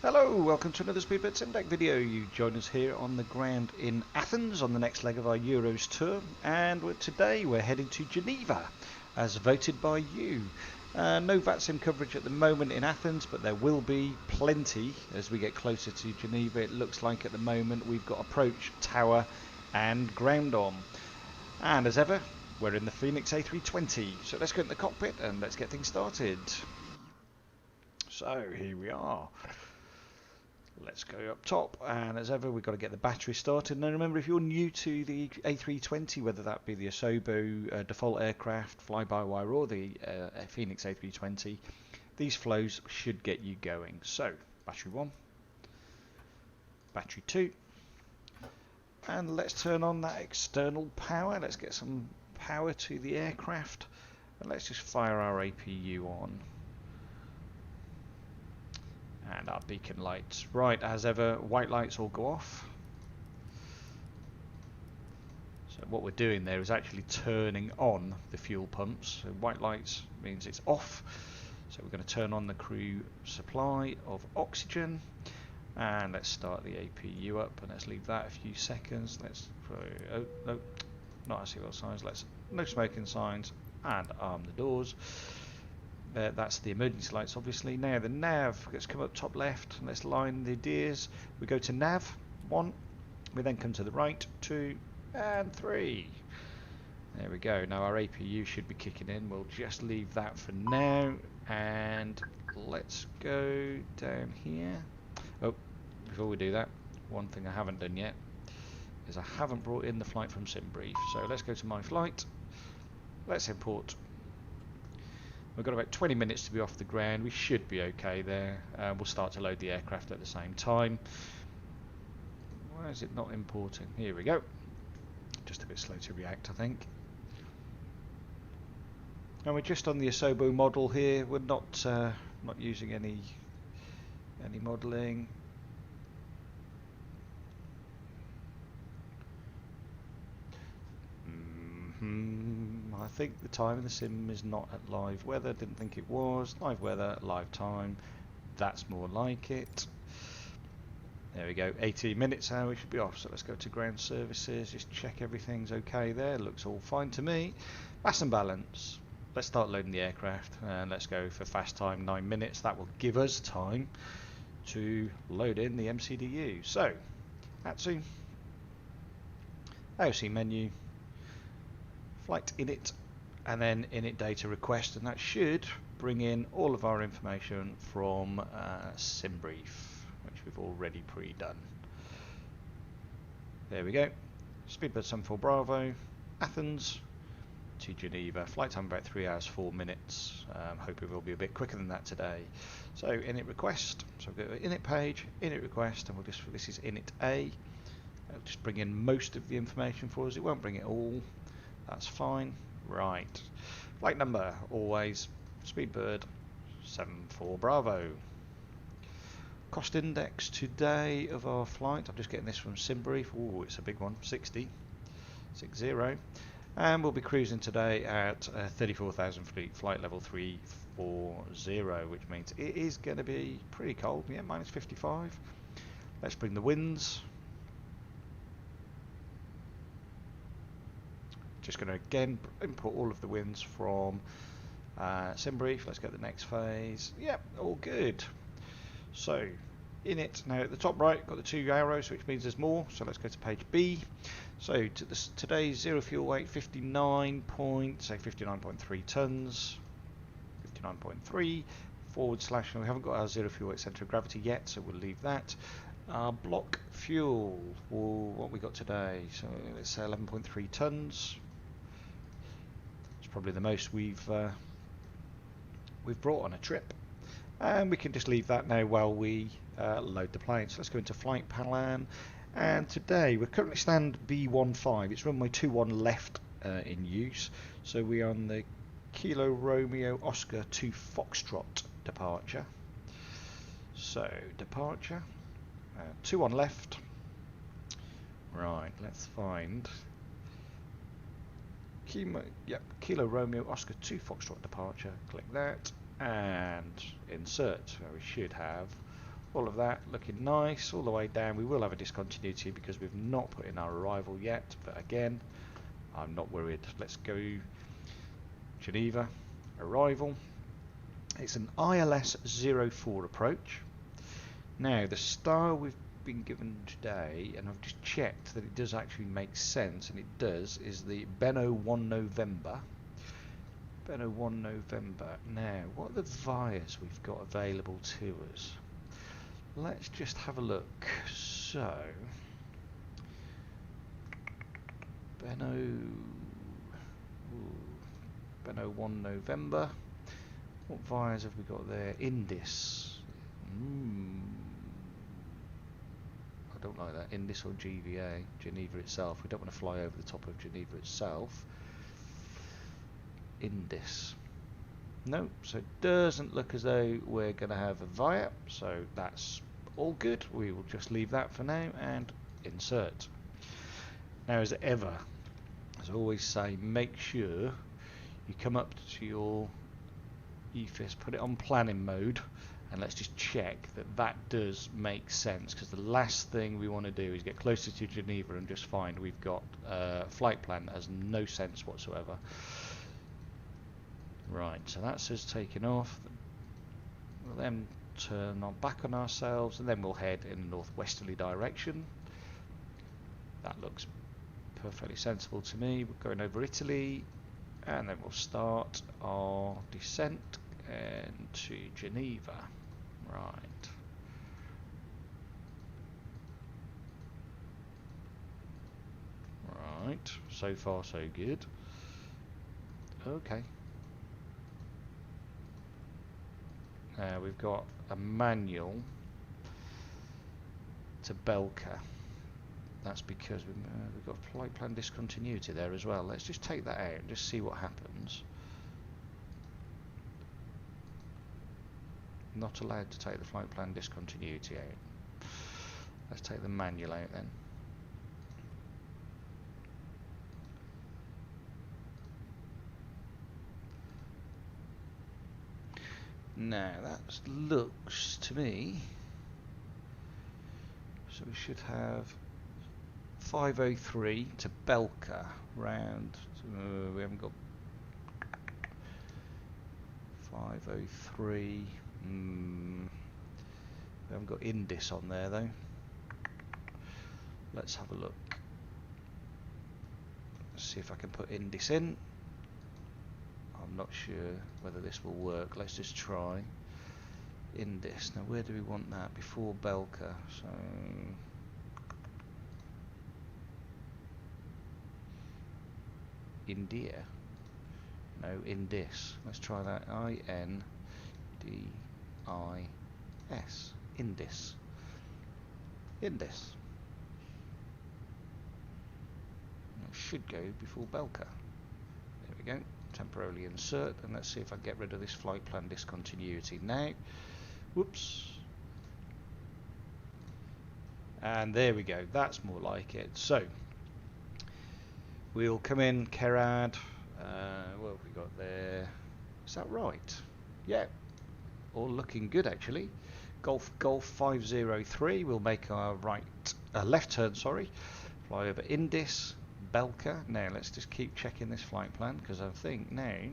Hello, welcome to another Speedbird Sim Deck video. You join us here on the ground in Athens on the next leg of our Euros tour, and today we're heading to Geneva as voted by you. No VATSIM coverage at the moment in Athens, but there will be plenty as we get closer to Geneva. It looks like at the moment we've got approach, tower and ground on. And as ever, we're in the Fenix A320, so let's go in the cockpit and let's get things started. So here we are. Let's go up top, and as ever we've got to get the battery started. Now remember, if you're new to the A320, whether that be the Asobo default aircraft, fly-by-wire, or the Fenix A320, these flows should get you going. So battery 1, battery 2, and let's turn on that external power. Let's get some power to the aircraft, and let's just fire our APU on. And our beacon lights. Right, as ever, white lights all go off. So what we're doing there is actually turning on the fuel pumps. So white lights means it's off. So we're going to turn on the crew supply of oxygen. And let's start the APU up, and let's leave that a few seconds. Let's, oh no, not SEL signs. Let's no smoking signs and arm the doors. That's the emergency lights, obviously. Now the nav, let's come up top left and let's line the gears. We go to nav 1, we then come to the right 2 and 3. There we go. Now our APU should be kicking in. We'll just leave that for now, and let's go down here. Oh, before we do that, one thing I haven't done yet is I haven't brought in the flight from SimBrief. So let's go to my flight, let's import. We've got about 20 minutes to be off the ground. We should be okay there. We'll start to load the aircraft at the same time. Why is it not importing? Here we go. Just a bit slow to react, I think. And we're just on the Asobo model here. We're not using any modelling. I think the time in the sim is not at live weather. Didn't think it was. Live weather, live time. That's more like it. There we go. 18 minutes now we should be off. So let's go to ground services. Just check everything's okay there. Looks all fine to me. Mass and balance. Let's start loading the aircraft, and let's go for fast time 9 minutes. That will give us time to load in the MCDU. So, ATSU, AOC menu, flight init, and then init data request, and that should bring in all of our information from SimBrief, which we've already pre-done. There we go. Speedbird 74 Bravo, Athens to Geneva. Flight time about 3 hours 4 minutes. Hoping we'll be a bit quicker than that today. So init request. So we'll go to init page, init request, and we'll just, this is init A. It'll just bring in most of the information for us. It won't bring it all. That's fine. Right. Flight number, always Speedbird 74 Bravo. Cost index today of our flight, I'm just getting this from SimBrief. Oh, it's a big one, 60. And we'll be cruising today at 34,000 feet, flight level 340, which means it is going to be pretty cold. Yeah, minus 55. Let's bring the winds. Just going to again import all of the winds from SimBrief. Let's go to the next phase. Yep, all good. So init, now at the top right got the 2 arrows, which means there's more. So let's go to page B. So to today's zero fuel weight, 59.3 tons, 59.3 forward slash. And we haven't got our zero fuel weight centre of gravity yet, so we'll leave that. Block fuel, what we got today? So let's say 11.3 tons. Probably the most we've brought on a trip, and we can just leave that now while we load the plane. So let's go into flight plan, and today we're currently stand B15. It's runway 21 left in use, so we're on the Kilo Romeo Oscar 2 Foxtrot departure. So departure 21 left. Right, let's find Kilo Romeo Oscar 2 Foxtrot departure. Click that and insert. So we should have all of that looking nice all the way down. We will have a discontinuity because we've not put in our arrival yet, but again, I'm not worried. Let's go Geneva, arrival. It's an ILS 04 approach. Now, the style we've been given today, and I've just checked that it does actually make sense, and it does, is the Benno 1 November. Benno 1 November. Now, what are the VIAs we've got available to us? Let's just have a look. So, Benno 1 November. What VIAs have we got there? Indis. I don't like that. Indis or GVA. Geneva itself. We don't want to fly over the top of Geneva itself. Indis. No, so it doesn't look as though we're going to have a VIA, so that's all good. We will just leave that for now and insert. Now, as ever, as I always say, make sure you come up to your EFIS, put it on planning mode, and let's just check that that does make sense, because the last thing we want to do is get closer to Geneva and just find we've got a flight plan that has no sense whatsoever. Right, so that's us taking off. We'll then turn back on ourselves, and then we'll head in a northwesterly direction. That looks perfectly sensible to me. We're going over Italy, and then we'll start our descent into Geneva. Right. Right, so far so good. Okay. We've got a manual to Belka. That's because we've got flight plan discontinuity there as well. Let's just take that out and just see what happens. Not allowed to take the flight plan discontinuity out. Let's take the manual out then. Now that looks to me, so we should have 503 to Belka round. We haven't got 503. We haven't got Indis on there though. Let's have a look. Let's see if I can put Indis in. I'm not sure whether this will work. Let's just try Indis. Now, where do we want that? Before Belka. So India. No, Indis. Let's try that. INDIS. Indis. Indis. It should go before Belka. There we go. Temporarily insert, and let's see if I get rid of this flight plan discontinuity now. Whoops. And there we go. That's more like it. So we'll come in Kerad. What have we got there? Is that right? Yeah. All looking good actually. Golf 503. We'll make our left turn. Sorry. Fly over Indis. Belka. Now let's just keep checking this flight plan, because I think now we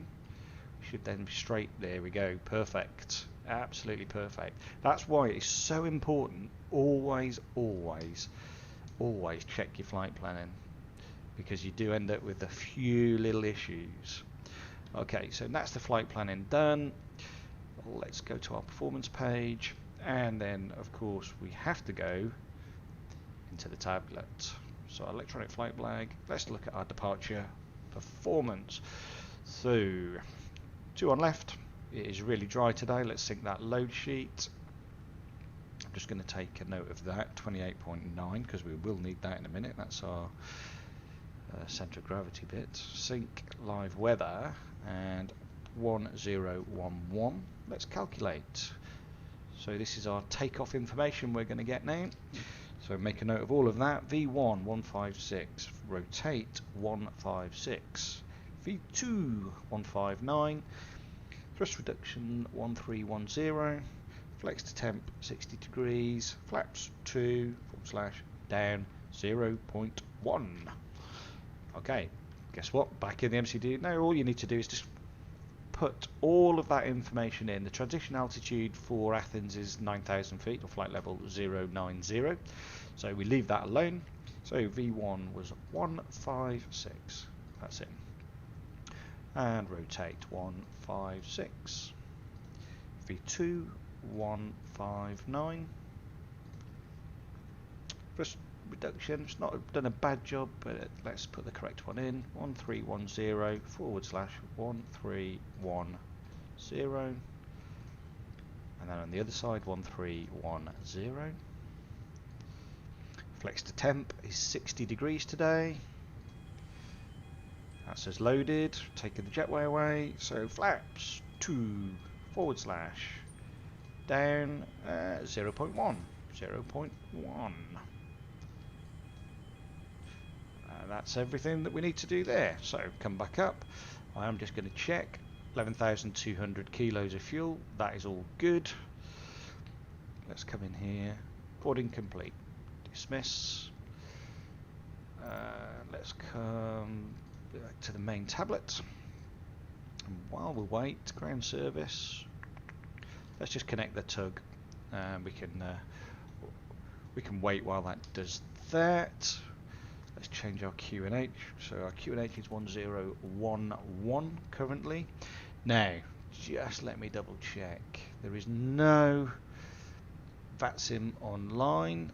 should then be straight. There we go. Perfect. Absolutely perfect. That's why it's so important. Always check your flight planning, because you do end up with a few little issues. Okay, so that's the flight planning done. Let's go to our performance page, and then of course we have to go into the tablet. So electronic flight flag. Let's look at our departure performance. So 2 on left. It is really dry today. Let's sync that load sheet. I'm just going to take a note of that, 28.9, because we will need that in a minute. That's our centre of gravity bit. Sync live weather and 1011. Let's calculate. So this is our takeoff information we're going to get now. So make a note of all of that. V1 156, rotate 156, V2 159, thrust reduction 1310, flex to temp 60 degrees, flaps 2 / down 0.1. Okay, guess what? Back in the MCDU. Now all you need to do is just put all of that information in. The transition altitude for Athens is 9,000 feet, or flight level 090. So we leave that alone. So V1 was 156. That's it. And rotate 156. V2 159. First reduction, it's not done a bad job, but let's put the correct one in. 1310 / 1310. And then on the other side 1310. Flex to temp is 60 degrees today. That's as loaded, taking the jetway away. So flaps 2 / down 0.1. That's everything that we need to do there. So come back up. I am just going to check 11,200 kilos of fuel. That is all good. Let's come in here. Boarding complete. Dismiss. Let's come back to the main tablet. And while we wait, ground service. Let's just connect the tug. We can wait while that does that. Let's change our QNH. So our QNH is 1011 currently. Now, just let me double check. There is no VATSIM online,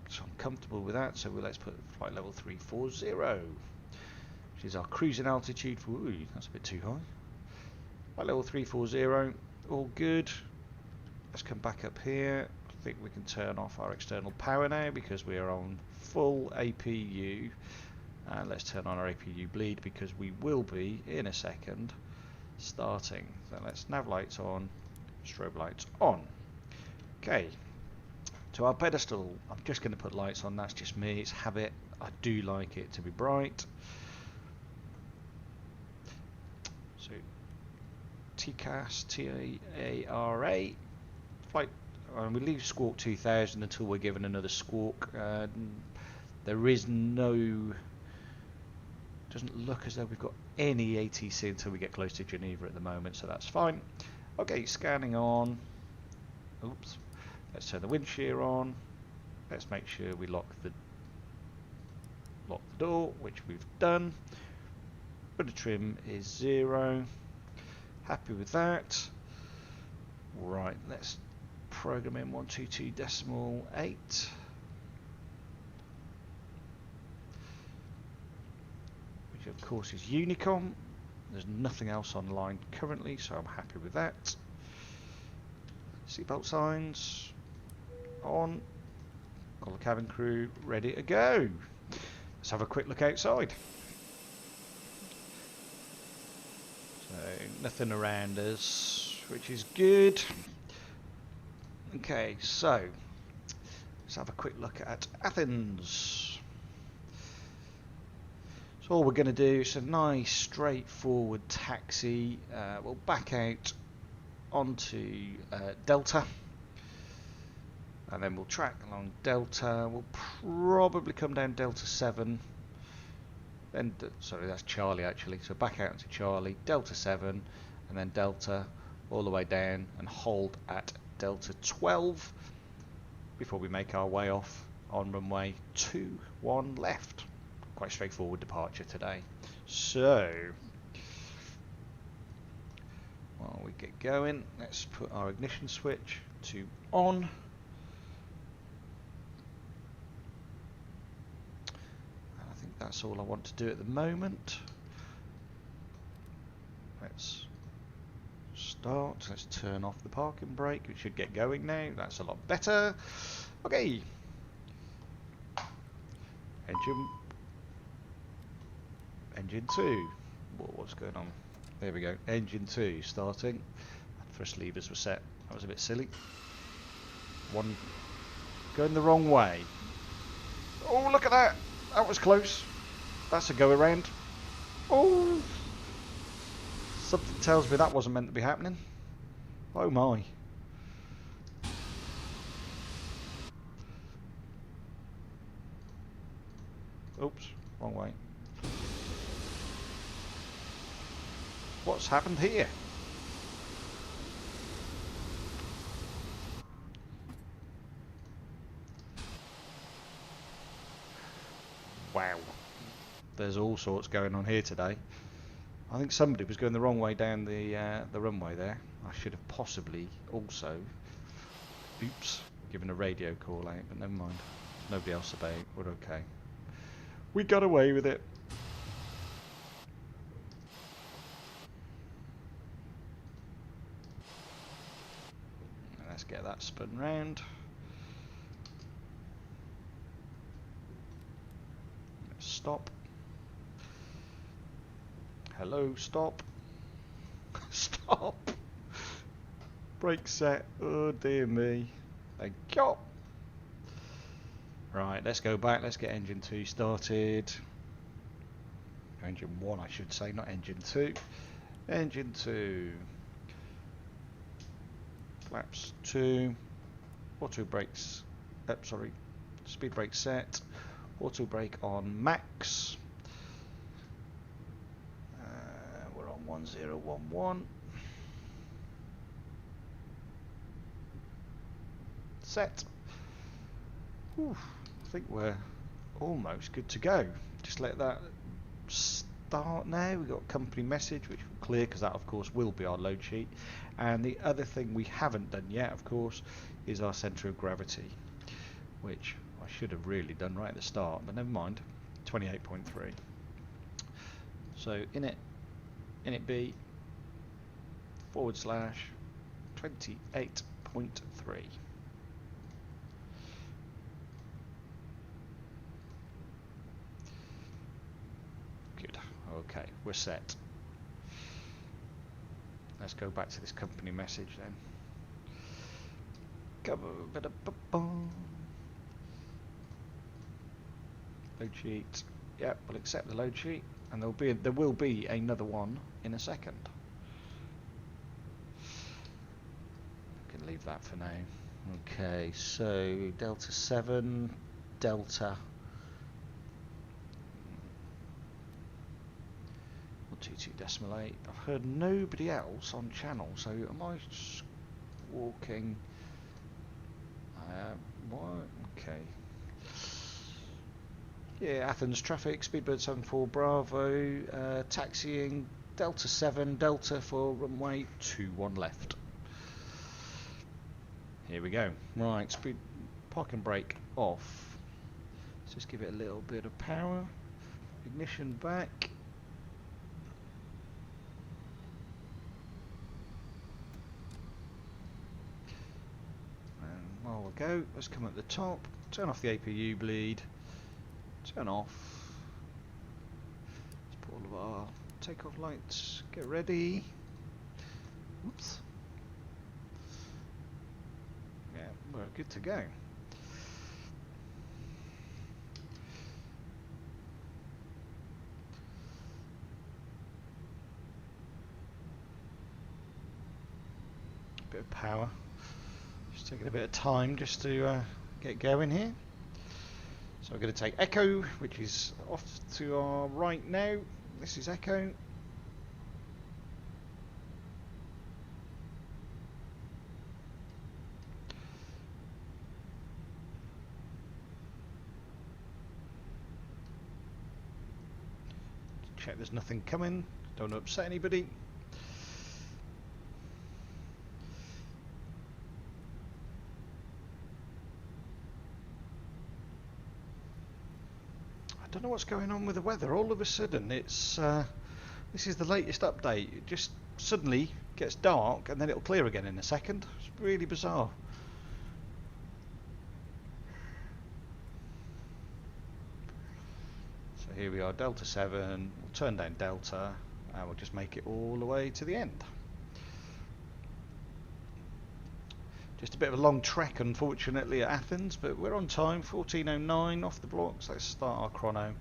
so I'm comfortable with that. So let's put flight level 340, which is our cruising altitude. Ooh, that's a bit too high. Flight level 340, all good. Let's come back up here. I think we can turn off our external power now because we are on full APU. And let's turn on our APU bleed because we will be in a second starting. So let's nav lights on, strobe lights on. Okay, to our pedestal. I'm just going to put lights on. That's just me, it's habit. I do like it to be bright. So TCAS, TARA flight. We leave squawk 2000 until we're given another squawk. There is no, doesn't look as though we've got any ATC until we get close to Geneva at the moment, so that's fine. Okay, scanning on. Oops. Let's turn the wind shear on. Let's make sure we lock the door, which we've done. Rudder trim is 0. Happy with that. Right, let's program in 122.8. Which of course is Unicom. There's nothing else online currently, so I'm happy with that. Seatbelt signs on. Call the cabin crew ready to go. Let's have a quick look outside. So nothing around us, which is good. Okay, so let's have a quick look at Athens. So all we're going to do is a nice straightforward taxi. We'll back out onto Delta, and then we'll track along Delta. We'll probably come down Delta 7, then sorry, that's Charlie actually, so back out into Charlie, Delta 7, and then Delta all the way down and hold at Delta 12 before we make our way off on runway 21 left. Quite straightforward departure today. So while we get going, let's put our ignition switch to on. I think that's all I want to do at the moment. Let's start. Let's turn off the parking brake. We should get going now. That's a lot better. Okay. Engine 2. What's going on? There we go. Engine 2 starting. Thrust levers were set. That was a bit silly. One going the wrong way. Oh, look at that. That was close. That's a go around. Oh. Something tells me that wasn't meant to be happening. Oh my. wrong way. What's happened here? Wow. There's all sorts going on here today. I think somebody was going the wrong way down the runway there. I should have possibly also, oops, given a radio call out, but never mind. Nobody else about. We're okay. We got away with it. Let's get that spun round. Stop. Hello, stop. Stop. Brake set. Oh dear me. Thank you. Right, let's go back. Let's get engine 2 started. Engine 1, I should say, not engine 2. Engine 2. Flaps 2. Auto brakes. Sorry. Speed brake set. Auto brake on max. We're on 1011. Set. Whew, I think we're almost good to go. Just let that start now. We've got a company message which will clear because that of course will be our load sheet. And the other thing we haven't done yet of course is our centre of gravity, which I should have really done right at the start, but never mind. 28.3. So init B / 28.3. Good. Okay, we're set. Let's go back to this company message then. Load sheet. Yep, we'll accept the load sheet, and there will be another one in a second. Can leave that for now. Okay, so Delta 7, Delta 122.8. I've heard nobody else on channel, so am I walking? What? Okay. Yeah, Athens traffic, Speedbird 74 Bravo, taxiing, Delta 7, Delta for runway 21 left. Here we go. Right, speed, park and brake off. Let's just give it a little bit of power. Ignition back. And while we go, let's come at the top, turn off the APU bleed. Turn off. Let's put all of our takeoff lights. Get ready. Oops. Yeah, we're good to go. Bit of power. Just taking a bit of time just to get going here. So we're going to take Echo, which is off to our right now. This is Echo. Check there's nothing coming. Don't upset anybody. I don't know what's going on with the weather. All of a sudden, it's this is the latest update. It just suddenly gets dark and then it'll clear again in a second. It's really bizarre. So here we are, Delta 7. We'll turn down Delta and we'll just make it all the way to the end. Just a bit of a long trek, unfortunately, at Athens, but we're on time. 14:09 off the blocks. Let's start our chrono.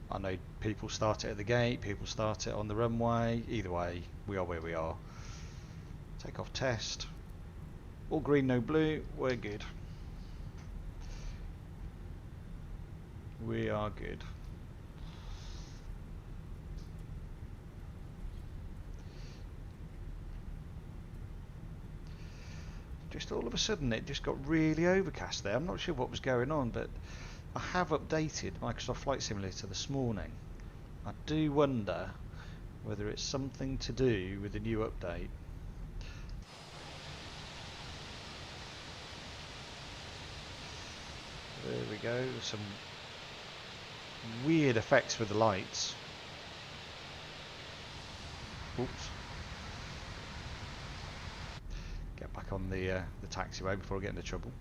I know people start it at the gate, people start it on the runway. Either way, we are where we are. Takeoff test. All green, no blue. We're good. We are good. Just all of a sudden it just got really overcast there. I'm not sure what was going on, but I have updated Microsoft Flight Simulator this morning. I do wonder whether it's something to do with the new update. There we go, some weird effects with the lights. Oops. Get back on the taxiway before I get into trouble.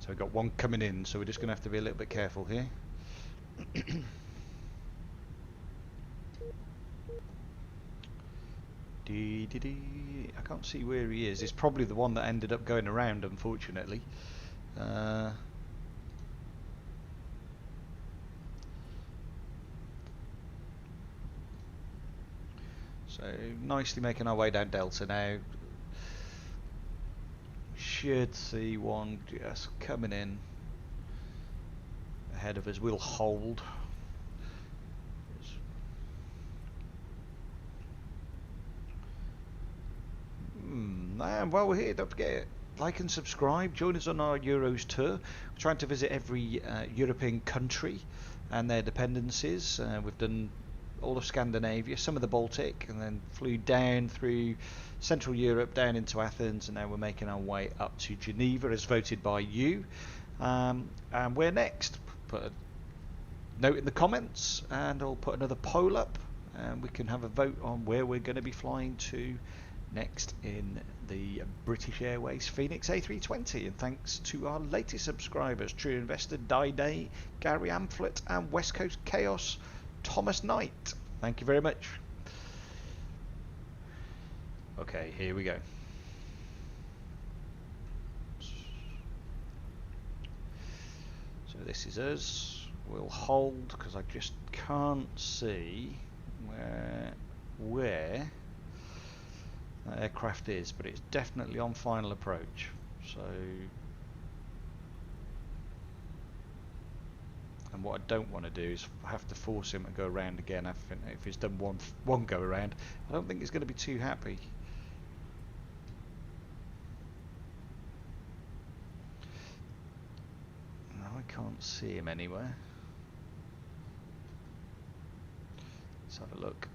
So we've got one coming in, so we're just going to have to be a little bit careful here. I can't see where he is. It's probably the one that ended up going around, unfortunately. So nicely making our way down Delta now. Should see one just coming in ahead of us. We'll hold. And while we're here, don't forget, like and subscribe. Join us on our Euros tour. We're trying to visit every European country and their dependencies. We've done all of Scandinavia, some of the Baltic, and then flew down through Central Europe, down into Athens, and now we're making our way up to Geneva as voted by you. And where next? Put a note in the comments, and I'll put another poll up, and we can have a vote on where we're going to be flying to next in the British Airways Fenix A320. And thanks to our latest subscribers, True Investor, Day, Gary Amphlett, and West Coast Chaos, Thomas Knight. Thank you very much. Okay, here we go. So this is us. We'll hold because I just can't see where that aircraft is, but it's definitely on final approach. So, and what I don't want to do is have to force him to go around again. I think if he's done one go around, I don't think he's going to be too happy. No, I can't see him anywhere. Let's have a look.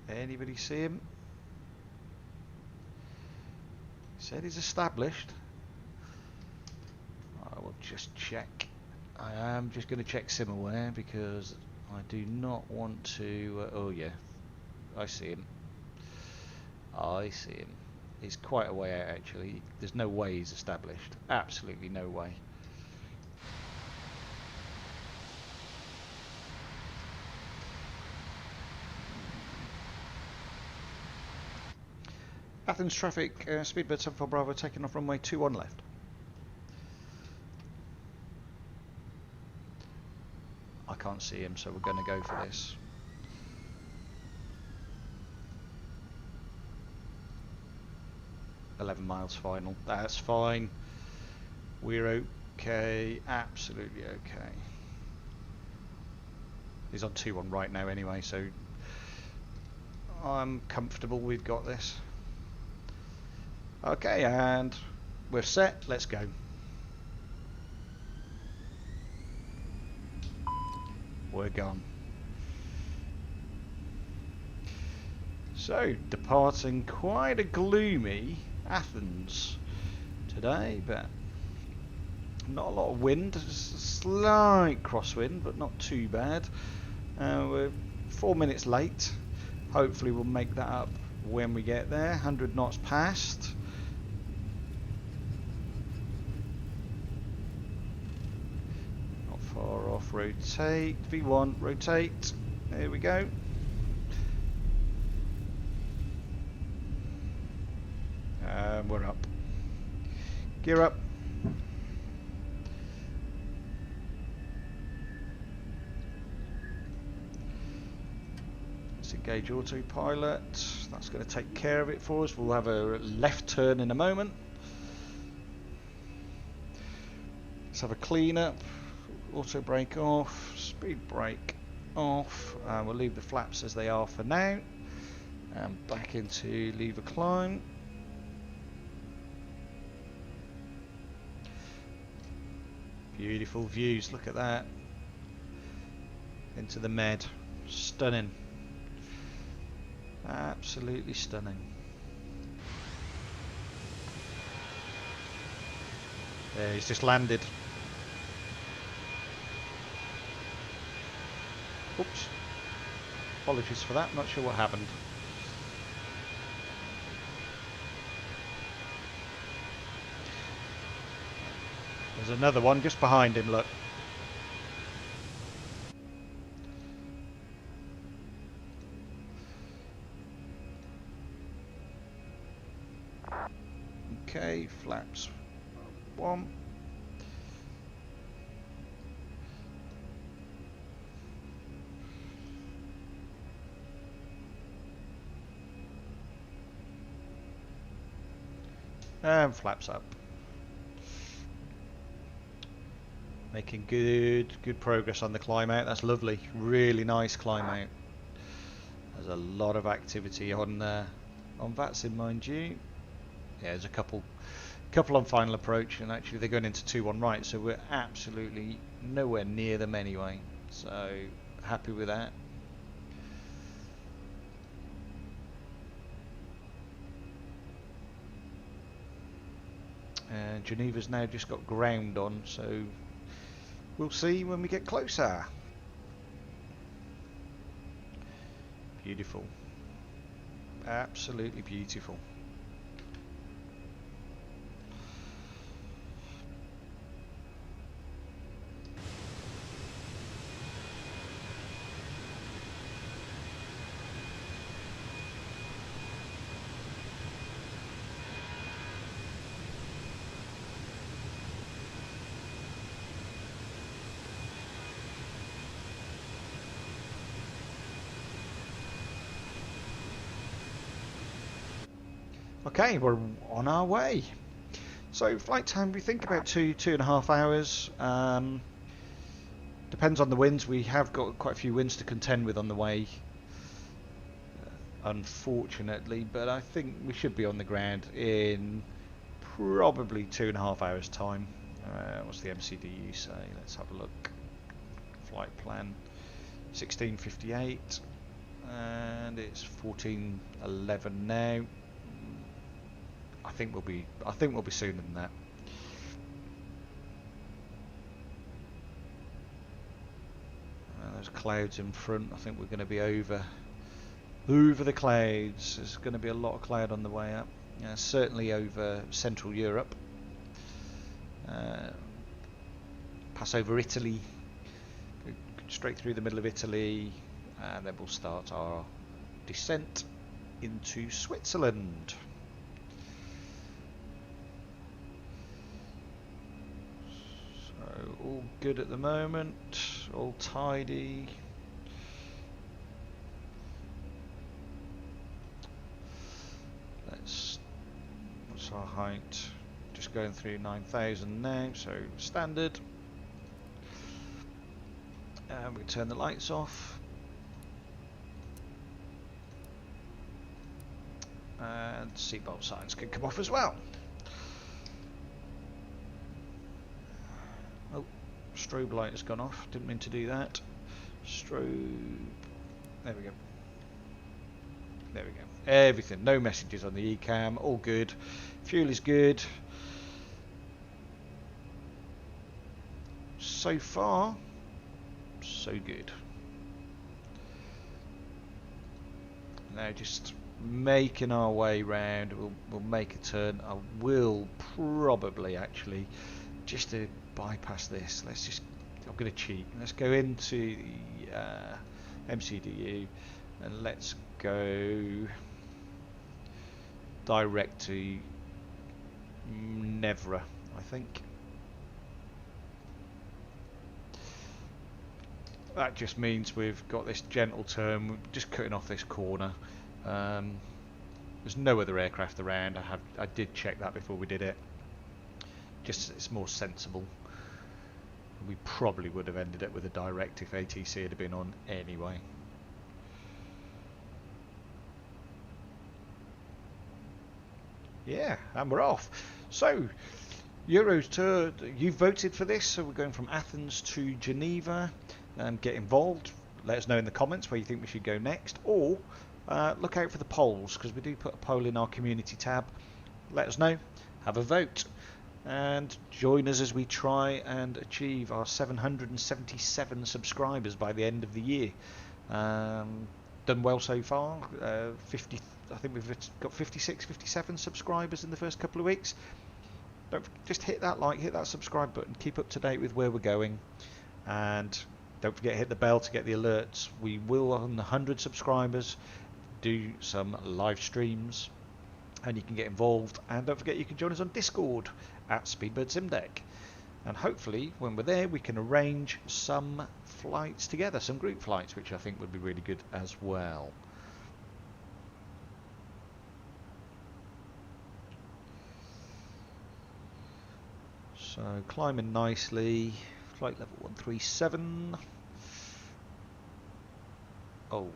Anybody see him? Said he's established. I will just check. I am just going to check SimAware because I do not want to. Oh yeah, I see him. I see him. He's quite a way out actually. There's no way he's established. Absolutely no way. Athens traffic, Speedbird 74 Bravo taking off runway 21 left. I can't see him, so we're going to go for this. $11 miles final. That's fine. We're okay. Absolutely okay. He's on 2-1 right now anyway, so I'm comfortable we've got this. Okay, and we're set. Let's go. We're gone. So, departing quite a gloomy Athens today, but not a lot of wind. Just a slight crosswind, but not too bad. We're 4 minutes late. Hopefully we'll make that up when we get there. 100 knots past. Not far off. Rotate. V1. Rotate. There we go. We're up. Gear up. Gauge autopilot, that's going to take care of it for us. We'll have a left turn in a moment. Let's have a clean up. Auto brake off, speed brake off, and we'll leave the flaps as they are for now. And back into lever climb. Beautiful views, look at that. Into the Med. Stunning. Absolutely stunning. There, he's just landed. Oops. Apologies for that, not sure what happened. There's another one just behind him, look. Okay, flaps 1. And flaps up. Making good progress on the climb out. That's lovely. Really nice climb out. There's a lot of activity on Vatsin, mind you. Yeah, there's a couple on final approach, and actually they're going into 2-1 right, so we're absolutely nowhere near them anyway. So happy with that. And Geneva's now just got ground on, so we'll see when we get closer. Beautiful. Absolutely beautiful. Okay, we're on our way. So flight time, we think about 2.5 hours. Depends on the winds. We have got quite a few winds to contend with on the way, unfortunately, but I think we should be on the ground in probably 2.5 hours time. What's the MCDU say? Let's have a look. Flight plan 16:58 and it's 14:11 now. I think we'll be sooner than that. There's clouds in front. I think we're going to be over the clouds. There's going to be a lot of cloud on the way up. Certainly over Central Europe. Pass over Italy, go straight through the middle of Italy, and then we'll start our descent into Switzerland. All good at the moment, all tidy. What's our height? Just going through 9,000 now, so standard. And we turn the lights off. And seatbelt signs can come off as well. Oh, strobe light has gone off. Didn't mean to do that. Strobe. There we go. There we go. Everything. No messages on the eCam. All good. Fuel is good. So far, so good. Now just making our way round. We'll make a turn. I will probably actually, just to bypass this, I'm going to cheat. Let's go into the MCDU and let's go direct to Nevra, I think. that just means we've got this gentle turn, we're just cutting off this corner. There's no other aircraft around. I did check that before we did it. Just it's more sensible. We probably would have ended up with a direct if ATC had been on anyway. Yeah, and we're off. So, Euros tour, you voted for this, so we're going from Athens to Geneva. Get involved. Let us know in the comments where you think we should go next, or look out for the polls, because we do put a poll in our community tab. Let us know, have a vote, and join us as we try and achieve our 777 subscribers by the end of the year. Done well so far. 50. I think we've got 56, 57 subscribers in the first couple of weeks. Just hit that like, hit that subscribe button, keep up to date with where we're going, and don't forget to hit the bell to get the alerts. We will, on the 100 subscribers, do some live streams, and you can get involved. And don't forget you can join us on Discord at Speedbird SimDeck. And hopefully when we're there we can arrange some flights together, some group flights, which I think would be really good as well. So climbing nicely, flight level 137. Oh,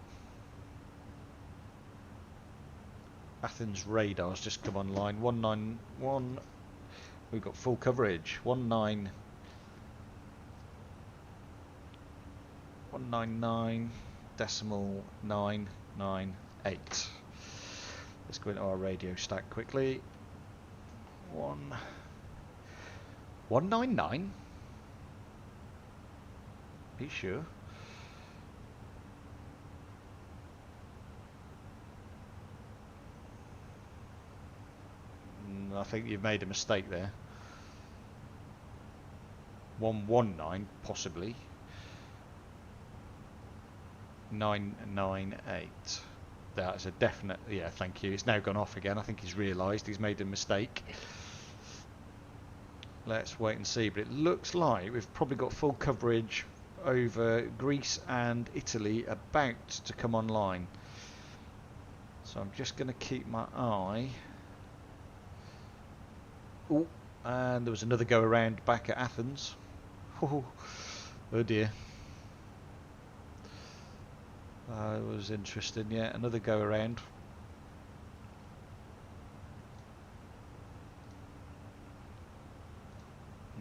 Athens radar's just come online. 191. We've got full coverage. 199.998. Let's go into our radio stack quickly. 199? Are you sure? I think you've made a mistake there. 119 possibly. 998. That's a definite. Yeah, thank you. It's now gone off again. I think he's realised he's made a mistake. Let's wait and see, but it looks like we've probably got full coverage over Greece and Italy about to come online. So I'm just going to keep my eye. Oh, and there was another go around back at Athens. Oh dear. It was interesting, yeah, another go around.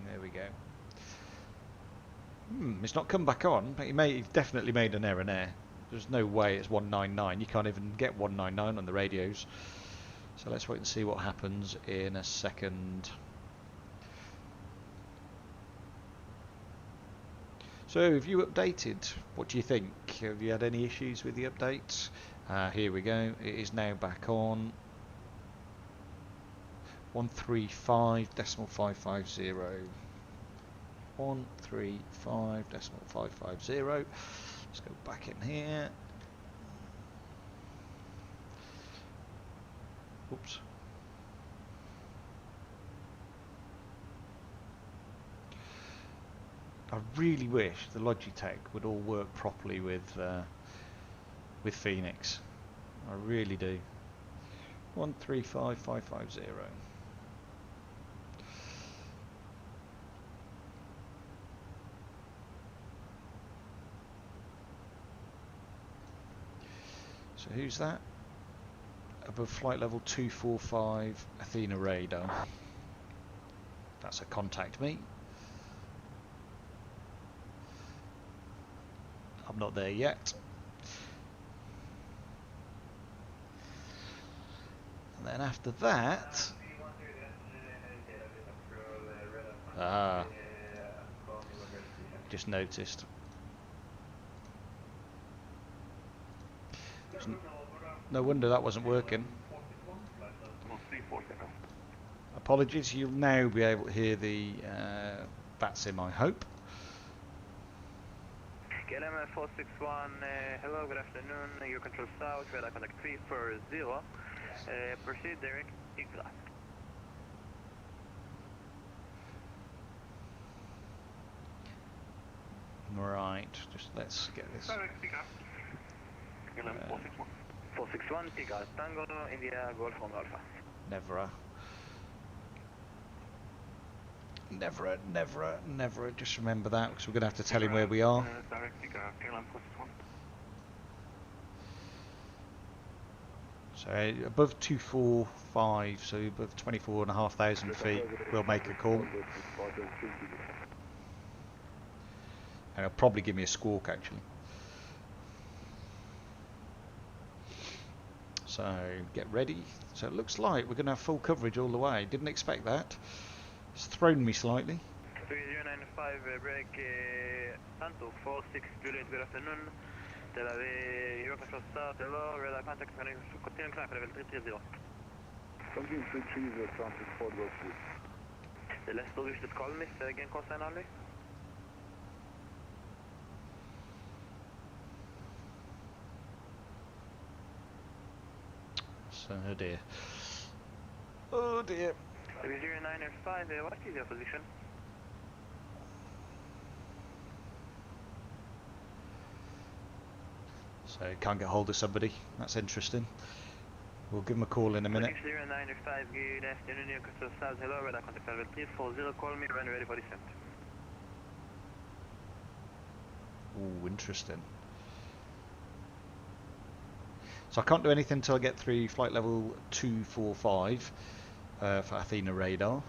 There we go. It's not come back on, but he's definitely made an error there. There's no way it's 199. You can't even get 199 on the radios. So let's wait and see what happens in a second. So have you updated? What do you think? Have you had any issues with the updates? Here we go. It is now back on. 135.550. 135.550. Let's go back in here. Oops. I really wish the Logitech would all work properly with Fenix. I really do. 135.550. So who's that? Above flight level 245 Athena radar. That's a contact me. I'm not there yet. And then after that, just noticed. No wonder that wasn't working. Apologies, you'll now be able to hear the VATSIM, I hope. KLM 461, hello, good afternoon, your control south, radar contact 340, proceed direct Igla. Right, just let's get this. 461, Tiga Tango, India, Golf Romeo Alpha. Never. Just remember that, because we're going to have to tell him where we are. So above 245, so above 24,500 feet, we'll make a call. And he'll probably give me a squawk actually. So get ready. So it looks like we're going to have full coverage all the way. Didn't expect that. It's thrown me slightly. 3095 break Santo 46 Juliet, good afternoon. Tel Aviv, Europe control start, hello, radar contact, continue climb for level 330. Continue 330, traffic forward good. The last wish to call me, again concern only. So, oh dear. Oh dear. 0905, what is your position? So can't get hold of somebody. That's interesting. We'll give him a call in a minute. 0905, good afternoon, you control south, hello, radar contact level 340, call me when ready for descent. Ooh, interesting. So I can't do anything until I get through flight level 245 for Athena radar,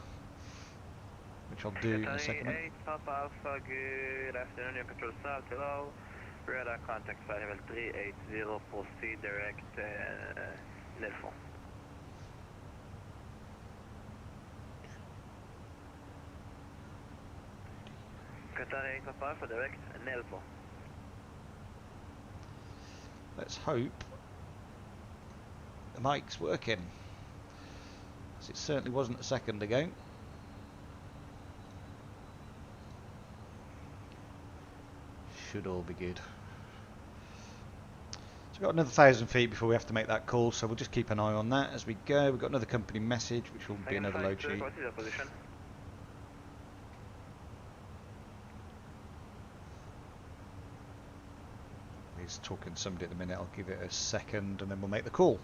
which I'll do in a second. 8 Papa Alpha, good afternoon, you control south, hello, radar contact flight level 380, proceed direct Nelfon. Qatar 8 Papa Alpha, direct Nelfon. Let's hope the mic's working, as it certainly wasn't a second ago. Should all be good. So we've got another 1,000 feet before we have to make that call, so we'll just keep an eye on that as we go. We've got another company message, which will be another load sheet. What is your position? He's talking to somebody at the minute. I'll give it a second and then we'll make the call.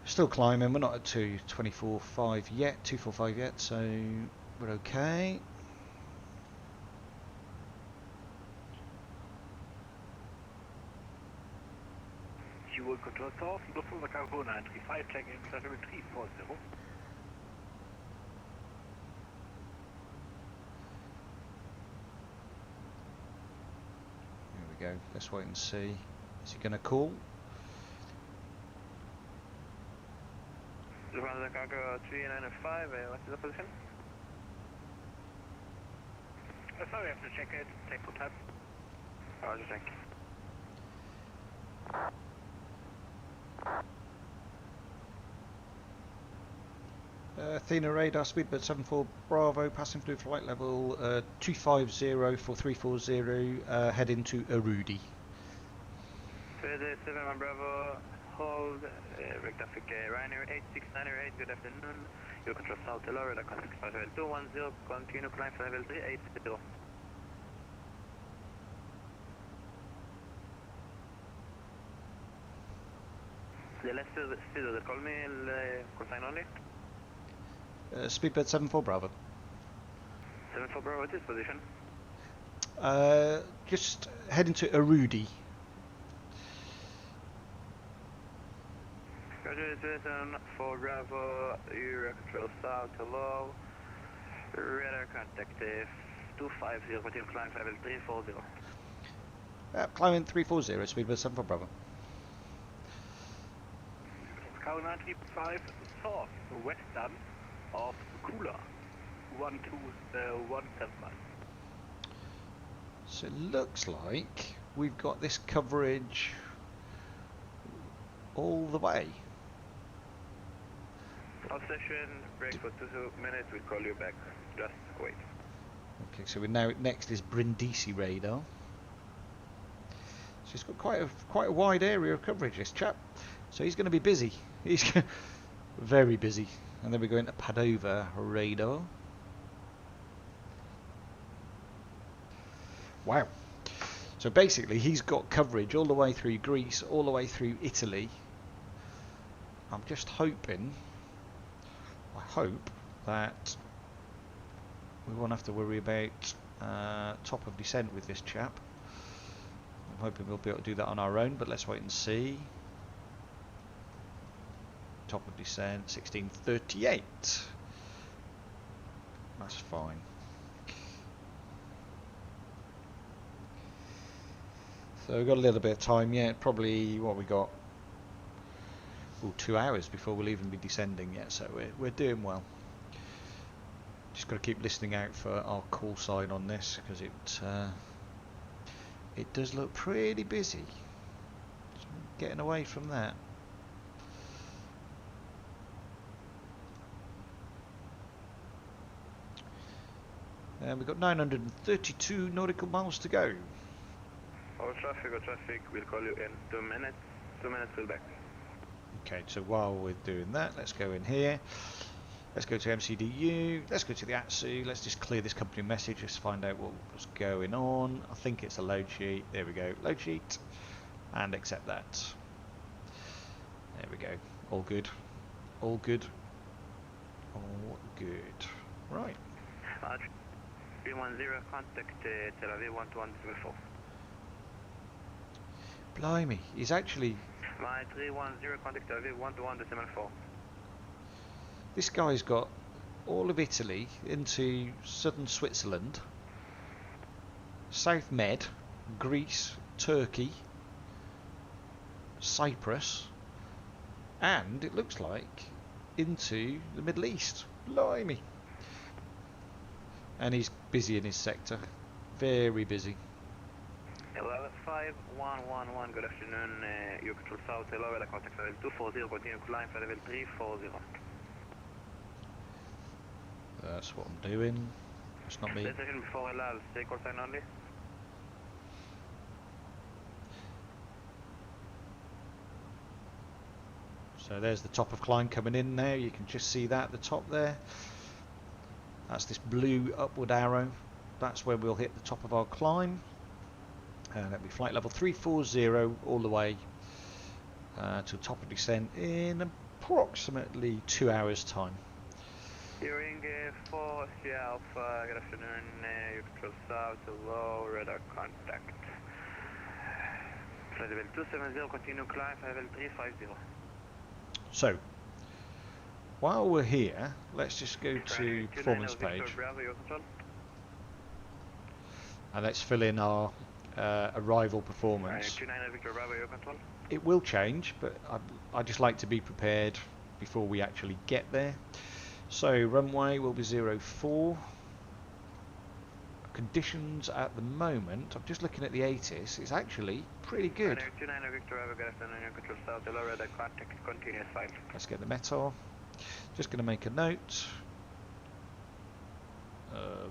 Still climbing. We're not at 245 yet, so we're okay. Fuel control south, Lufthansa Cargo 935, check in flight level 340. Here we go. Let's wait and see. Is he going to call? Lufthansa Cargo 395, what is the position? Sorry, I have to check it. Take full time. Roger, check. Athena radar, Speedbird 74 Bravo, passing through flight level 250 for 340, heading to Arudi. 7 Bravo, hold, traffic Ryanair 8698, good afternoon. You control south hello, radar contact flight level 210, continue climb flight level 380. The last Speedbird, call me, call sign only. Speedbird 74 Bravo. 74 Bravo, what is position? Just heading to Arudi. Roger, 74 Bravo, Euro control south, hello. Radar contact 250, continue climb flight level 340. Climbing 340, Speedbird 74 Bravo. Cargo 935 south, western of Kula 12175. So it looks like we've got this coverage all the way. Off session, break for 2 minutes, we'll call you back. Just wait. Okay, so we're now next is Brindisi radar. So he's got quite a wide area of coverage, this chap. So he's going to be busy. He's very busy. And then we're going to Padova radar. Wow. So basically he's got coverage all the way through Greece, all the way through Italy. I'm just hoping, I hope that we won't have to worry about top of descent with this chap. I'm hoping we'll be able to do that on our own, but let's wait and see. Top of descent 1638. That's fine. So we've got a little bit of time yet. Probably what we got. Ooh, 2 hours before we'll even be descending yet. So we're doing well. Just got to keep listening out for our call sign on this because it does look pretty busy. So getting away from that. And we've got 932 nautical miles to go. All traffic, we'll call you in 2 minutes. 2 minutes, we'll back. Okay, so while we're doing that, let's go in here. Let's go to MCDU. Let's go to the ATSU. Let's just clear this company message. Let's find out what's going on. I think it's a load sheet. There we go. Load sheet. And accept that. There we go. All good. All good. All good. Right. 310, contact Tel Aviv 121.4. Blimey, he's actually... My 310, contact Tel Aviv 121.4. This guy's got all of Italy into southern Switzerland, South Med, Greece, Turkey, Cyprus, and it looks like into the Middle East. Blimey. And he's busy in his sector. Very busy. 5111, good afternoon. You control south, hello, contact level 240, continue climb for level 340. That's what I'm doing. It's not me. Station before Elal, stay call sign only. So there's the top of climb coming in now. You can just see that at the top there. That's this blue upward arrow. That's where we'll hit the top of our climb. And that'll be flight level 340 all the way to the top of descent in approximately 2 hours time. Hearing 4 Alpha, good afternoon. You control south, hello, radar contact. Flight level 270, continue climb, flight level 350. So, while we're here, let's just go to performance page. And let's fill in our arrival performance. It will change, but I just like to be prepared before we actually get there. So runway will be 04. Conditions at the moment, I'm just looking at the ATIS, it's actually pretty good. Let's get the METAR. Just going to make a note.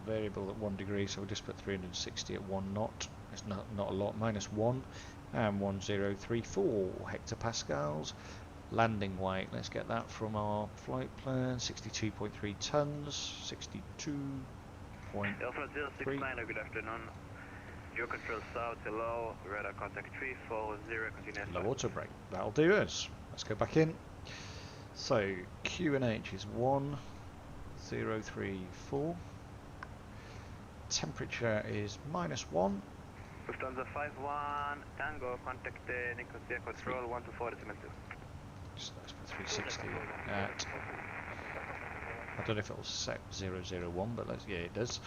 Variable at 1 degree, so we'll just put 360 at 1 knot. It's not a lot, -1 and 1034 hectopascals. Landing weight, let's get that from our flight plan, 62.3 tons, 62.3. Good afternoon. Your control south, hello, radar contact 340, continue. Low auto brake, that'll do us. Let's go back in. So QNH is 1034. Temperature is -1. Lufthansa 51, Tango, contact Nicosia control 124 decimal 2. Just let's put 360 at, I don't know if it'll set 001, but yeah, it does.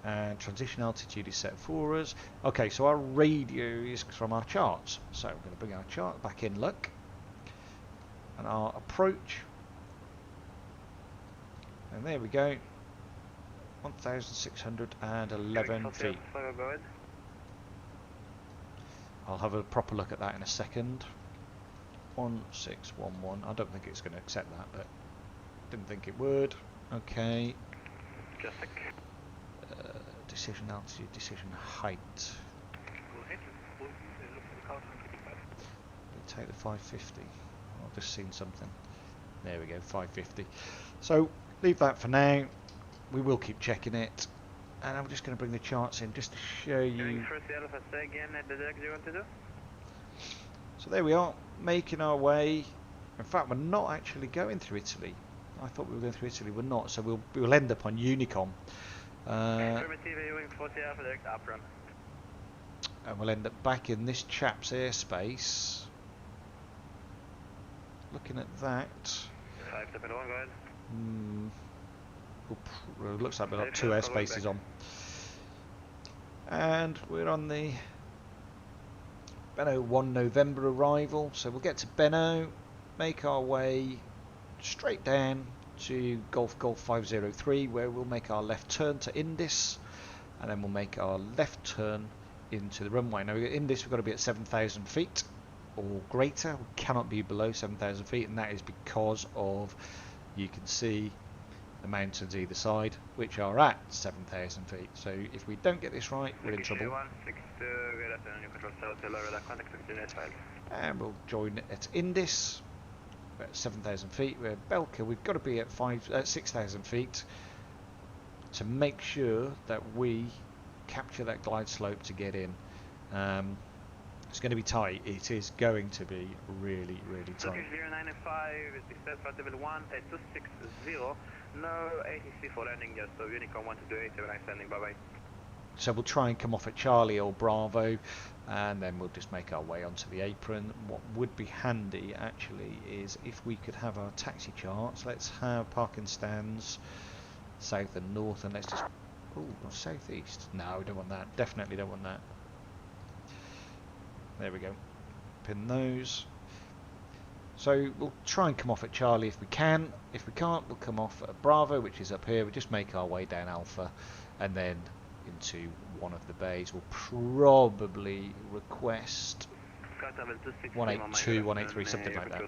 And transition altitude is set for us. Okay, so our radio is from our charts. So we're going to bring our chart back in, look. And our approach. And there we go. 1,611 feet. I'll have a proper look at that in a second. 1611. I don't think it's going to accept that, but didn't think it would. Okay. Decision altitude, decision height. We'll take the 550. I've just seen something. There we go, 550. So leave that for now. We will keep checking it. And I'm just going to bring the charts in just to show you. First Alpha again at the deck, do you want to do? So there we are, making our way. In fact, we're not actually going through Italy. I thought we were going through Italy. We're not. So we'll end up on Unicom. Affirmative, viewing 40 Alpha direct apron. And we'll end up back in this chap's airspace. Looking at that. 5 to 1, go ahead. Looks like we've got 2 airspaces on. And we're on the Benno 1 November arrival. So we'll get to Benno, make our way straight down to Golf 503, where we'll make our left turn to Indis, and then we'll make our left turn into the runway. Now in this we've got to be at 7,000 feet or greater. We cannot be below 7,000 feet, and that is because of, you can see the mountains either side, which are at 7,000 feet. So if we don't get this right, we're in trouble. And we'll join at Indis at 7,000 feet. We're at Belka. We've got to be at 6,000 feet to make sure that we capture that glide slope to get in. It's going to be tight. It is going to be really, really tight. Turkish 095 is descent for level 1 at 260. No ATC for landing yet, so Unicom 128, standing, bye bye. So we'll try and come off at Charlie or Bravo, and then we'll just make our way onto the apron. What would be handy actually is if we could have our taxi charts. Let's have parking stands south and north, and let's just southeast. No, we don't want that. Definitely don't want that. There we go. Pin those. So we'll try and come off at Charlie if we can. If we can't, we'll come off at Bravo, which is up here. We'll just make our way down Alpha and then into one of the bays. We'll probably request 182, 183, something like that.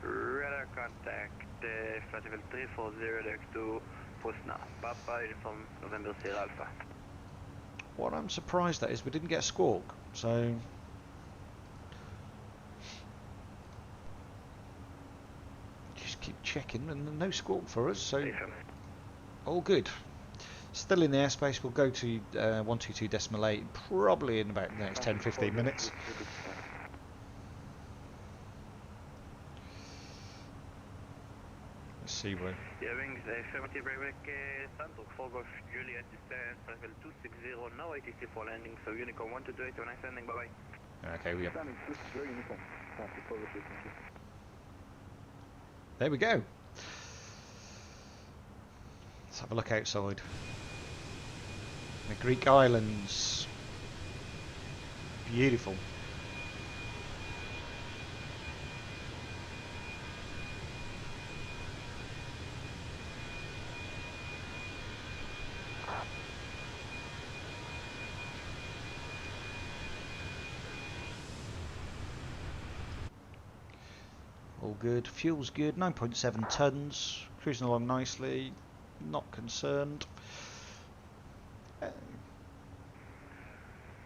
Radar contact, flight level 340 direct to Posna, Papa, uniform November Sierra Alpha. What I'm surprised at is we didn't get a squawk, so just keep checking, and no squawk for us, so all good. Still in the airspace. We'll go to 122.8 probably in about the next 10-15 minutes. Let's see where. Yeah, wings, affirmative, break, Santok, 4 Golf, Juliet, descent, level 260, no ATC for landing, so Unicom 128, standing, bye bye. Okay, we go. There we go. Let's have a look outside. The Greek islands. Beautiful. All good. Fuel's good. 9.7 tons. Cruising along nicely. Not concerned.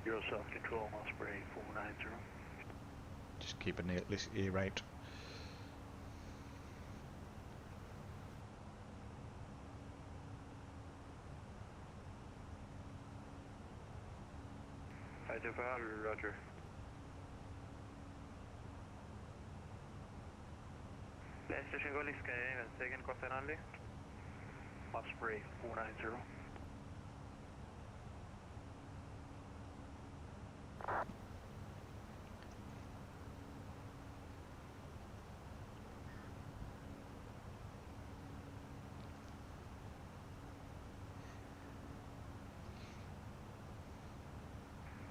Euro South Control, Osprey 490. Just keep an ear out. Roger. Last station calling Sky, second question only. Osprey 490.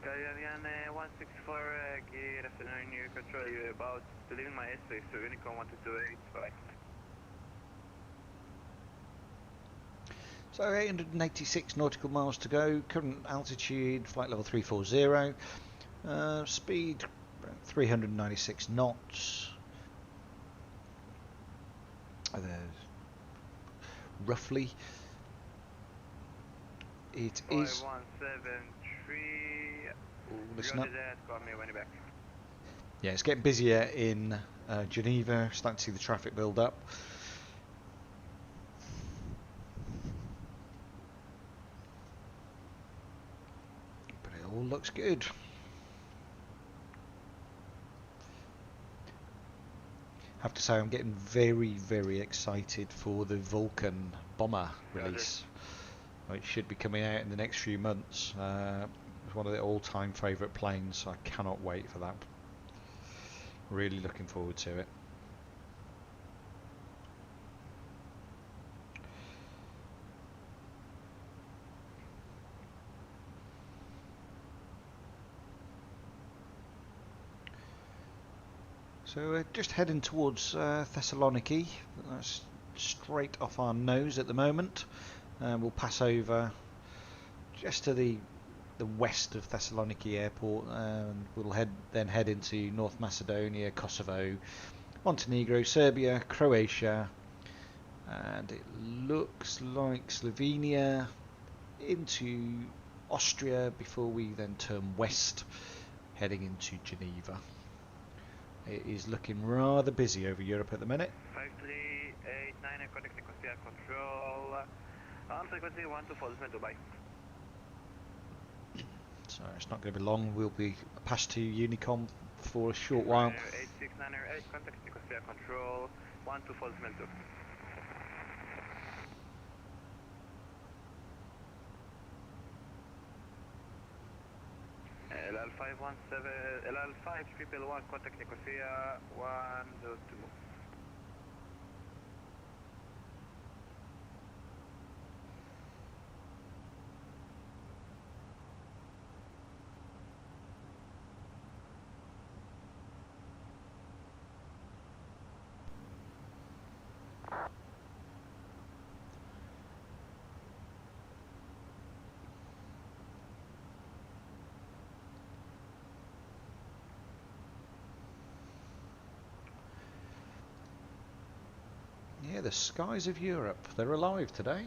Guardian 164, good afternoon, you control, you're about to leave my airspace, so Unicom 128, bye. So 886 nautical miles to go, current altitude, flight level 340, speed 396 knots, roughly. It is... 5173, listen up. call me when you're back. Yeah, it's getting busier in Geneva, starting to see the traffic build up. all looks good. Have to say I'm getting very excited for the Vulcan bomber release. It should be coming out in the next few months. It's one of the all-time favourite planes, so I cannot wait for that. Really looking forward to it. So we're just heading towards Thessaloniki. That's straight off our nose at the moment. We'll pass over just to the west of Thessaloniki Airport, and we'll then head into North Macedonia, Kosovo, Montenegro, Serbia, Croatia, and it looks like Slovenia, into Austria before we then turn west, heading into Geneva. It is looking rather busy over Europe at the minute. 5389, contact Nicosia control. Frequency 124, Dubai. So it's not going to be long. We'll be past to Unicom for a short while. 86908, contact Nicosia control 124, Dubai. LL5111, contact Nicosia 102. Yeah, the skies of Europe, they're alive today.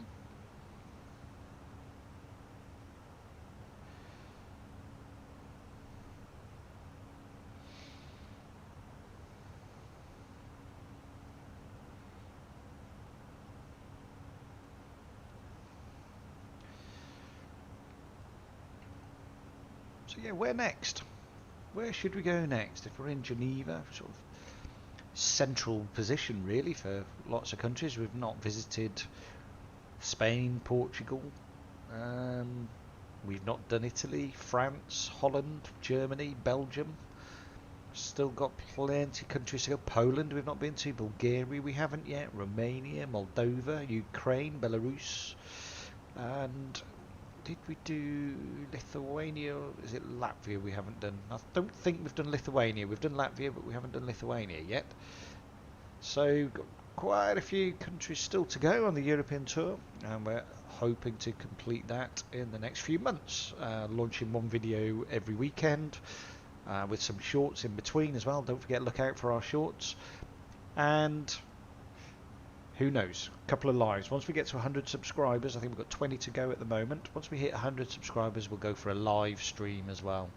So yeah, where next? Where should we go next? If we're in Geneva, sort of central position really for lots of countries. We've not visited Spain, Portugal, we've not done Italy, France, Holland, Germany, Belgium. Still got plenty of countries to go. Poland we've not been to, Bulgaria we haven't yet, Romania, Moldova, Ukraine, Belarus, and did we do Lithuania, or is it Latvia we haven't done? I don't think we've done Lithuania. We've done Latvia, but we haven't done Lithuania yet. So got quite a few countries still to go on the European tour, and we're hoping to complete that in the next few months. Launching one video every weekend, with some shorts in between as well. Don't forget, look out for our shorts. And who knows, a couple of lives. Once we get to 100 subscribers, I think we've got 20 to go at the moment. Once we hit 100 subscribers, we'll go for a live stream as well.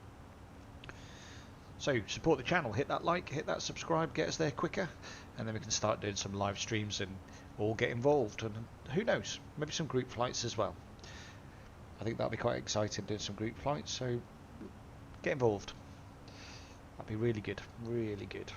So support the channel, hit that like, hit that subscribe, get us there quicker, and then we can start doing some live streams and all get involved. And who knows, maybe some group flights as well. I think that'll be quite exciting, doing some group flights, so get involved. That'd be really good, really good.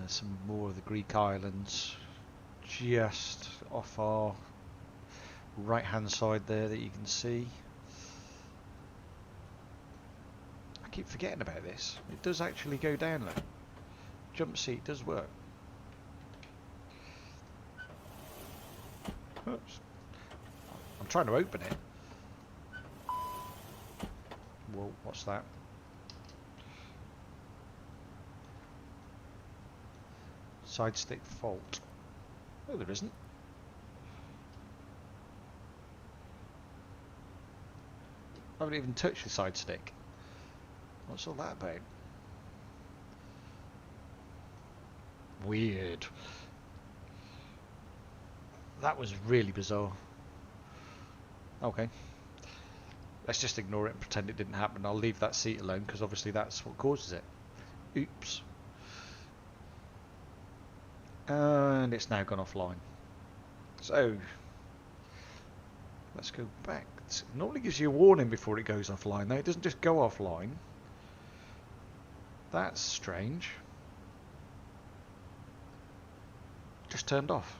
Some more of the Greek islands just off our right hand side there that you can see. I keep forgetting about this. It does actually go down there. Jump seat does work. Oops. I'm trying to open it. Whoa, what's that? Side stick fault. Oh, there isn't. I haven't even touched the side stick. What's all that about? Weird. That was really bizarre. Okay. Let's just ignore it and pretend it didn't happen. I'll leave that seat alone because obviously that's what causes it. Oops. And it's now gone offline. So, let's go back. It normally gives you a warning before it goes offline though. It doesn't just go offline. That's strange. Just turned off.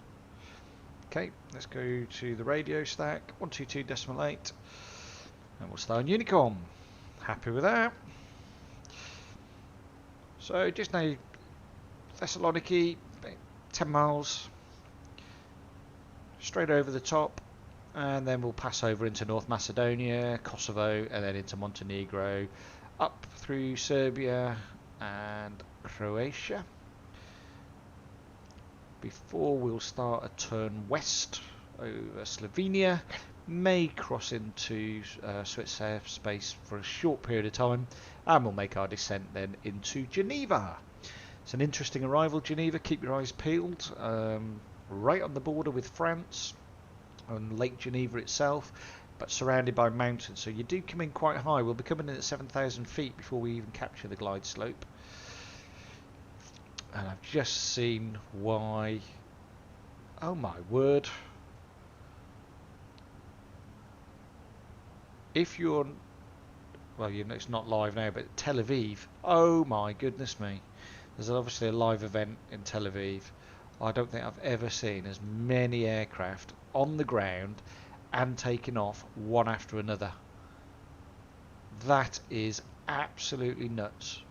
Okay, let's go to the radio stack, 122.8, and we'll start on Unicom. Happy with that. So just now, Thessaloniki, 10 miles, straight over the top, and then we'll pass over into North Macedonia, Kosovo, and then into Montenegro, up through Serbia and Croatia. Before we'll start a turn west over Slovenia, may cross into Swiss airspace for a short period of time, and we'll make our descent then into Geneva. It's an interesting arrival, Geneva. Keep your eyes peeled. Right on the border with France, on Lake Geneva itself, but surrounded by mountains, so you do come in quite high. We'll be coming in at 7,000 feet before we even capture the glide slope. And I've just seen why. Oh my word. If you're, well, you know, it's not live now, but Tel Aviv. Oh my goodness me. There's obviously a live event in Tel Aviv. I don't think I've ever seen as many aircraft on the ground and taking off one after another. That is absolutely nuts.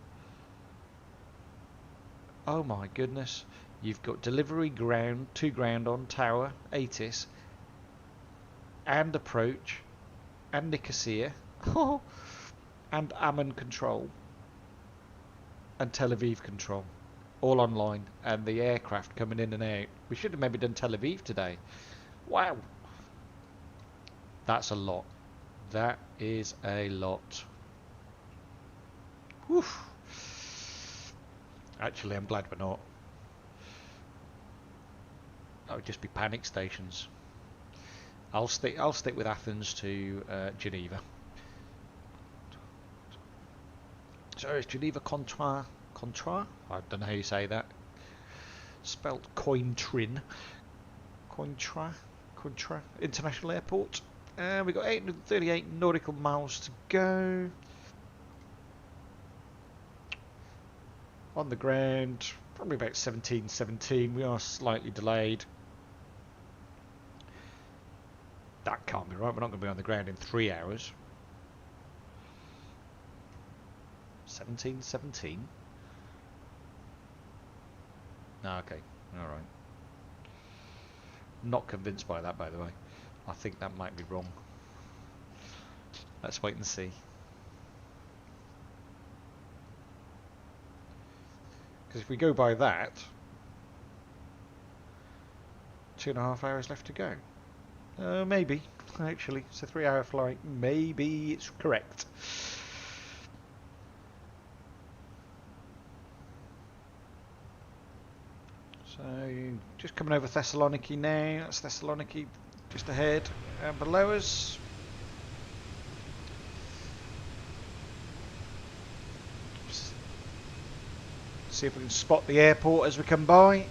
Oh my goodness. You've got delivery ground, to ground on tower, ATIS, and approach, and Nicosia, and Amman control, and Tel Aviv control, all online, and the aircraft coming in and out. We should have maybe done Tel Aviv today. Wow. That's a lot. That is a lot. Woof. Actually, I'm glad we're not. That would just be panic stations. I'll stick with Athens to Geneva. So it's Geneva Contra. I don't know how you say that. Spelt Cointrin. Cointra International Airport. And we've got 838 nautical miles to go. On the ground, probably about 17. We are slightly delayed. That can't be right. We're not going to be on the ground in 3 hours. 17. No, okay, all right. Not convinced by that, by the way. I think that might be wrong. Let's wait and see. Because if we go by that, 2.5 hours left to go. Maybe, actually. It's a 3-hour flight. Maybe it's correct. So, just coming over Thessaloniki now. That's Thessaloniki just ahead and below us. See if we can spot the airport as we come by.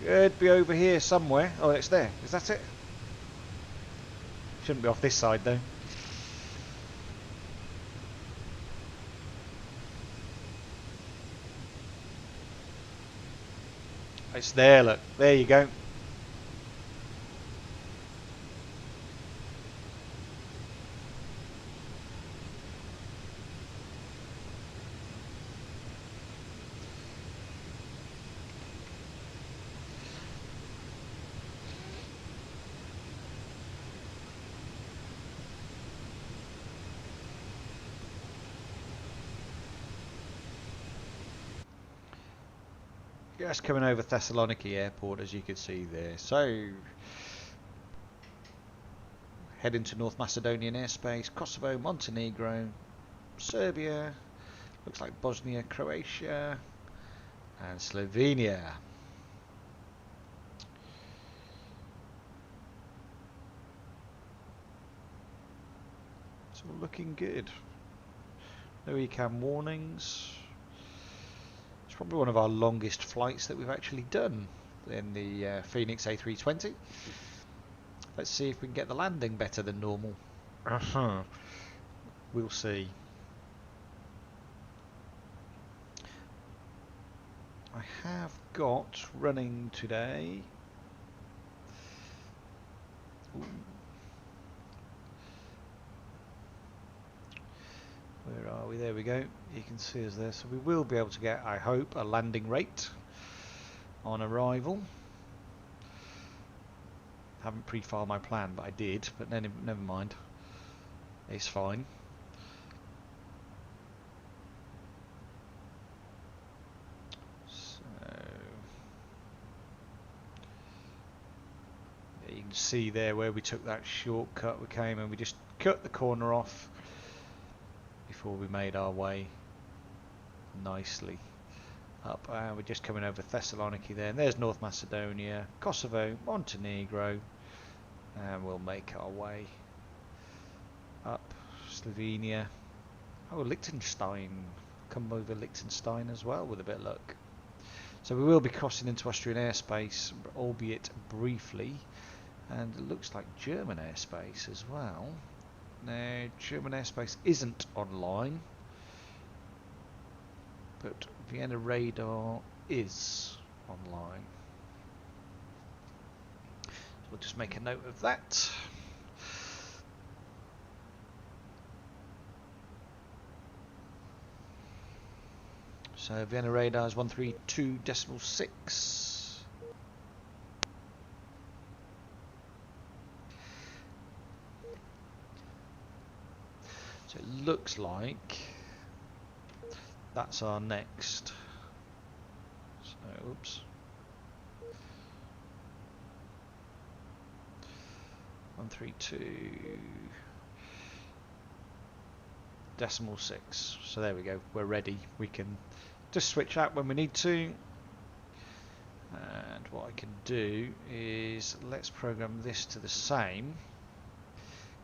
Should be over here somewhere. Oh, it's there. Is that it? Shouldn't be off this side though. It's there, look. There you go. Just coming over Thessaloniki Airport, as you can see there. So, heading to North Macedonian airspace, Kosovo, Montenegro, Serbia, looks like Bosnia, Croatia, and Slovenia. It's all looking good. No ECAM warnings. It's probably one of our longest flights that we've actually done in the Fenix A320. Let's see if we can get the landing better than normal. We'll see. I have got running today. Ooh. Where are we? There we go. You can see us there. So we will be able to get, I hope, a landing rate on arrival. Haven't pre-filed my plan, but I did. But then, never mind. It's fine. So yeah, you can see there where we took that shortcut. We came and we just cut the corner off before we made our way nicely up. We're just coming over Thessaloniki there, and there's North Macedonia, Kosovo, Montenegro, and we'll make our way up Slovenia. Oh, Liechtenstein. Come over Liechtenstein as well with a bit of luck. So we will be crossing into Austrian airspace, albeit briefly, and it looks like German airspace as well. Now, German airspace isn't online, but Vienna radar is online. So we'll just make a note of that. So Vienna radar is 132.6. So it looks like that's our next. So, oops. 132.6. So there we go. We're ready. We can just switch out when we need to. And what I can do is let's program this to the same,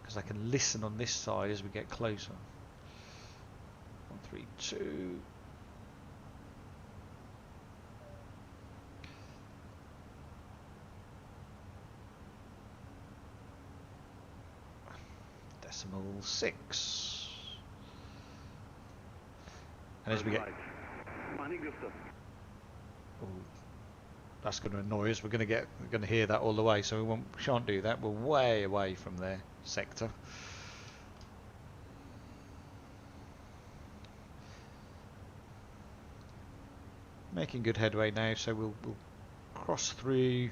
because I can listen on this side as we get closer. 132. Decimal 6. And as we get, oh, that's going to annoy us. We're going to hear that all the way, so we shan't do that. We're way away from their sector. Making good headway now, so we'll cross through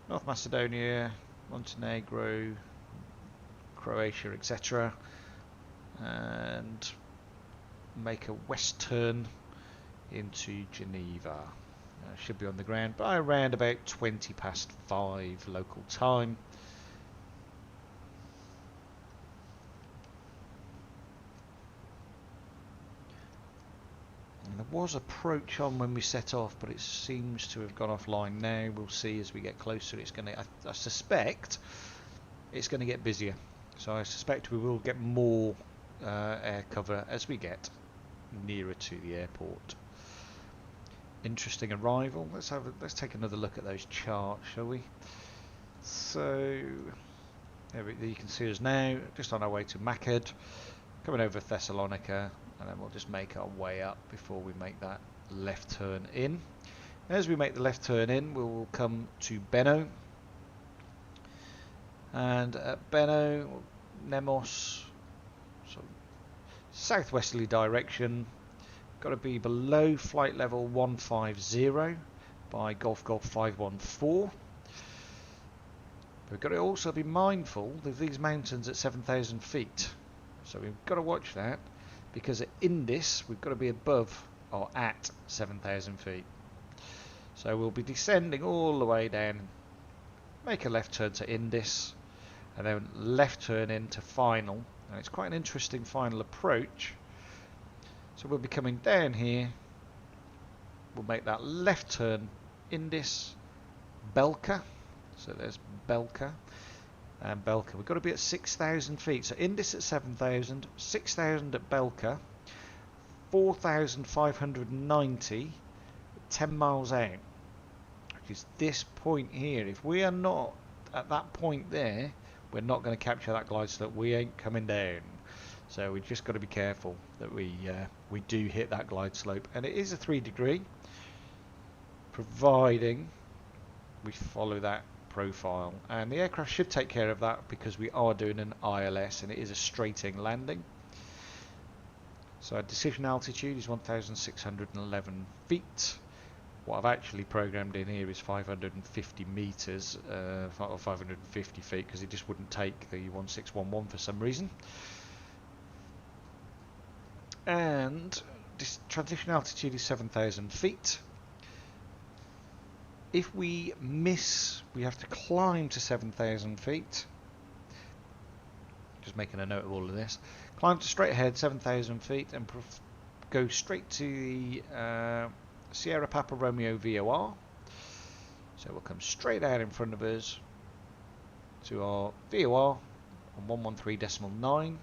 North Macedonia, Montenegro, Croatia, etc., and make a west turn into Geneva. Should be on the ground by around about 5:20 local time. And there was approach on when we set off, but it seems to have gone offline now. We'll see as we get closer. It's going to, I suspect it's going to get busier. So I suspect we will get more air cover as we get nearer to the airport. Interesting arrival. Let's take another look at those charts, shall we? So there you can see us now, just on our way to Macad, coming over Thessalonica, and then we'll just make our way up before we make that left turn in. As we make the left turn in, we will come to Beno, and at Beno, Nemos, so southwesterly direction. Got to be below flight level 150 by Golf 514. We've got to also be mindful of these mountains at 7,000 feet. So we've got to watch that, because at Indis we've got to be above or at 7,000 feet. So we'll be descending all the way down, make a left turn to Indis, and then left turn into final And it's quite an interesting final approach. So we'll be coming down here. We'll make that left turn, Indis, Belka. So there's Belka and Belka. We've got to be at 6,000 feet. So Indis at 7,000, 6,000 at Belka, 4,590, 10 miles out. Which is this point here. If we are not at that point there, we're not going to capture that glide slope. We ain't coming down. So we've just got to be careful that we do hit that glide slope. And it is a 3 degree, providing we follow that profile. And the aircraft should take care of that because we are doing an ILS and it is a straight-in landing. So our decision altitude is 1,611 feet. What I've actually programmed in here is 550 meters, or 550 feet, because it just wouldn't take the 1611 for some reason. And this transition altitude is 7,000 feet. If we miss, we have to climb to 7,000 feet. Just making a note of all of this. Climb to straight ahead, 7,000 feet, and go straight to the Sierra Papa Romeo VOR. So we'll come straight out in front of us to our VOR on 113.9,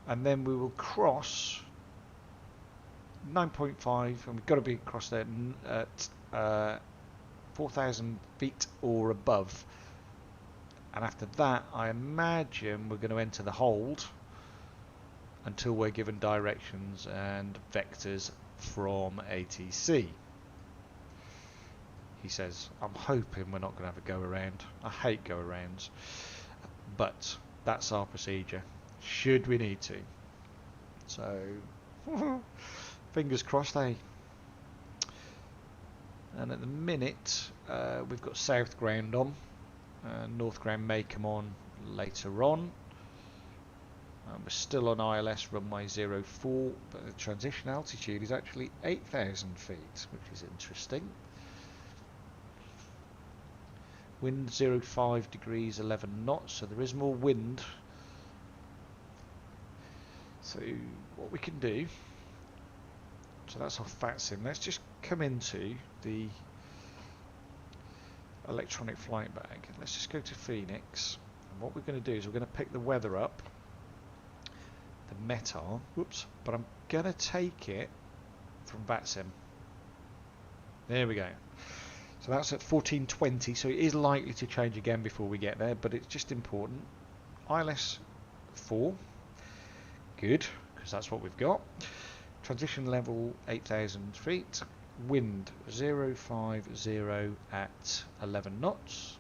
and then we will cross 9.5, and we've got to be across there at 4,000 feet or above. And after that, I imagine we're going to enter the hold until we're given directions and vectors from ATC. He says, I'm hoping we're not going to have a go around. I hate go arounds, but that's our procedure should we need to. So fingers crossed, eh? And at the minute we've got south ground on. North ground may come on later on. We're still on ILS runway 04, but the transition altitude is actually 8,000 feet, which is interesting. Wind 05 degrees 11 knots, so there is more wind. So what we can do, so that's our FATSIM. Let's just come into the electronic flight bag. Let's just go to Phoenix, and what we're going to do is we're going to pick the weather up, the METAR, whoops, but I'm going to take it from VATSIM. There we go. So that's at 1420, so it is likely to change again before we get there, but it's just important. ILS 4, good, because that's what we've got. Transition level 8,000 feet. Wind 050 at 11 knots.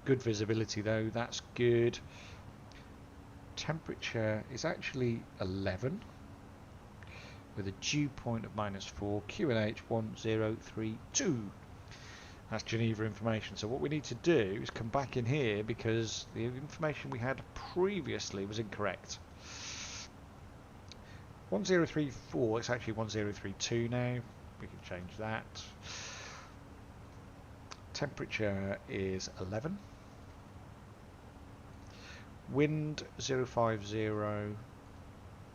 Good visibility though, that's good. Temperature is actually 11 with a dew point of -4, QNH 1032. That's Geneva information. So what we need to do is come back in here because the information we had previously was incorrect. 1034, it's actually 1032 now. We can change that. Temperature is 11. Wind 050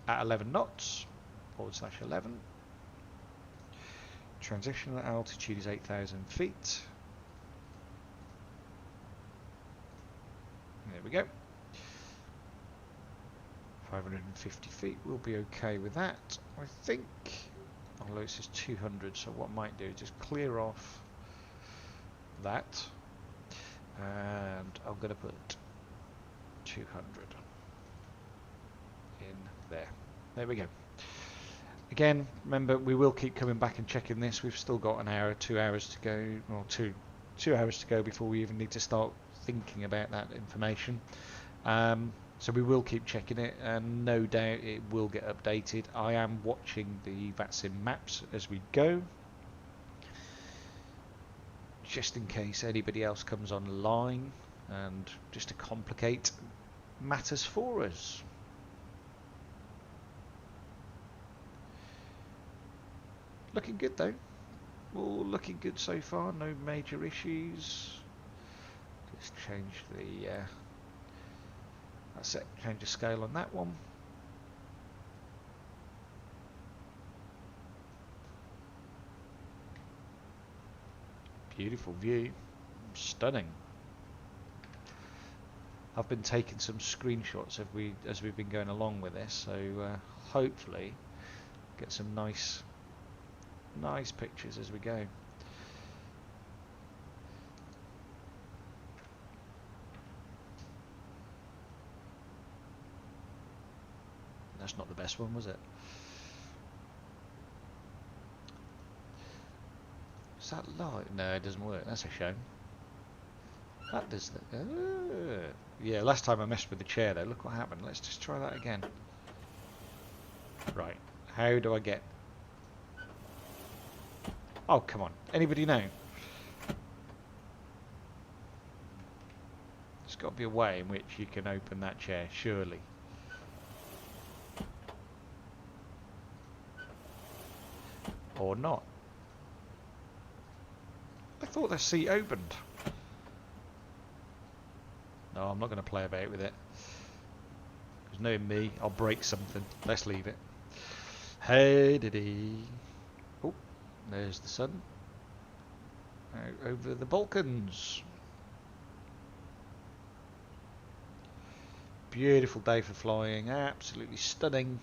at 11 knots, /11. Transition altitude is 8,000 feet. There we go. 550 feet, we'll be okay with that. I think, although it says 200, so what I might do is just clear off that, and I'm going to put 200 in there. There we go. Again, remember, we will keep coming back and checking this. We've still got an hour, 2 hours to go, or two hours to go before we even need to start thinking about that information. So we will keep checking it, and no doubt it will get updated. I am watching the VATSIM maps as we go, just in case anybody else comes online, and just to complicate matters for us. Looking good though. All looking good so far. No major issues. Just change the That's it, change of scale on that one. Beautiful view, stunning. I've been taking some screenshots as we've been going along with this, so hopefully get some nice pictures as we go. That's not the best one, was it? Is that light? No, it doesn't work. That's a shame. That does the... yeah, last time I messed with the chair though. Look what happened. Let's just try that again. Right. How do I get... Oh, come on. Anybody know? There's got to be a way in which you can open that chair, surely. Or not. I thought the seat opened. No, I'm not going to play about with it. Because knowing me, I'll break something. Let's leave it. Hey, diddy. Oh, there's the sun. Out over the Balkans. Beautiful day for flying. Absolutely stunning.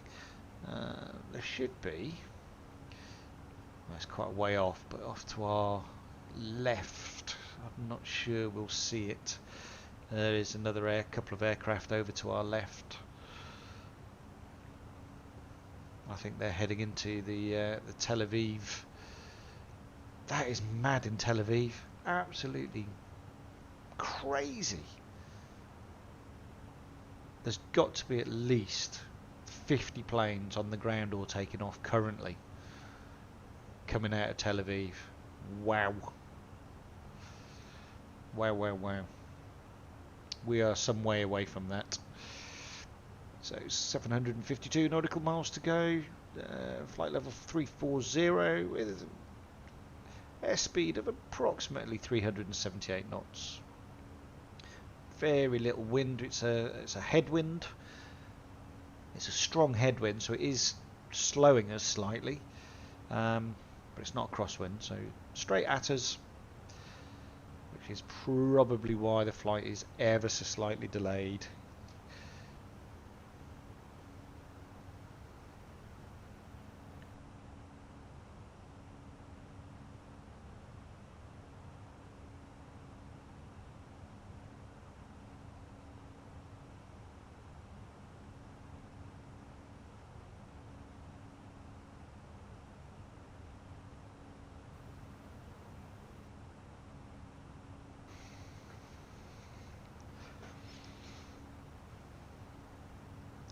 There should be... That's quite a way off, but off to our left. I'm not sure we'll see it. There is another couple of aircraft over to our left. I think they're heading into the Tel Aviv. That is mad in Tel Aviv. Absolutely crazy. There's got to be at least 50 planes on the ground or taking off currently. Coming out of Tel Aviv. Wow. Wow, wow, wow. We are some way away from that. So 752 nautical miles to go. Flight level 340 with airspeed of approximately 378 knots. Very little wind. It's a headwind. It's a strong headwind, so it is slowing us slightly. But it's not a crosswind, so straight at us, which is probably why the flight is ever so slightly delayed.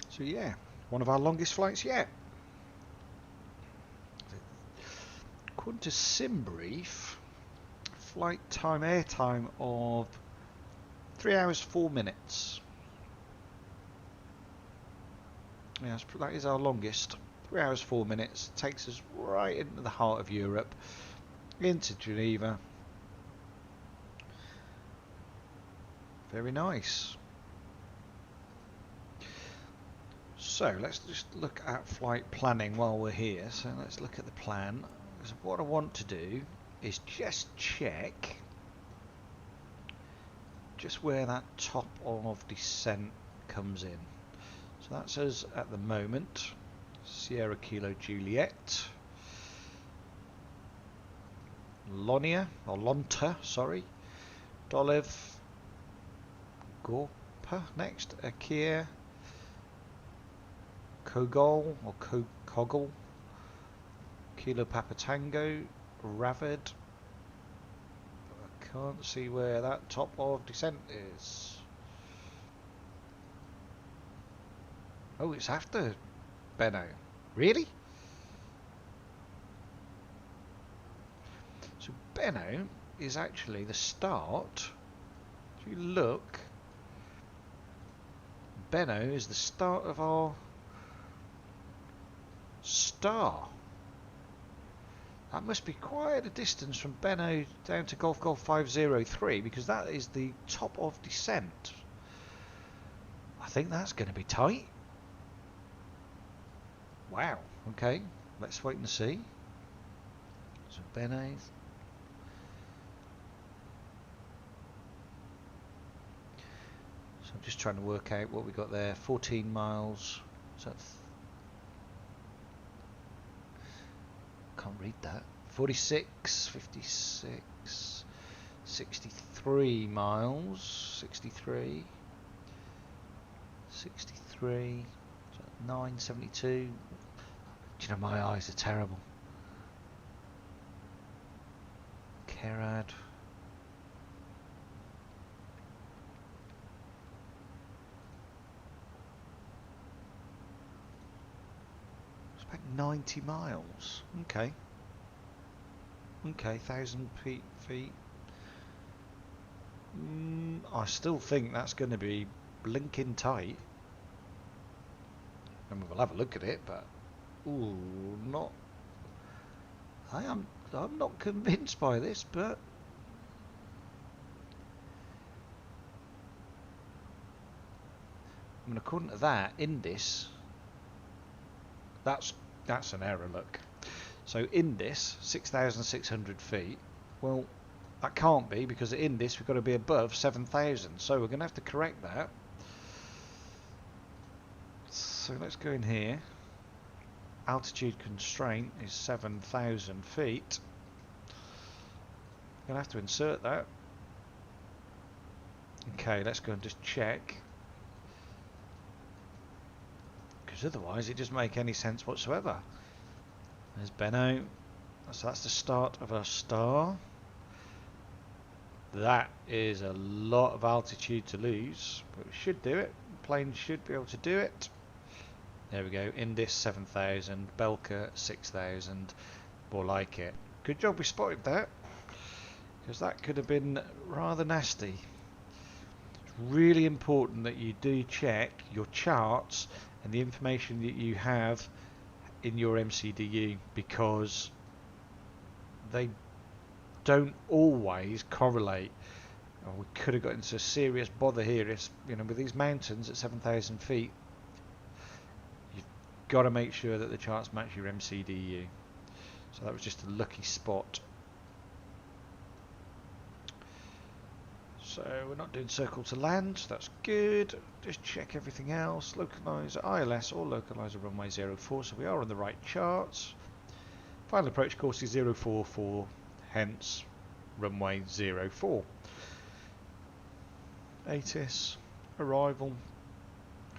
So yeah, one of our longest flights yet. According to SimBrief, flight time, air time of 3 hours 4 minutes. Yes, that is our longest. 3 hours 4 minutes. Takes us right into the heart of Europe, into Geneva. Very nice. So let's just look at flight planning while we're here. So let's look at the plan. So what I want to do is just check just where that top of descent comes in. So that's us at the moment. Sierra Kilo Juliet. Lonta, sorry. Dolev. Gorpa next. Akia. Kogol or Kogol, Kilo Papa Tango, Ravid. I can't see where that top of descent is. Oh, it's after Benno. Really? So Benno is actually the start. If you look, Benno is the start of our star. That must be quite a distance from Benno down to Golf 503, because that is the top of descent. I think that's going to be tight. Wow. Okay. Let's wait and see. So Benes. So I'm just trying to work out what we got there. 14 miles. So can't read that. 46, 56, 63 miles. 63. 63. So 972. Do you know my eyes are terrible? Kerad. It's about 90 miles. Okay. Okay, 1,000 feet. I still think that's going to be blinking tight. And we'll have a look at it, but ooh, not. I'm not convinced by this, but I mean, according to that, in this, that's an error. Look, so in this 6,600 feet. Well, that can't be, because in this we've got to be above 7,000. So we're going to have to correct that. So let's go in here. Altitude constraint is 7,000 feet. I'm going to have to insert that. Okay, let's go and just check. Because otherwise it doesn't make any sense whatsoever. There's Benno. So that's the start of our star. That is a lot of altitude to lose, but we should do it. The plane should be able to do it. There we go. Indus 7,000, Belka 6,000. More like it. Good job we spotted that, because that could have been rather nasty. It's really important that you do check your charts and the information that you have in your MCDU, because they don't always correlate. Oh, we could have got into serious bother here. If, you know, with these mountains at 7,000 feet, you've got to make sure that the charts match your MCDU. So that was just a lucky spot. So we're not doing circle to land, so that's good. Just check everything else. Localizer ILS or localizer runway 04, so we are on the right charts. Final approach course is 044, hence runway 04. ATIS, arrival,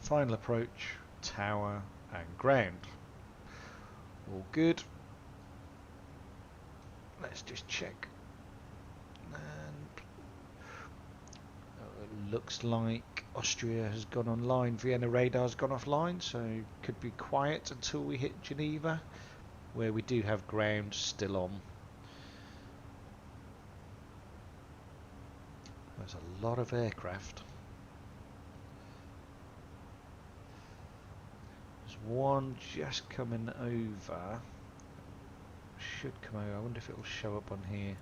final approach, tower and ground. All good. Let's just check. And it looks like Austria has gone online. Vienna radar's gone offline, so could be quiet until we hit Geneva, where we do have ground still on. There's a lot of aircraft. There's one just coming over. Should come over. I wonder if it will show up on here.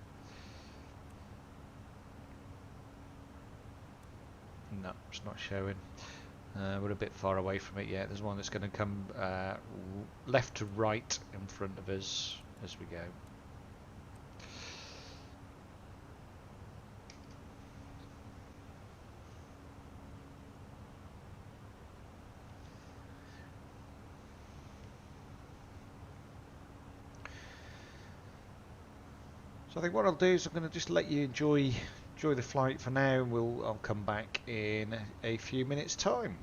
No, it's not showing. We're a bit far away from it yet. There's one that's going to come left to right in front of us as we go. So I think what I'll do is I'm going to just let you enjoy the flight for now. I'll come back in a few minutes' time.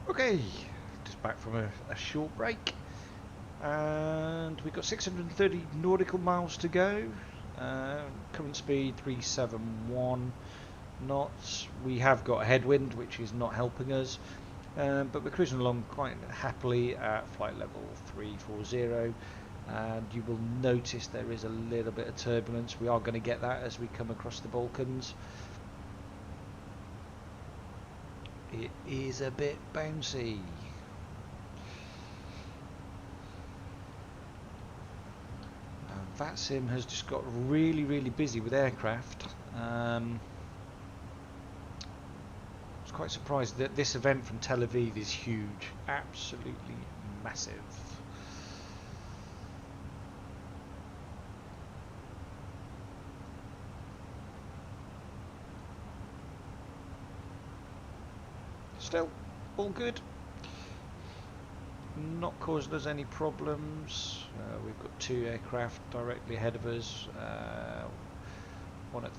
Okay, just back from a short break, and we've got 630 nautical miles to go. Current speed 371 knots. We have got a headwind, which is not helping us, but we're cruising along quite happily at flight level 340. And you will notice there is a little bit of turbulence. We are going to get that as we come across the Balkans. It is a bit bouncy. VATSIM has just got really, really busy with aircraft. I was quite surprised that this event from Tel Aviv is huge, absolutely massive. Still, all good. Not caused us any problems. We've got two aircraft directly ahead of us. One at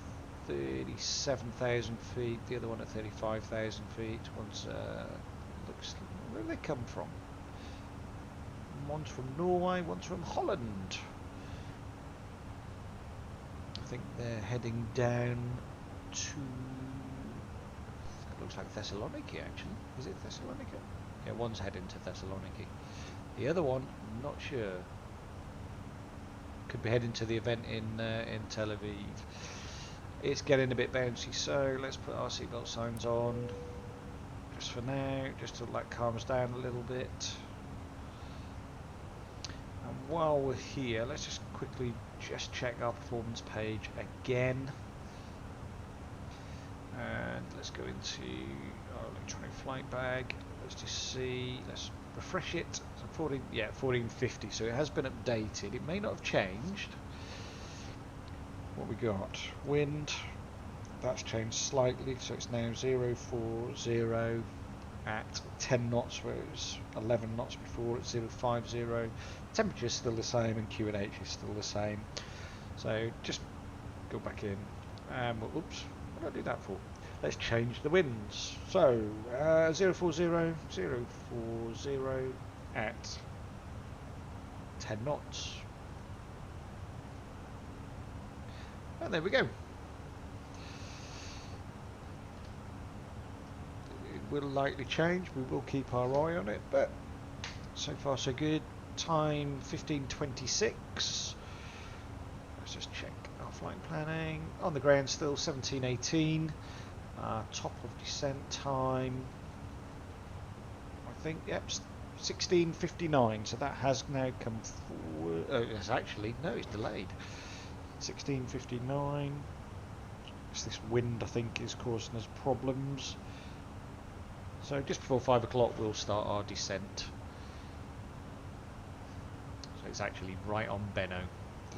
37,000 feet, the other one at 35,000 feet. One's looks. Where do they come from? One's from Norway, one's from Holland. I think they're heading down to. Looks like Thessaloniki, actually. Is it Thessalonica? Yeah, one's heading to Thessaloniki. The other one, not sure. Could be heading to the event in Tel Aviv. It's getting a bit bouncy, so let's put our seatbelt signs on. Just for now, just till that calms down a little bit. And while we're here, let's just quickly just check our performance page again. And let's go into our electronic flight bag. Let's just see. Let's refresh it. So 1450. So it has been updated. It may not have changed. What we got? Wind. That's changed slightly. So it's now 040 at 10 knots, where it was 11 knots before. It's 050. Temperature is still the same, and QNH is still the same. So just go back in. And oops. What did I do that for? Let's change the winds. So 040 at 10 knots. And there we go. It will likely change. We will keep our eye on it, but so far so good. Time 15:26. Let's just check our flight planning. On the ground still 17:18. Top of descent time, I think, yep, 16:59. So that has now come forward. It's actually, no, it's delayed. 16:59. It's this wind, I think, is causing us problems. So just before 5 o'clock we'll start our descent. So it's actually right on Benno.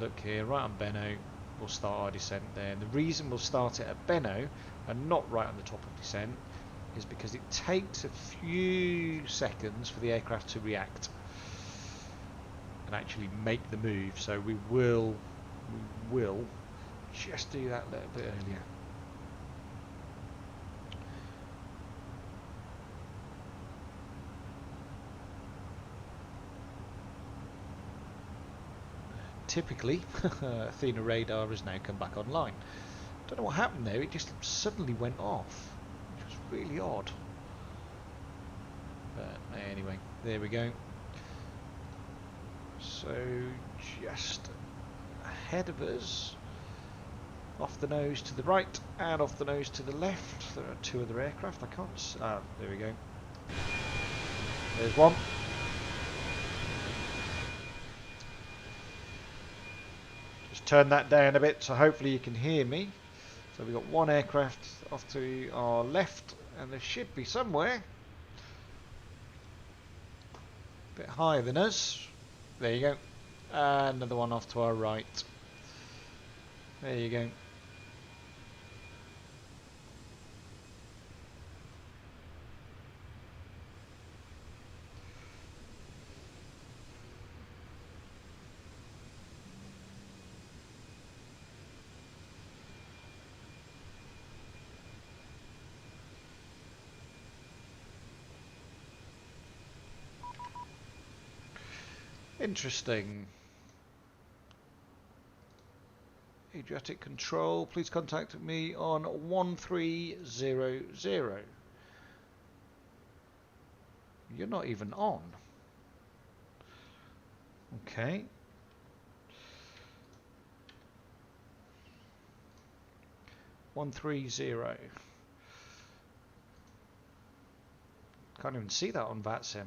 Look here, right on Benno. We'll start our descent there. And the reason we'll start it at Benno and not right on the top of descent is because it takes a few seconds for the aircraft to react and actually make the move. So we will just do that a little bit earlier. Typically, Athena radar has now come back online. Don't know what happened there, it just suddenly went off, which was really odd. But anyway, there we go. So just ahead of us, off the nose to the right and off the nose to the left, there are two other aircraft. I can't. There we go. There's one. Turn that down a bit so hopefully you can hear me. So we've got one aircraft off to our left, and there should be somewhere a bit higher than us. There you go. Another one off to our right. There you go. Interesting. Adriatic Control, please contact me on 1300. You're not even on. Okay. One 130. Can't even see that on VATSIM.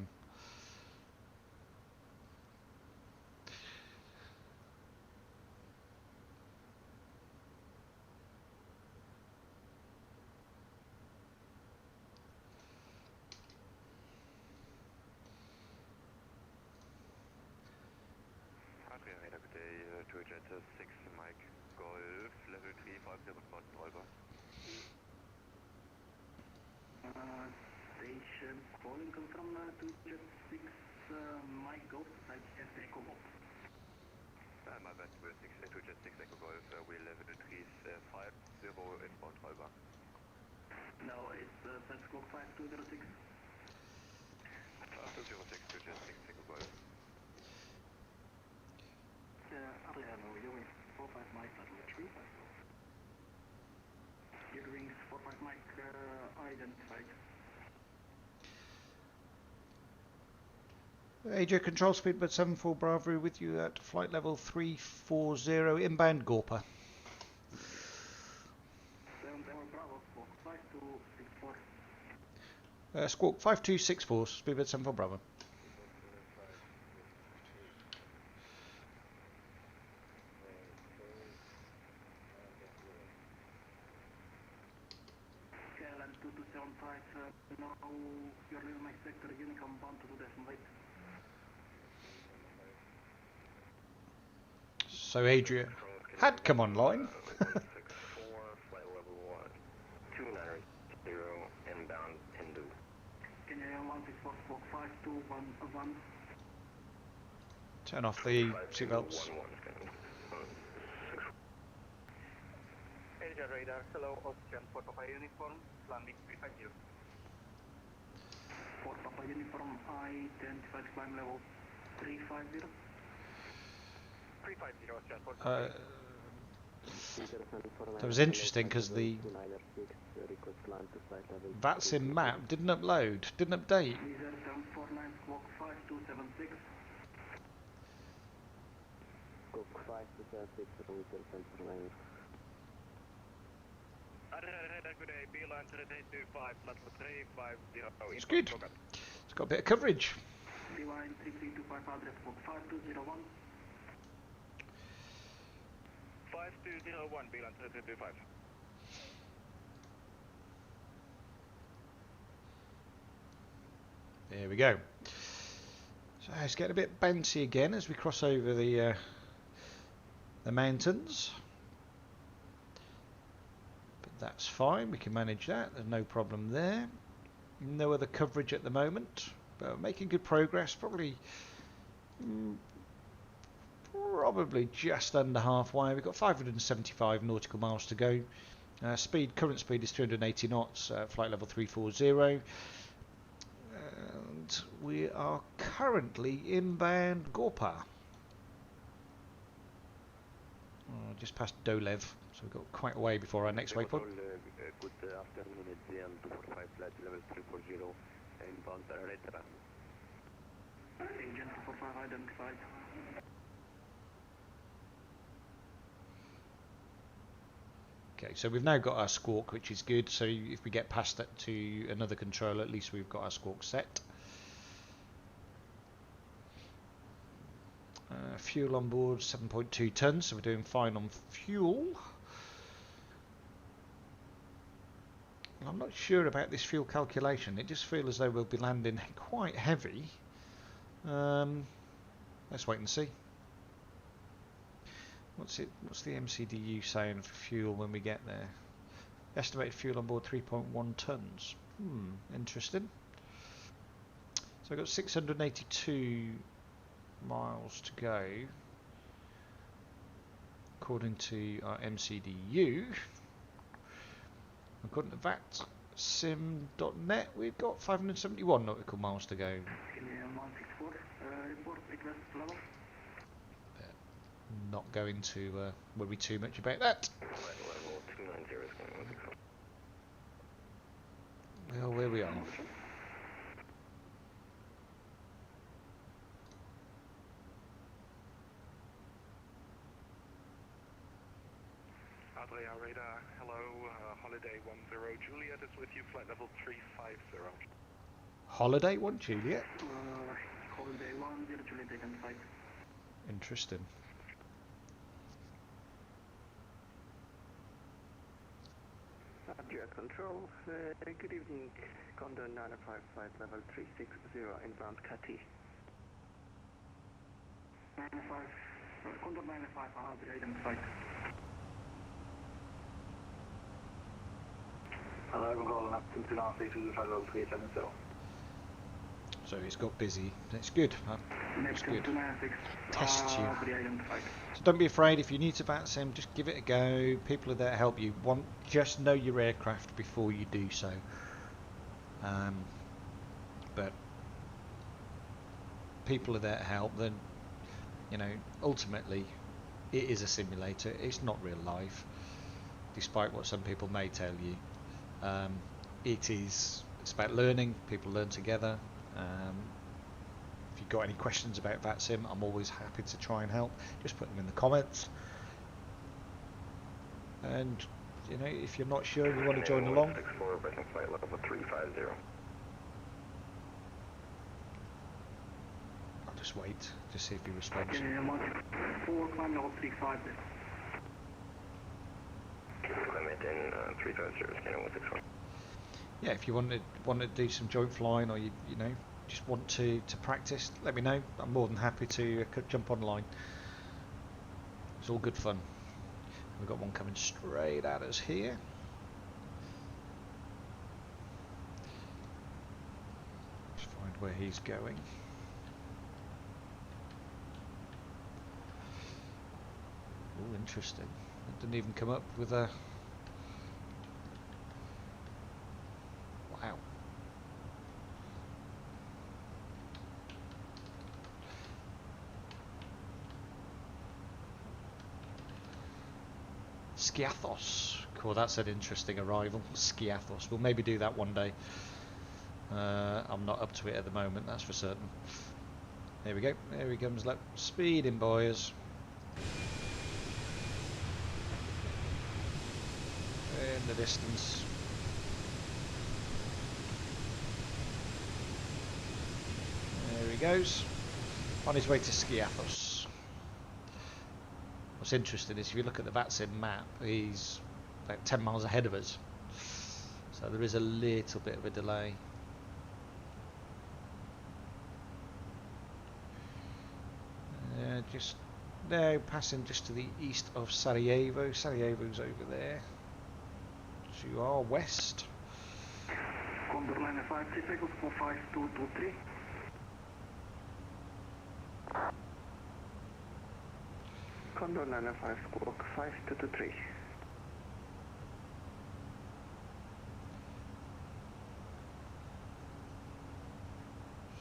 Station calling confirm 206 Mike Golf type F Echo Golf. My bad, 206 Echo Golf, we level 350 inbound over. No, it's that's clock 5206. 5206, 206 Echo Golf. Adriano, you're 45 Mike, level 350. Your rings 45 Mike identified. AJ Control, Speedbird 74 Bravo with you at flight level 340 inbound Gorpa. 7 Bravo, squawk 5264. Squawk 5264, Speedbird 74 Bravo. KLM 2275, now you're leaving my sector, Unicom bound to do this late. So Adria had come online. 64, flight level 290, inbound Hindu. Kenya 164 squawk 5211. Turn off the seatbelts. Asia radar, hello, Austrian, Fort Papa Uniform, landing 350. Fort Papa Uniform, identified climb level 350. 350, Austrian, Fort Papa. That was interesting because the VATSIM map didn't upload, didn't update. Desert 749, squawk 5276. Squawk 5276, Return Center Line. Good day, Beeline 3825, level 350. It's good. It's got a bit of coverage. Beeline 3325, address squawk 5201. 5201, Beeline 3325. There we go. So it's getting a bit bouncy again as we cross over the mountains. But that's fine, we can manage that, there's no problem there. No other coverage at the moment, but we're making good progress, probably just under halfway. We've got 575 nautical miles to go. Current speed is 280 knots, flight level 340. And we are currently inbound Gorpa. Just past Dolev, so we've got quite a way before our next waypoint. Good afternoon, it's the M245 flight level 340, inbound Retara. Agent 245 identified. Okay, so we've now got our squawk, which is good. So if we get past that to another controller, at least we've got our squawk set. Fuel on board 7.2 tons, so we're doing fine on fuel. I'm not sure about this fuel calculation. It just feels as though we'll be landing quite heavy. Let's wait and see. What's the MCDU saying for fuel when we get there? Estimated fuel on board 3.1 tons. Interesting. So I've got 682 miles to go according to our MCDU. According to VATSIM.net, we've got 571 nautical miles to go. Kenya 164, report request level. Not going to worry too much about that. Level 290 is coming 161. Well, where we are. Adria radar, hello, Holiday 10 Juliet is with you, flight level 350. Holiday 1 Juliet. Holiday 10 Juliet taken flight. Interesting. Adria Control, good evening, Condor 905 flight level 360 inbound Cathy. 95, Condor 95, Adria identified. Hello, Control, Athens Airport, flight level 370. So it's got busy. That's good. That's good. Tests you. So don't be afraid if you need to VATSIM, just give it a go. People are there to help you. Just know your aircraft before you do so. But people are there to help. Then, you know, ultimately, it is a simulator. It's not real life, despite what some people may tell you. It's about learning. People learn together. If you've got any questions about VATSIM, I'm always happy to try and help. Just put them in the comments. And you know, if you're not sure and you want to join along, Flight level 350. I'll just wait to see if he responds. Okay, 4, climb level 350. Limit in 350, scanner 161. Yeah, if you want to do some joint flying, or you know just want to practice, let me know. I'm more than happy to jump online. It's all good fun. We've got one coming straight at us here. Let's find where he's going. Oh, interesting. It didn't even come up with a... Wow. Skiathos. Cool, that's an interesting arrival. Skiathos. We'll maybe do that one day. I'm not up to it at the moment, that's for certain. There we go. There he comes. Look, speeding, boys. In the distance. There he goes. On his way to Skiathos. What's interesting is if you look at the VATSIM map, he's about 10 miles ahead of us. So there is a little bit of a delay. Just now passing just to the east of Sarajevo. Sarajevo's over there. To our west. Condor 95, 3 seconds, 45223. Condor 905, squawk 5223.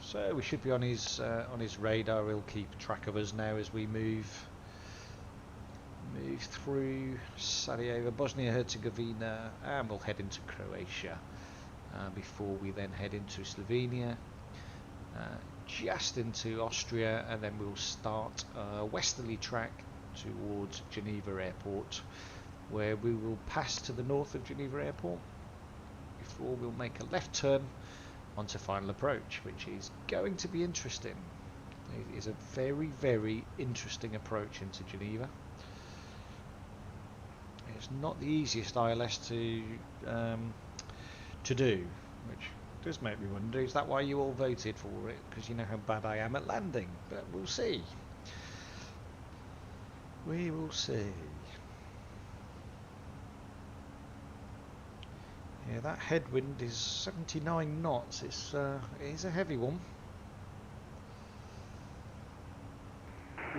So we should be on his radar. He'll keep track of us now as we move through Sarajevo, Bosnia-Herzegovina, and we'll head into Croatia before we then head into Slovenia, just into Austria, and then we'll start a westerly track towards Geneva Airport, where we will pass to the north of Geneva Airport before we'll make a left turn onto final approach, which is going to be interesting. It is a very, very interesting approach into Geneva. It's not the easiest ILS to do, which does make me wonder, is that why you all voted for it? Because you know how bad I am at landing, but we'll see. We will see. Yeah, that headwind is 79 knots. It is a heavy one.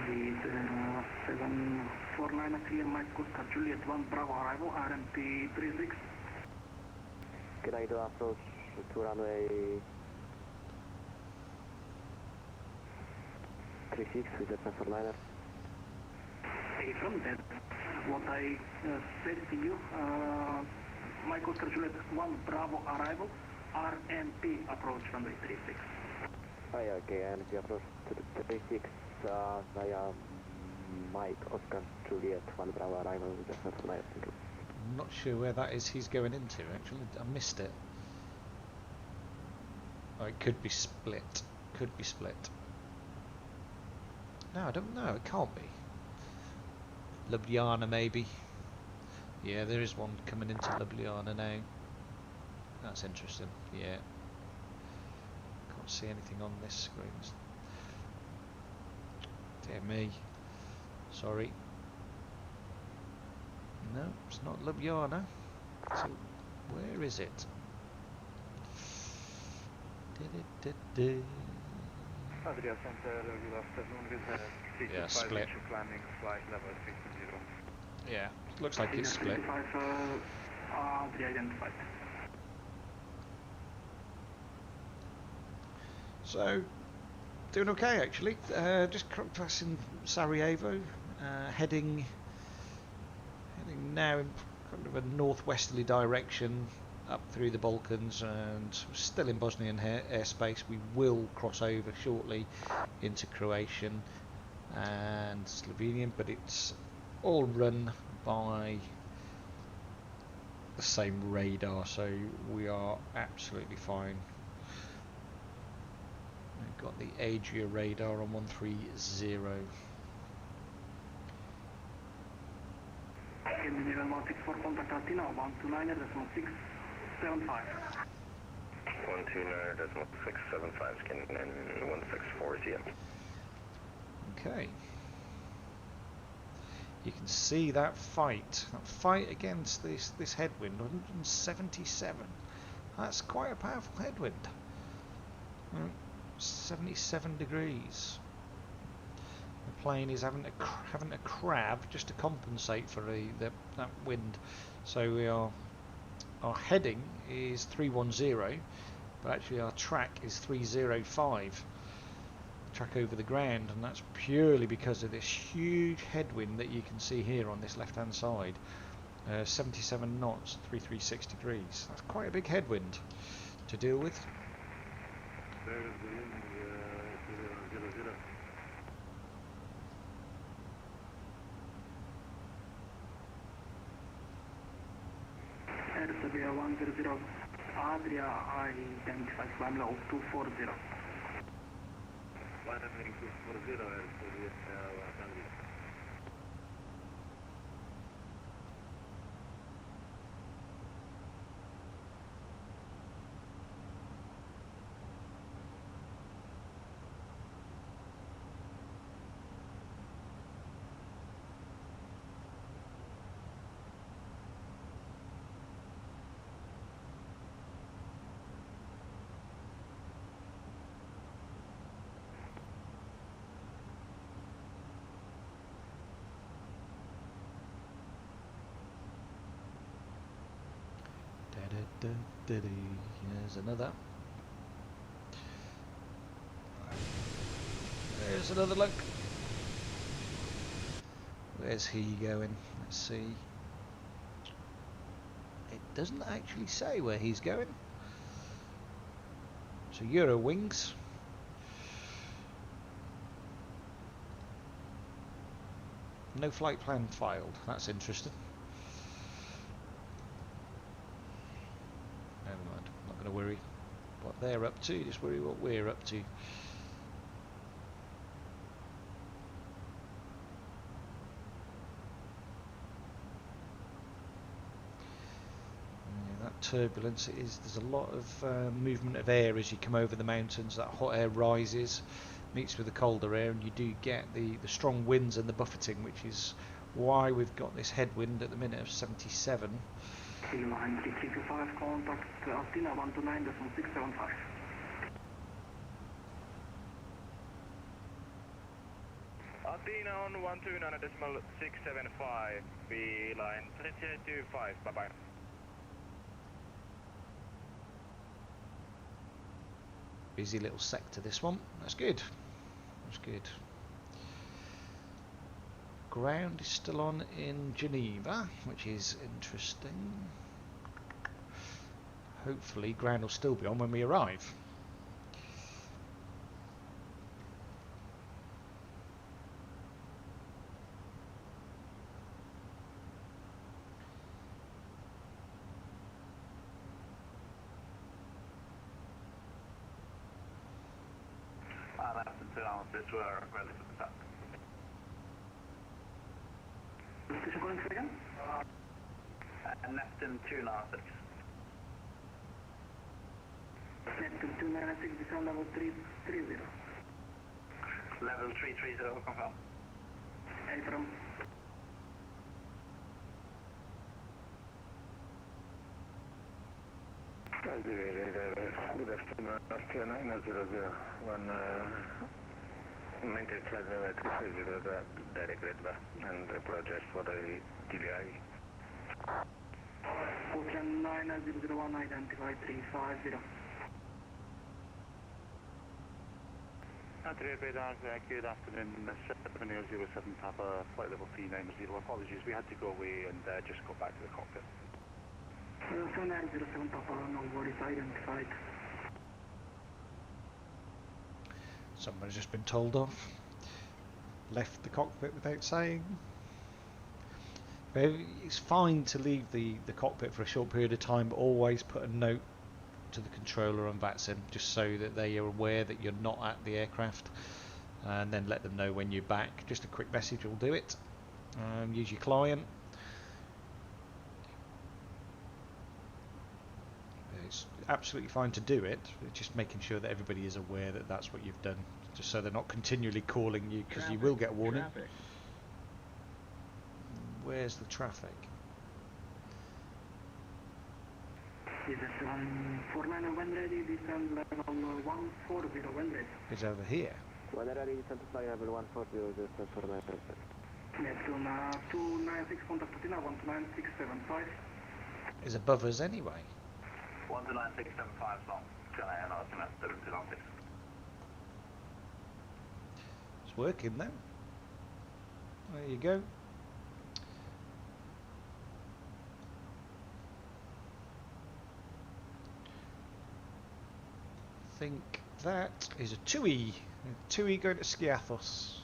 Lead 749 clear Mike Costa Juliet 1 Bravo arrival RMP 36. Can I do approach to runway 36 with the for liner. From that, what I said to you, Mike Oscar Juliet 1 Bravo arrival, RMP approach runway 36. Hi, okay, and the approach to the 36 via Mike Oscar Juliet 1 Bravo arrival with the for liner. I'm not sure where that is he's going into, actually. I missed it. Oh, it could be split. Could be split. No, I don't know. It can't be. Ljubljana, maybe. Yeah, there is one coming into Ljubljana now. That's interesting. Yeah. Can't see anything on this screen. Dear me. Sorry. No, it's not Ljubljana. So, where is it? Adria Center, good afternoon, with Yeah, split. climbing flight level 320. Yeah, looks like it's split. Adria identified. So, doing okay actually. Just passing Sarajevo, heading now in kind of a northwesterly direction up through the Balkans, and still in Bosnian airspace. We will cross over shortly into Croatian and Slovenian, but it's all run by the same radar, so we are absolutely fine. We've got the Adria radar on 130. Scandinavian 164 contact Athena 129.675. 129.675, Scandinavian 164 CM. Okay. You can see that fight against this headwind, 177. That's quite a powerful headwind. 77 degrees. The plane is having a crab just to compensate for that wind. So our heading is 310, but actually our track is 305. Track over the ground, and that's purely because of this huge headwind that you can see here on this left hand side. 77 knots, 3360 degrees. That's quite a big headwind to deal with. Serbia 100 Adria identified climb level 240. There's another. There's another look. Where's he going? Let's see. It doesn't actually say where he's going. So Euro wings. No flight plan filed. That's interesting. Never mind. Not going to worry what they're up to. Just worry what we're up to. Turbulence it is. There's a lot of movement of air as you come over the mountains. That hot air rises, meets with the colder air, and you do get the strong winds and the buffeting, which is why we've got this headwind at the minute of 77. Line 3325 contact Athena 129.675. Athena on 129.675, B line 3325, bye bye. Busy little sector this one. That's good. That's good. ground is still on in Geneva, which is interesting. Hopefully ground will still be on when we arrive. Left and 2 analysis were ready for the test. Station calling again? Neptune 2 analysis. Neptune 296, descend level 330. Level 330, confirm. Affirm. Good afternoon, Australia 900, one maintain flight level 330 direct red bar and apologize for the delay. Ocean 9001, identify 350. Good afternoon, 7007 Papa, flight level 390. Apologies, we had to go away and just go back to the cockpit. 7007 Papa, no worries, identified. Somebody's just been told off. Left the cockpit without saying. It's fine to leave the cockpit for a short period of time, but always put a note to the controller on VATSIM just so that they are aware that you're not at the aircraft, and then let them know when you're back. Just a quick message will do it. Use your client. It's absolutely fine to do it, just making sure that everybody is aware that that's what you've done, just so they're not continually calling you, because you will get a warning. Traffic. Where's the traffic? This is 149 when ready, descend level 140 when ready. It's over here. When ready, descend to fly level 140, descend for my perfect. Neptune 296, contact Latina 129675. It's above us anyway. 129675 long. Can I know it's 7296? It's working though. There you go. I think that is a TUI. A TUI going to Skiathos.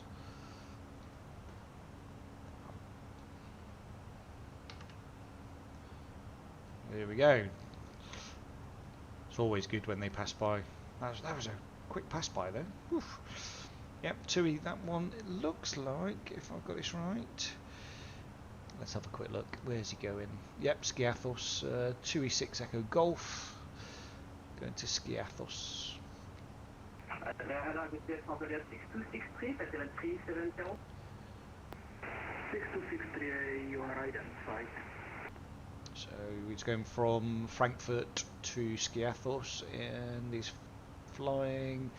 There we go. It's always good when they pass by. That was a quick pass by then. Oof. Yep, TUI, that one. It looks like, if I've got this right. Let's have a quick look. Where's he going? Yep, Skiathos. TUI 6 Echo Golf. Going to Skiathos. 6263, you are identified. So he's going from Frankfurt to Skiathos, and he's flying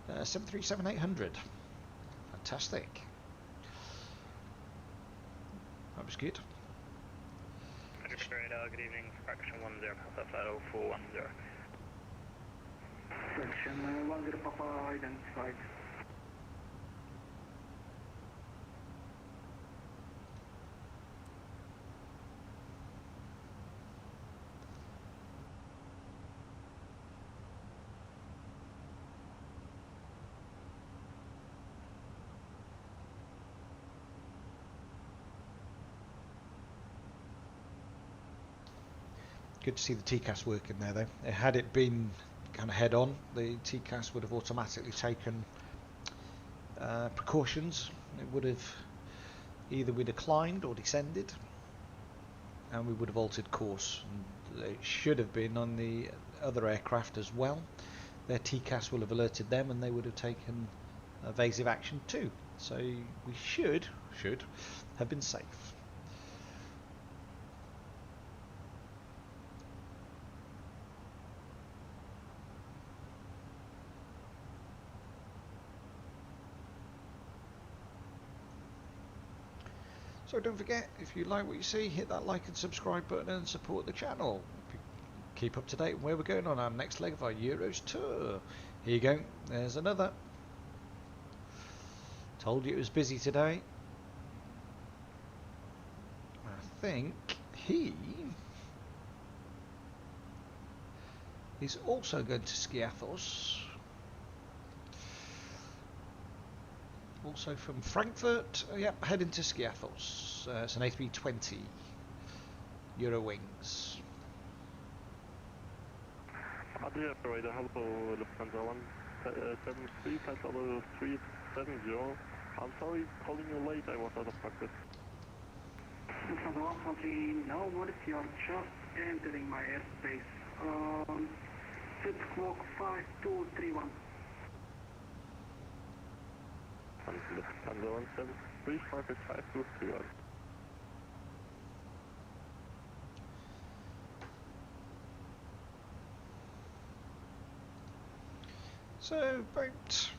737-800. Fantastic. That was good. Good evening, fraction 10, Papa flight 0410. Section 10 Papa identified. Good to see the TCAS working there though. Had it been kind of head on, the TCAS would have automatically taken precautions. It would have either we declined or descended, and we would have altered course. And it should have been on the other aircraft as well. Their TCAS will have alerted them, and they would have taken evasive action too. So we should have been safe. So don't forget, if you like what you see, hit that like and subscribe button and support the channel. Keep up to date on where we're going on our next leg of our Euros tour. Here you go, there's another. Told you it was busy today. think he is also going to Skiathos. Also from Frankfurt. Yep, heading to Skiathos. It's an A320 Eurowings. Adria Radar, hello, Lufthansa 173, flight level 370. I'm sorry, calling you late, I was out of practice. Lufthansa 173, no worries, you're just entering my airspace. Set clock 5231. Lufthansa 173, flight is 5231. So about,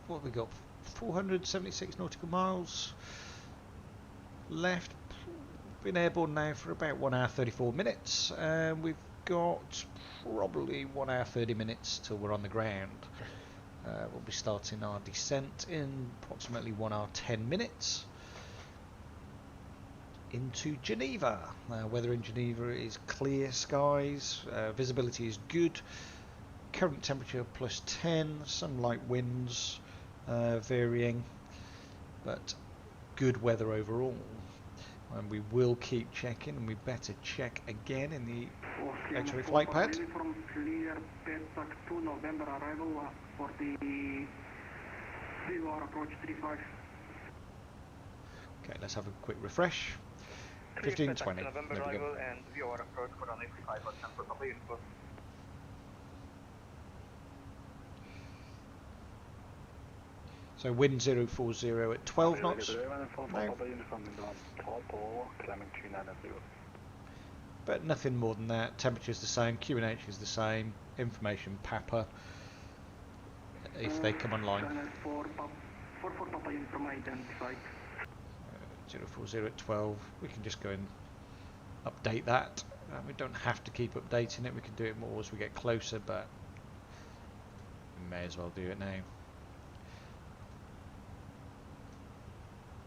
what have we got, 476 nautical miles left. Been airborne now for about 1 hour 34 minutes, and we've got probably 1 hour 30 minutes till we're on the ground. We'll be starting our descent in approximately 1 hour 10 minutes into Geneva. Weather in Geneva is clear skies, visibility is good. Current temperature +10, some light winds varying, but good weather overall. And we will keep checking, and we better check again in the X-ray flight pad. From clear Pensac to November arrival for the VOR approach 35. Okay, let's have a quick refresh. 15:20. November There we go. arrival and VOR approach for runway 35 for San Papa Uniform. So wind 040 at 12 knots. No. But nothing more than that. Temperature's the same, QNH is the same, information Papa if they come online. For Papa Uniform identified. 040 at 12. We can just go and update that. We don't have to keep updating it. We can do it more as we get closer, but we may as well do it now.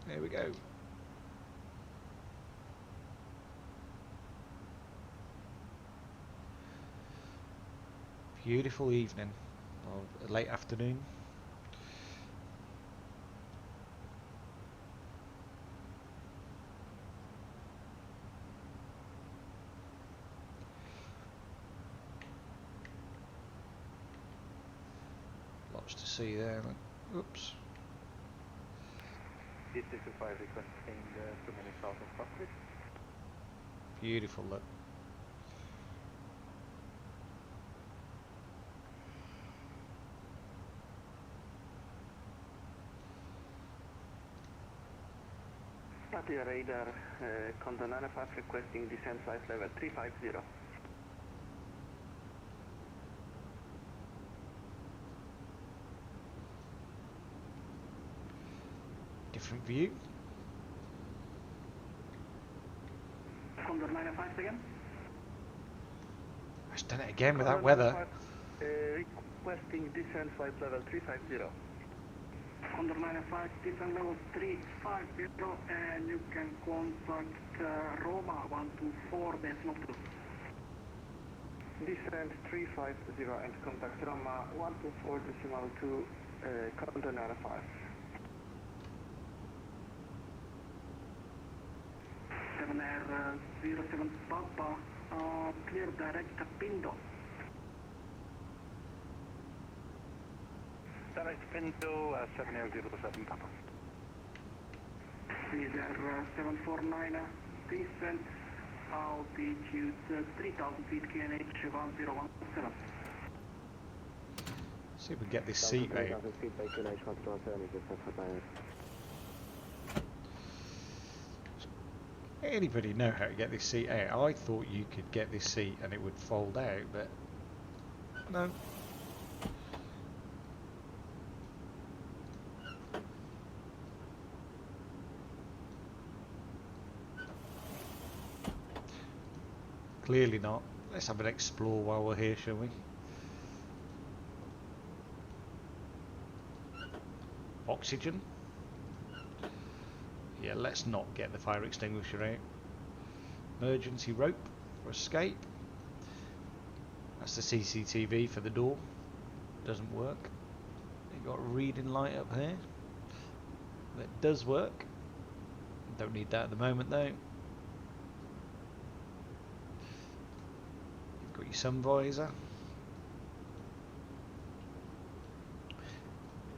There we go. Beautiful evening, or late afternoon. Lots to see there. Oops. This is 5 requesting 2 minutes out of cockpit. Beautiful look. Adria Radar, Condor 95 requesting descent flight level 350. Different view. Condor 95 again. I've done it again with that weather. Requesting descent flight level 350. Condor 95, descent level 350, and you can contact Roma 124.2. Descent 350 and contact Roma 124.2, Condor 95. 7 Air 07 Papa, clear direct Pindo. Direct Pinto, 7007 Papa. Air 749, descent, altitude 3000 feet, QNH 1017. See if we can get this seat out. Anybody know how to get this seat out? I thought you could get this seat and it would fold out, but no. Clearly not. Let's have an explore while we're here, shall we? Oxygen. Yeah, let's not get the fire extinguisher out. Emergency rope for escape. That's the CCTV for the door. Doesn't work. You've got a reading light up here. That does work. Don't need that at the moment though. You've got your sun visor.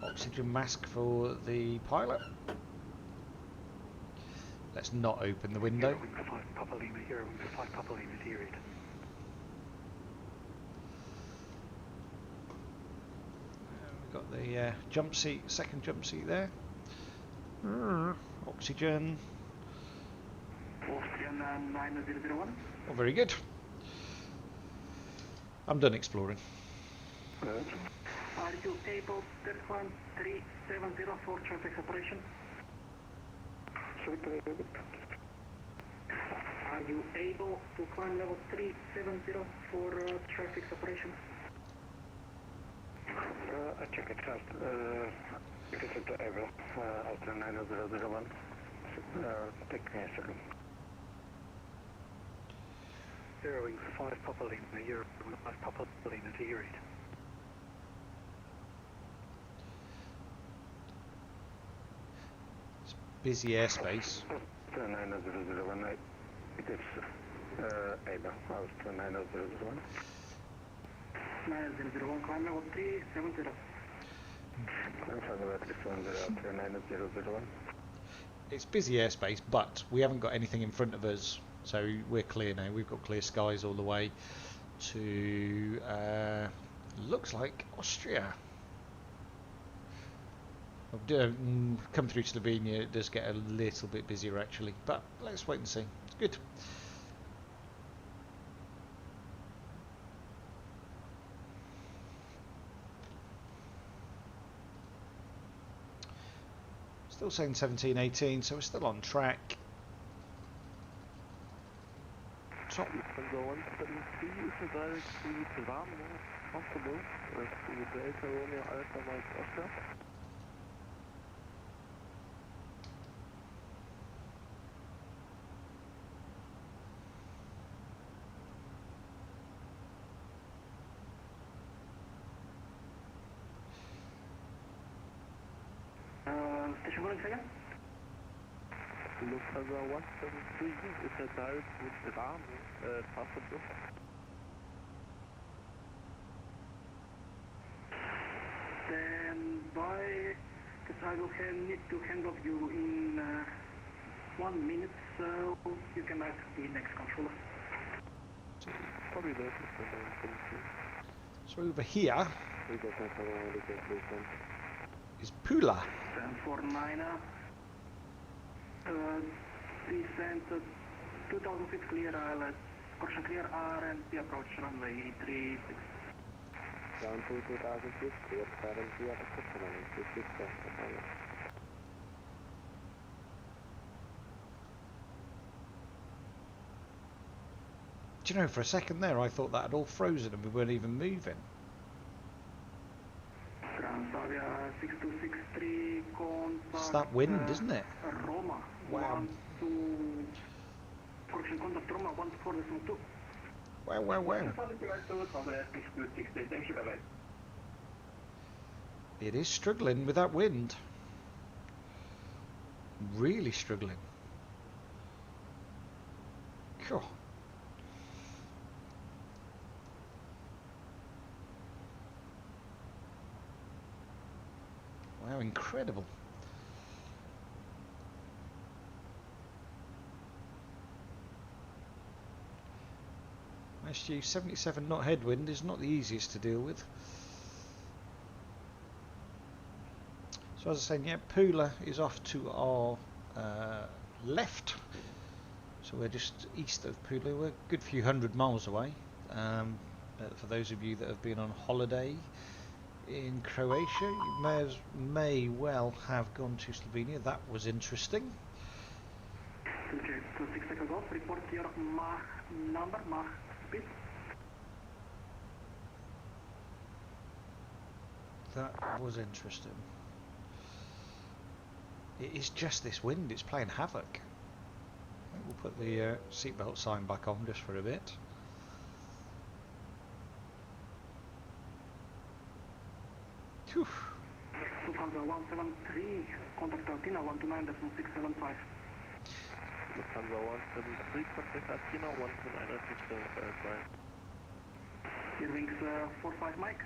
Oxygen mask for the pilot. Let's not open the window. We've got the jump seat, second jump seat there. Oxygen. Austrian 9001. Oh, very good. I'm done exploring. Good. Are you able to climb 370 for traffic separation? Are you able to climb level 370 for traffic separation? I check it first. If it's able, after 9001. Take me a second. Zeroing 5 Papa Lima, Euro 5 Papa Lima to your read. It's busy airspace. After 9001, it is able. After 9001. 9001, climb level 370. After 9001. It's busy airspace, but we haven't got anything in front of us, so we're clear now. We've got clear skies all the way to looks like Austria. Come through Slovenia, it does get a little bit busier actually, but let's wait and see. It's good. Still saying 1718, so we're still on track. Top. Panzer 173 is a direct to Warming, possible, to Delta Romeo Alpha Mike Oscar. Station going second? Lufthansa 173 is a direct with Warming, possible. Stand by, because I will need to hand off you in 1 minute, so you can ask the next controller. Probably the So over here is Pula. Stand for 9, descent 2000 feet clear, correction clear, RNP approach runway 36. Down to 2000 feet, clear, currently at the runway 36. Do you know, for a second there I thought that had all frozen and we weren't even moving. Transavia 6263, contact. It's that wind, isn't it? Roma. Wow. 12, correction contact Roma 14.2. Wow, wow, wow. It is struggling with that wind. Really struggling. Cool. Wow, incredible. SU 77 knot headwind is not the easiest to deal with. So as I was saying, yeah, Pula is off to our left. So we're just east of Pula. We're a good few hundred miles away. For those of you that have been on holiday in Croatia, you may well have gone to Slovenia. That was interesting. 26 seconds off, report your Mach number, Mach speed. That was interesting. It is just this wind, it's playing havoc. I think we'll put the seatbelt sign back on just for a bit. Whew. Lufthansa 173, contact Athena 129.675. Lufthansa 173, contact Athena 129.675, right. Airwings 45 Mike.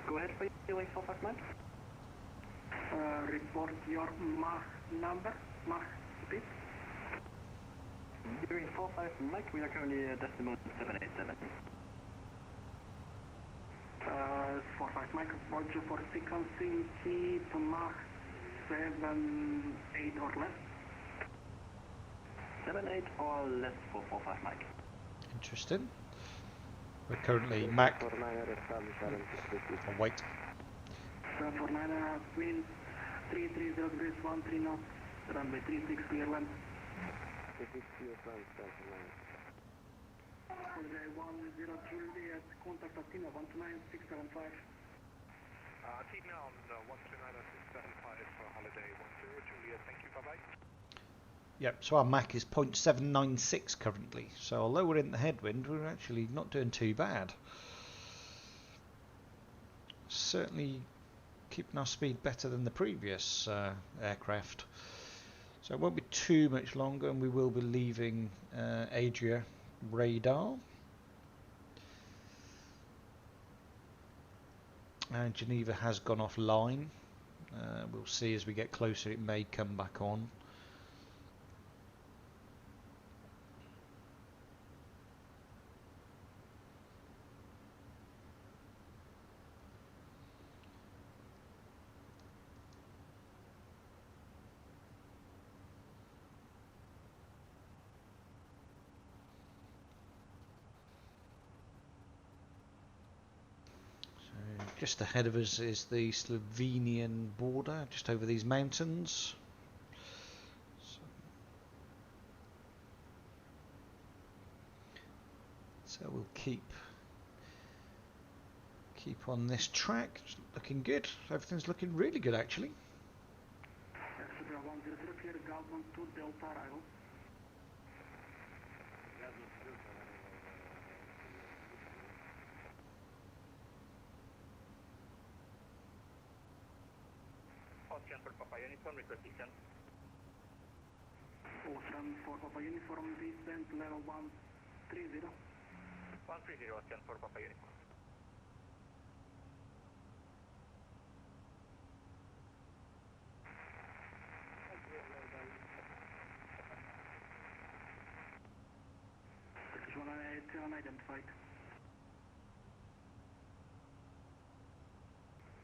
Go ahead for Airwings 45 Mike. Report your Mach number, Mach speed. Airwings 45 Mike, we are currently decimal 787. 45 Mike, approach for sequencing, keep Mach 7-8 or less. 7-8 or less for 45 Mike. Interesting. We're currently Mach. For 9 Oh, wait. 749, wind 330 degrees 13 knots, runway 36 clear land. Holiday 10 Juliet, contact Athena 129.675. Athena on 129.675 for holiday 10 Juliet, thank you, bye-bye. Yep, so our Mach is 0.796 currently. So although we're in the headwind, we're actually not doing too bad. Certainly keeping our speed better than the previous aircraft. So it won't be too much longer, and we will be leaving Adria radar. And Geneva has gone offline. We'll see as we get closer, it may come back on. Just ahead of us is the Slovenian border, just over these mountains. So we'll keep on this track. It's looking good. Everything's looking really good, actually. Exeter 100, clear Galvan to Delta arrival. Ocean for Papa Uniform, request descent. Ocean for Papa Uniform, descent level 130. 130, Ocean for Papa Uniform. Turkish 188 unidentified.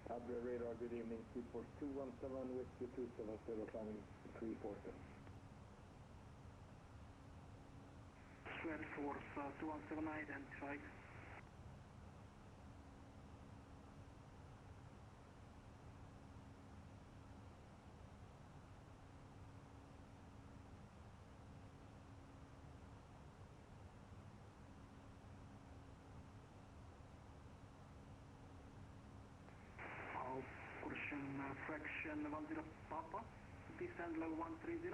Abra radar, good evening. Seaport 217, Whiskey 270, climbing 340. Squad Force 217 identified. Fraction 10 Papa, descend level 130.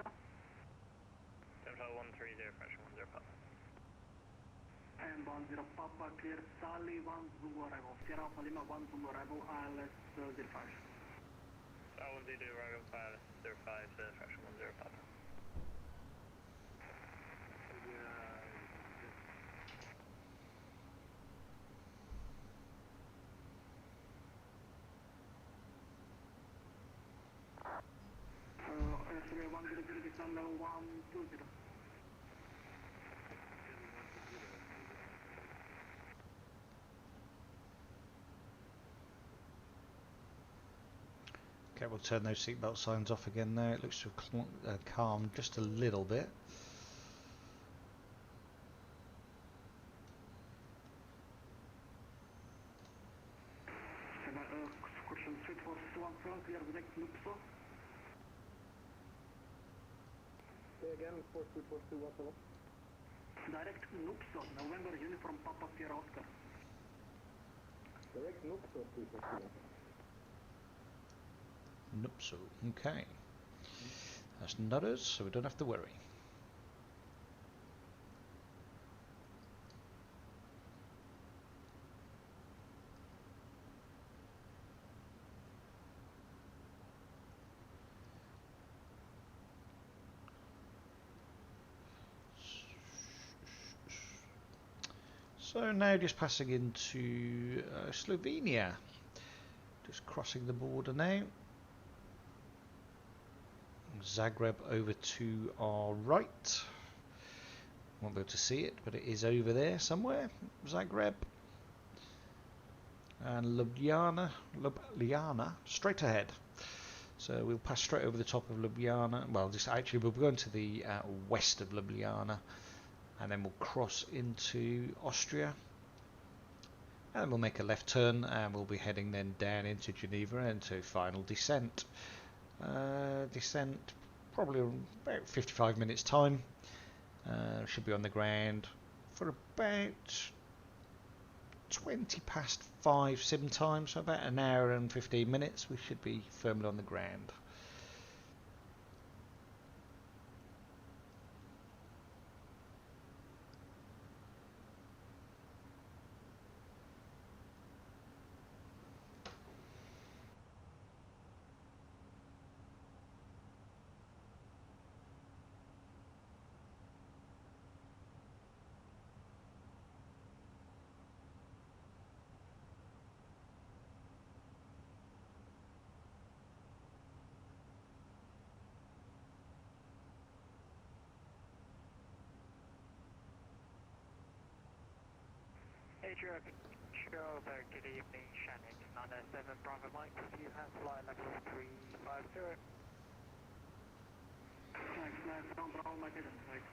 Level 130, fraction 10 Papa. And 10 Papa, clear Sally 1 Zulu arrival. Sierra Alpha Lima 1 Zulu arrival, ILS 05. Sierra 1 Zulu arrival, ILS 05, fraction 10 Papa. Survey 100, descend level 120. Okay, we'll turn those seatbelt signs off again there. It looks to have calmed just a little bit. Excursion Street Force 217, clear direct Nupso. Say again, Force 217. Direct Nupso, November Uniform Papa Sierra Oscar. Direct Nupso 217. Nope, so okay. That's not us, so we don't have to worry. So now just passing into Slovenia. Just crossing the border now. Zagreb over to our right. Won't be able to see it, but it is over there somewhere. Zagreb. And Ljubljana straight ahead. So we'll pass straight over the top of Ljubljana. Well, just actually we'll go into the west of Ljubljana, and then we'll cross into Austria, and then we'll make a left turn, and we'll be heading then down into Geneva and to final descent. Descent probably about 55 minutes time. Should be on the ground for about 20 past 5 sim time, so about an hour and 15 minutes we should be firmly on the ground. Good evening, Shannon, 907 Bravo Mike, if you have flight level 350. Thanks, 907 Bravo Mike, right.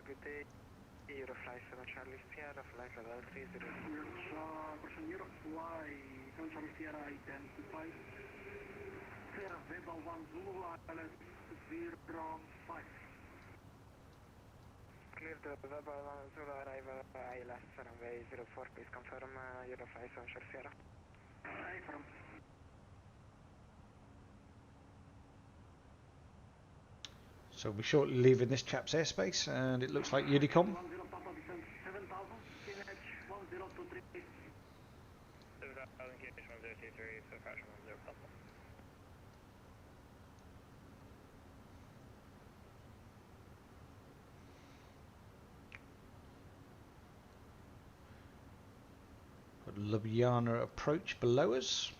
Good day, Eurofly 7 Charlie Sierra, flight level 30. Question Eurofly 7 Charlie Sierra, identified. Sierra Weber 1 Zulu, ILS 05. Clear the Weber 1 Zulu, arrival ILS runway 04, please confirm Eurofly 7 Charlie Sierra. Affirm. So we'll be shortly leaving this chap's airspace, and it looks like Unicom. 10 Papa descent 7000, KNH 1023. 7000, KNH 1023, so fraction 10 Papa. Got Ljubljana approach below us.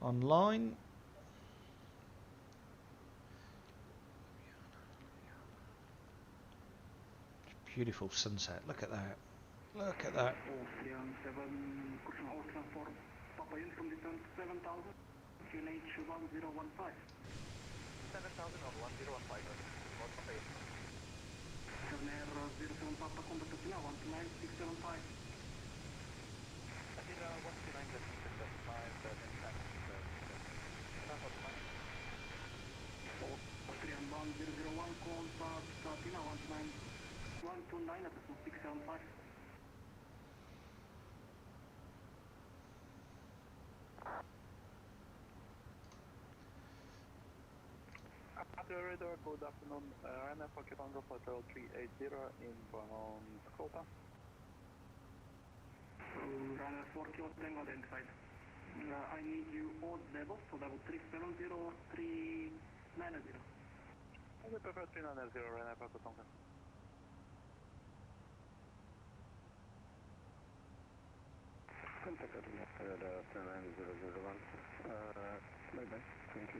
Online. Beautiful sunset. Look at that. Look at that. Austrian 7, cushion Austrian 4, Papa Uniform descent 7000, QNH 1015. 7000 on 1015, what's the base? 7 Air 07 Papa, contact us now, 129 675. Atila 129 675, then that's what's fine. Austrian 1001, contact Athena 129 at 675. After radar, good afternoon. Ryanair Pocket Tango Hotel 380 inbound Dakota. Ryanair 4 Kilo Tango identified. I need you odd level, so level 370 or 390. I would prefer 390 Ryanair Pocket Tango. Contact Atmosphere 39001. Bye-bye. Thank you.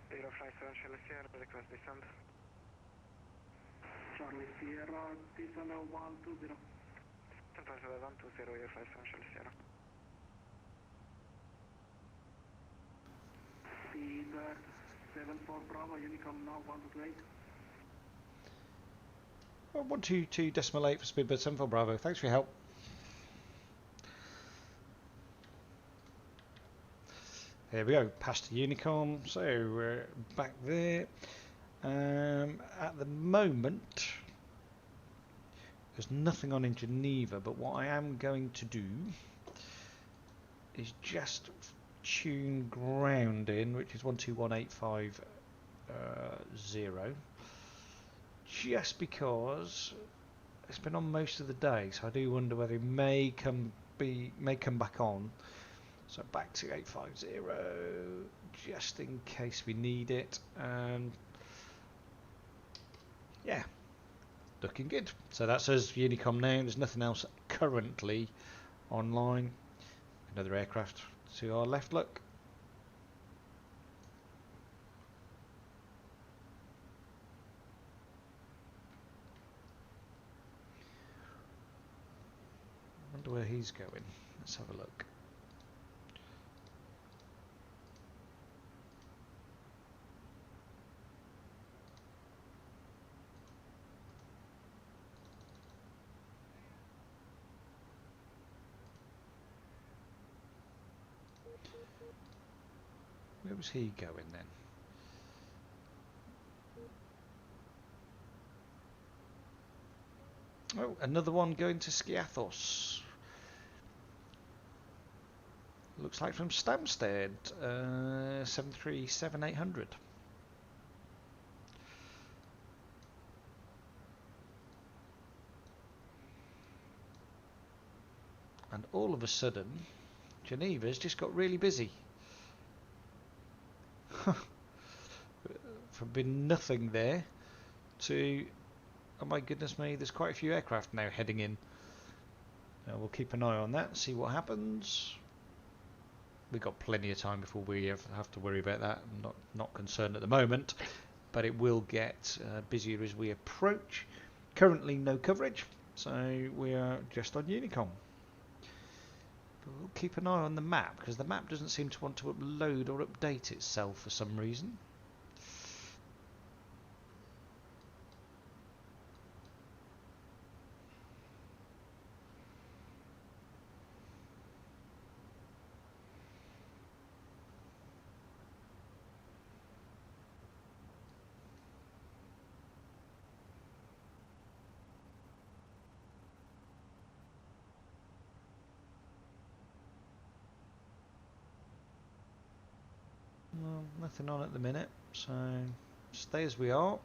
Eurofly 7 Charlie Sierra, request descent. Charlie Sierra, December 120. Central 120, Air 5 Charlie Sierra. Speedbird 74 Bravo, Unicom now 128. 122.8 for Speedbird 74 Bravo. Thanks for your help. Here we go, past Unicom, so we're back there. At the moment, there's nothing on in Geneva, but what I am going to do is just tune ground in, which is 121850, just because it's been on most of the day, so I do wonder whether it may come back on. So back to 850, just in case we need it, and yeah, looking good. So that says Unicom now. There's nothing else currently online. Another aircraft to our left, look. I wonder where he's going. Let's have a look. Where was he going then? Oh, another one going to Skiathos. Looks like from Stansted, 737-800. And all of a sudden, Geneva's just got really busy. From being nothing there to, oh my goodness me, there's quite a few aircraft now heading in. We'll keep an eye on that, see what happens. We've got plenty of time before we have to worry about that. I'm not concerned at the moment, but it will get busier as we approach. Currently no coverage, so we are just on Unicom. We'll keep an eye on the map, because the map doesn't seem to want to upload or update itself for some reason. Well, nothing on at the minute, so stay as we are.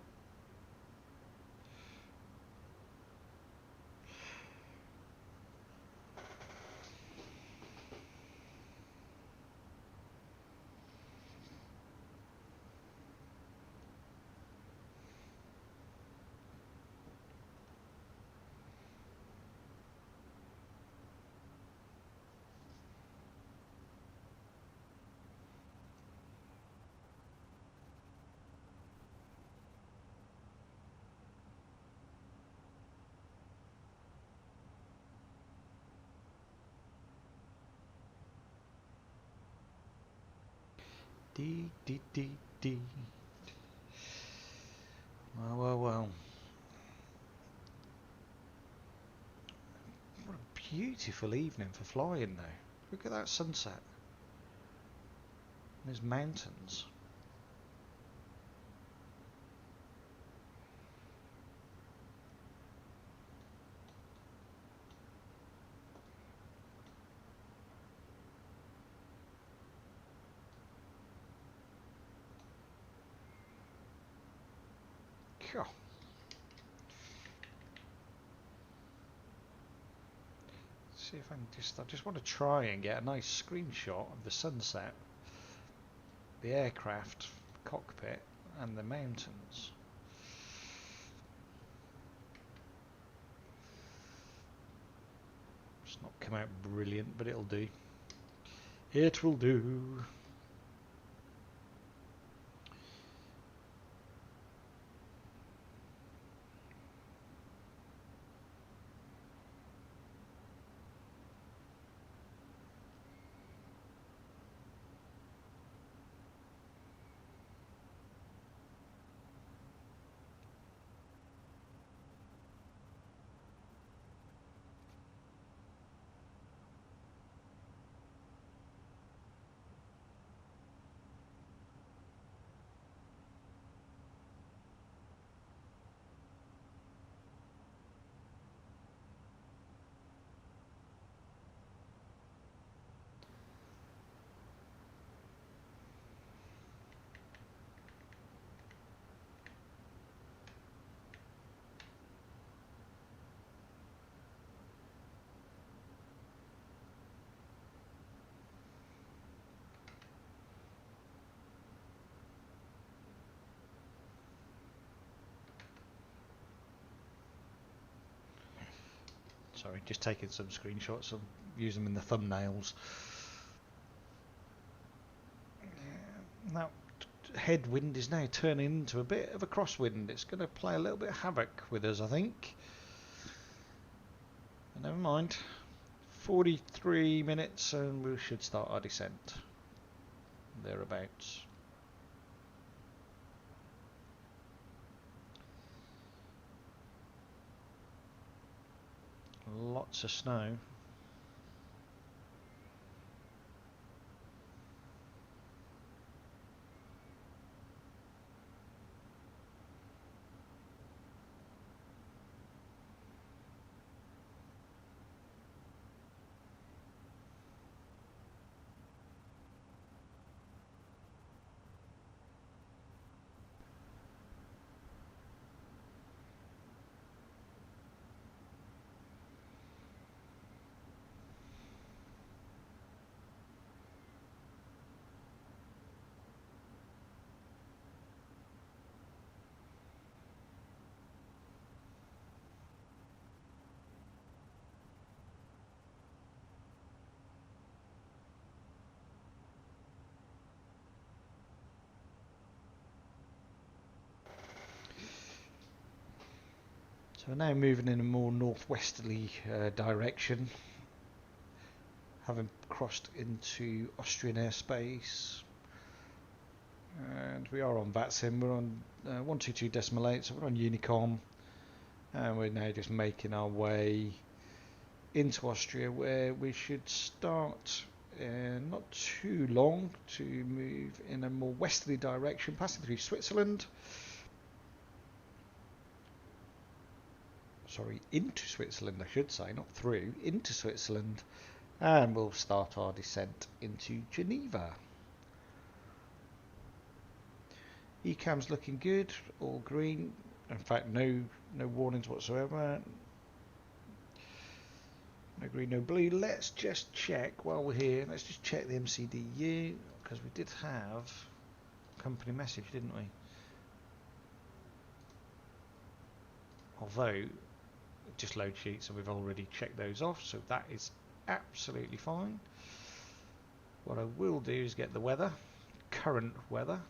D. Well. What a beautiful evening for flying though. Look at that sunset. There's mountains. Cool. See if I just want to try and get a nice screenshot of the sunset, the aircraft cockpit and the mountains. It's not come out brilliant, but it'll do. It will do. Sorry, just taking some screenshots and use them in the thumbnails. Now, headwind is now turning into a bit of a crosswind. It's going to play a little bit of havoc with us, I think. But never mind. 43 minutes and we should start our descent. Thereabouts. Lots of snow. So we're now moving in a more northwesterly direction, having crossed into Austrian airspace, and we are on VATSIM. We're on 122.8, so we're on Unicom, and we're now just making our way into Austria, where we should start not too long to move in a more westerly direction, passing through Switzerland. Sorry, into Switzerland I should say, not through, into Switzerland, and we'll start our descent into Geneva. ECAM's looking good, all green, in fact no warnings whatsoever, no green, no blue. Let's just check while we're here, let's just check the MCDU, because we did have a company message, didn't we? Although just load sheets and we've already checked those off, so that is absolutely fine. What I will do is get the weather, current weather,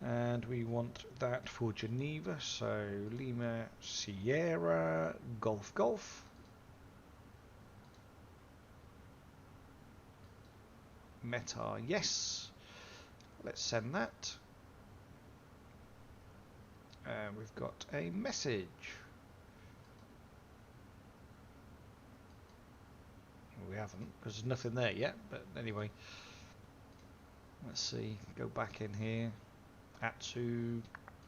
and we want that for Geneva, so Lima Sierra Golf Golf, Meta yes, let's send that. And we've got a message. We haven't, because there's nothing there yet, but anyway. Let's see, go back in here. Add to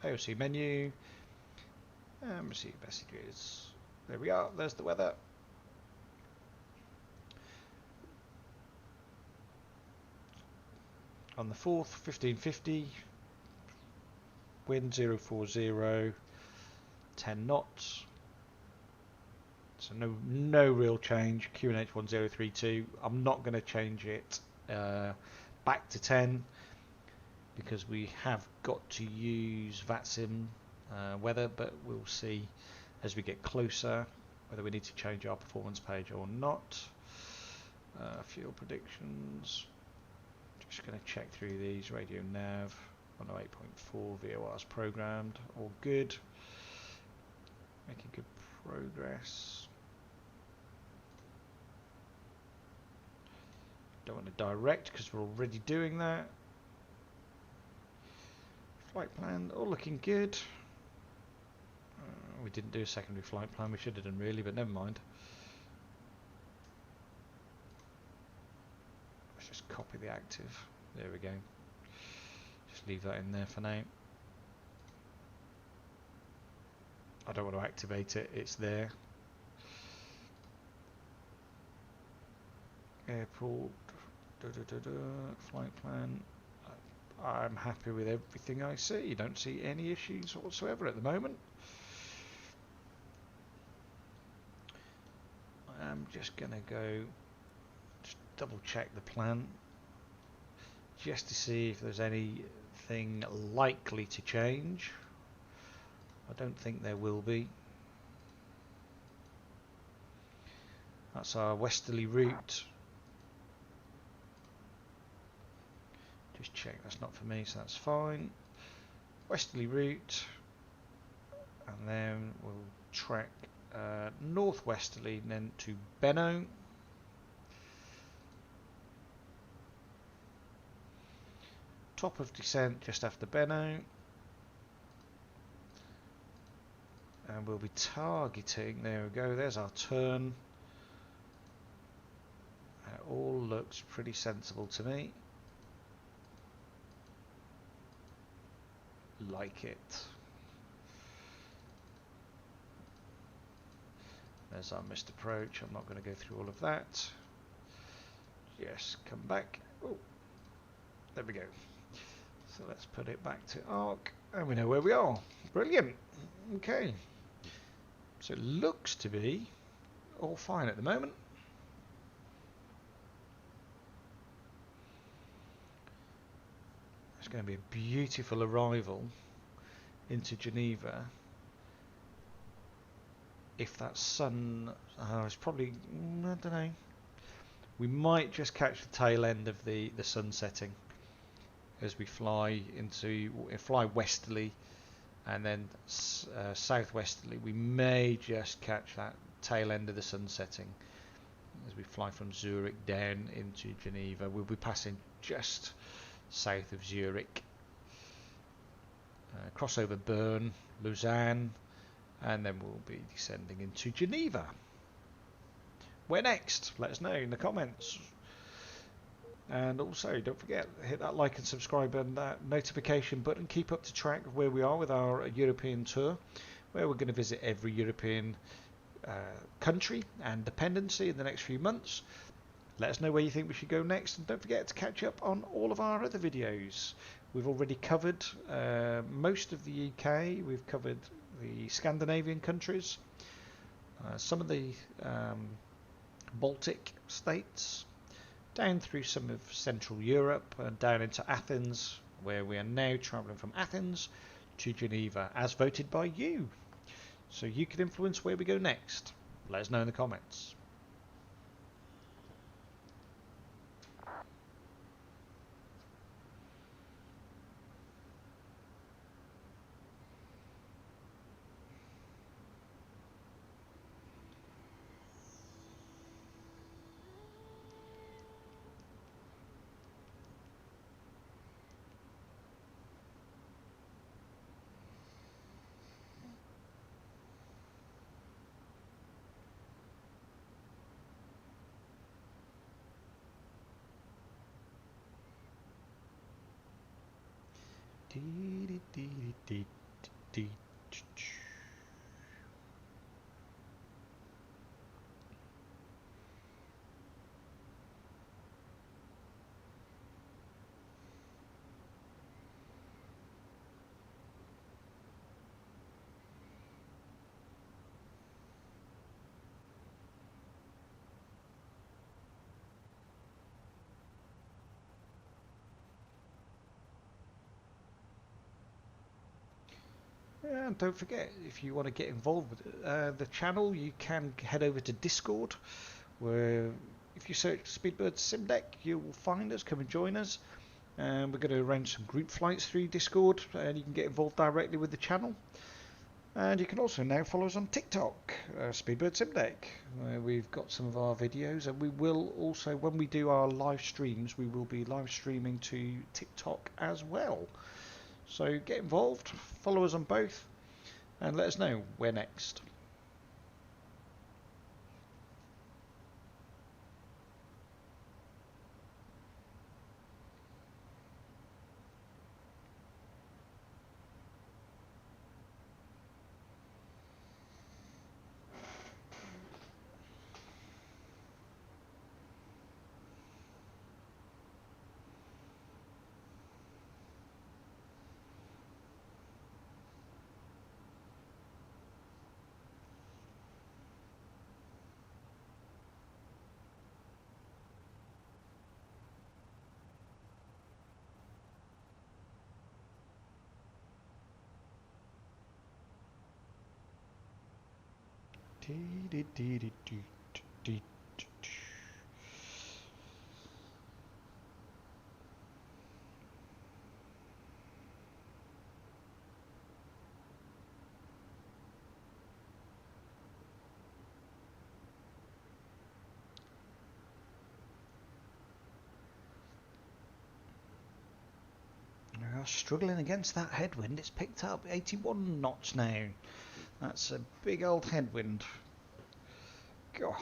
AOC menu. And receive messages. There we are, there's the weather. On the 4th, 1550. Wind 040, 10 knots. So no real change. QNH 1032. I'm not going to change it back to 10 because we have got to use VATSIM weather, but we'll see as we get closer whether we need to change our performance page or not. Fuel predictions. Just going to check through these. Radio nav. 108.4 VOR's programmed, all good, making good progress. Don't want to direct because we're already doing that. Flight plan, all looking good. We didn't do a secondary flight plan, we should have done really, but never mind. Let's just copy the active, there we go. Leave that in there for now. I don't want to activate it, it's there. Airport, flight plan. I'm happy with everything I see. Don't see any issues whatsoever at the moment. I'm just going to go just double check the plan just to see if there's anything likely to change. I don't think there will be. That's our westerly route. Just check that's not for me, so that's fine. Westerly route, and then we'll track northwesterly, and then to Benno. Top of descent just after Benno. And we'll be targeting, there we go, there's our turn. It all looks pretty sensible to me. Like it. There's our missed approach. I'm not going to go through all of that. Yes, come back. Oh, there we go. So let's put it back to arc, and we know where we are. Brilliant. Okay. So it looks to be all fine at the moment. It's going to be a beautiful arrival into Geneva. If that sun, it's probably, I don't know. We might just catch the tail end of the sun setting as we fly westerly and then southwesterly. We may just catch that tail end of the sun setting as we fly from Zurich down into Geneva. We'll be passing just south of Zurich, cross over Bern, Lausanne, and then we'll be descending into Geneva. Where next? Let us know in the comments. And also, don't forget, hit that like and subscribe and that notification button. Keep up to track of where we are with our European tour, where we're going to visit every European country and dependency in the next few months. Let us know where you think we should go next, and don't forget to catch up on all of our other videos. We've already covered most of the UK, we've covered the Scandinavian countries, some of the Baltic states, down through some of Central Europe, and down into Athens, where we are now travelling from Athens to Geneva, as voted by you. So you can influence where we go next. Let us know in the comments. And don't forget, if you want to get involved with the channel, you can head over to Discord, where if you search Speedbird Sim Deck, you will find us. Come and join us. And we're going to arrange some group flights through Discord, and you can get involved directly with the channel. And you can also now follow us on TikTok, Speedbird Sim Deck. We've got some of our videos, and we will also, when we do our live streams, we will be live streaming to TikTok as well. So get involved, follow us on both, and let us know where next. Struggling against that headwind. It's picked up 81 knots now. That's a big old headwind. God.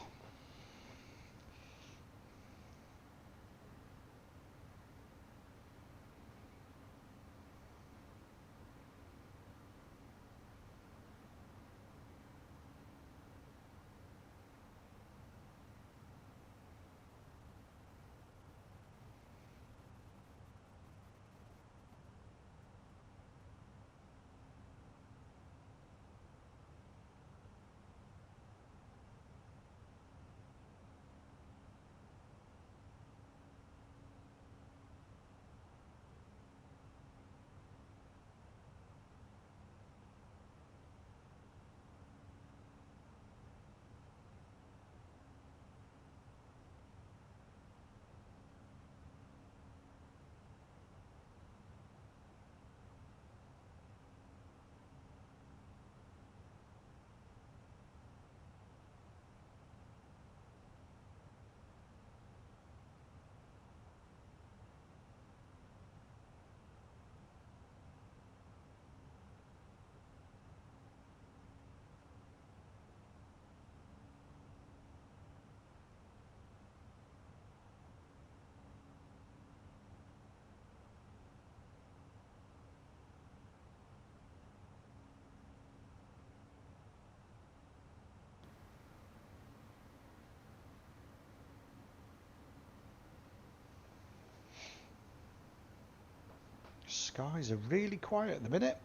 Skies are really quiet at the minute.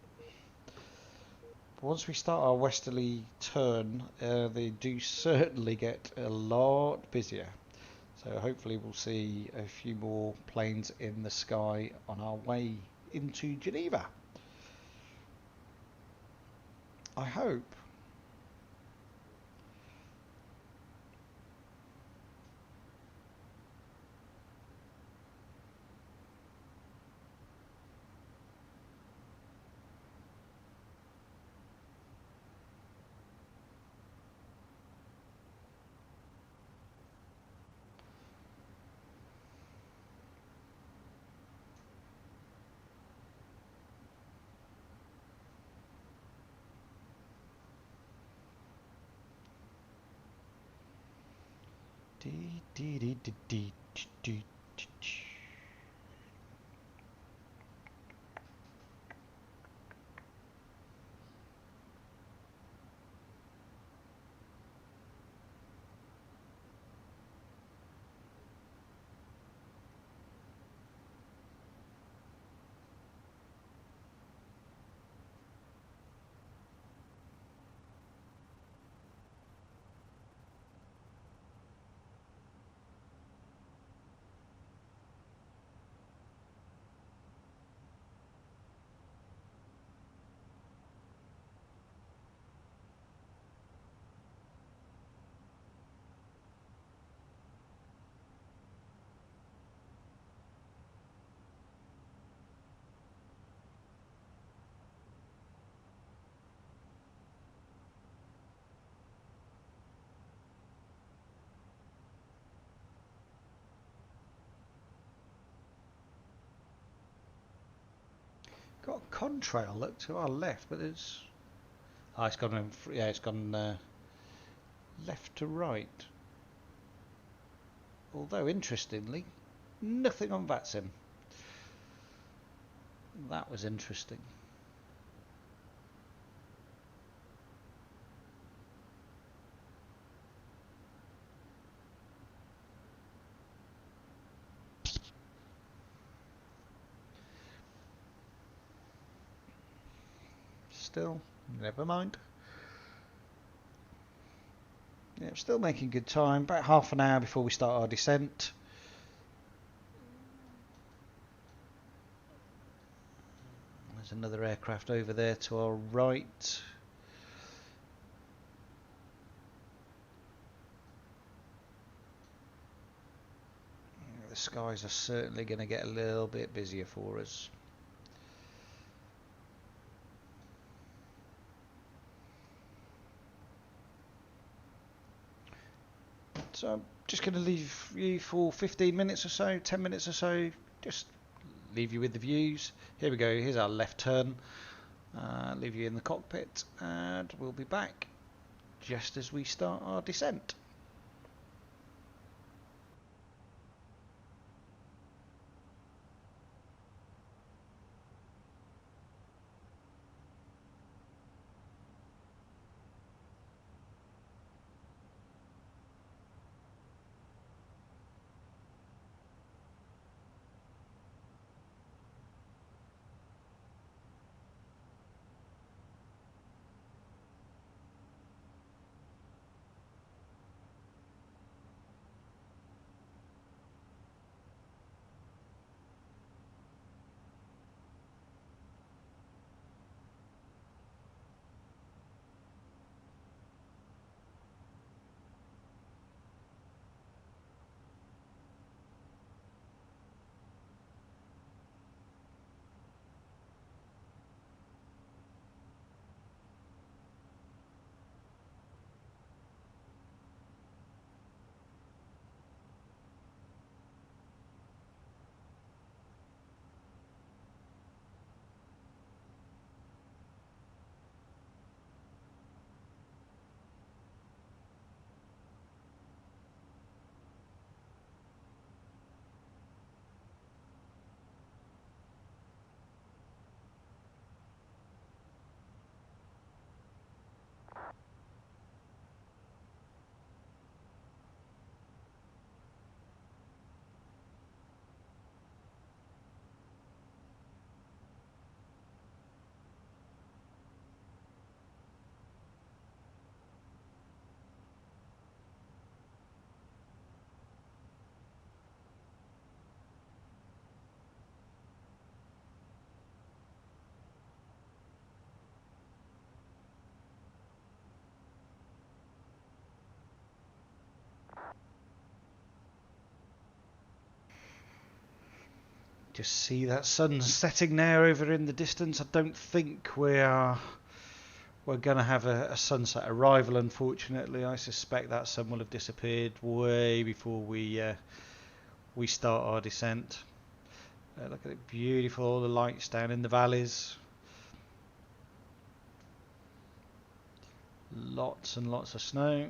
Once we start our westerly turn, they do certainly get a lot busier. So hopefully we'll see a few more planes in the sky on our way into Geneva. I hope. Got a contrail look to our left, but it's it's gone it's gone left to right. Although interestingly, nothing on VATSIM. That was interesting. Still, never mind. Yeah, still making good time. About half an hour before we start our descent. There's another aircraft over there to our right. The skies are certainly going to get a little bit busier for us. So I'm just going to leave you for 15 minutes or so, 10 minutes or so, just leave you with the views. Here we go, here's our left turn. Leave you in the cockpit, and we'll be back just as we start our descent. Just see that sun setting there over in the distance. I don't think we're going to have a sunset arrival, unfortunately. I suspect that sun will have disappeared way before we start our descent. Look at it, beautiful, all the lights down in the valleys. Lots and lots of snow.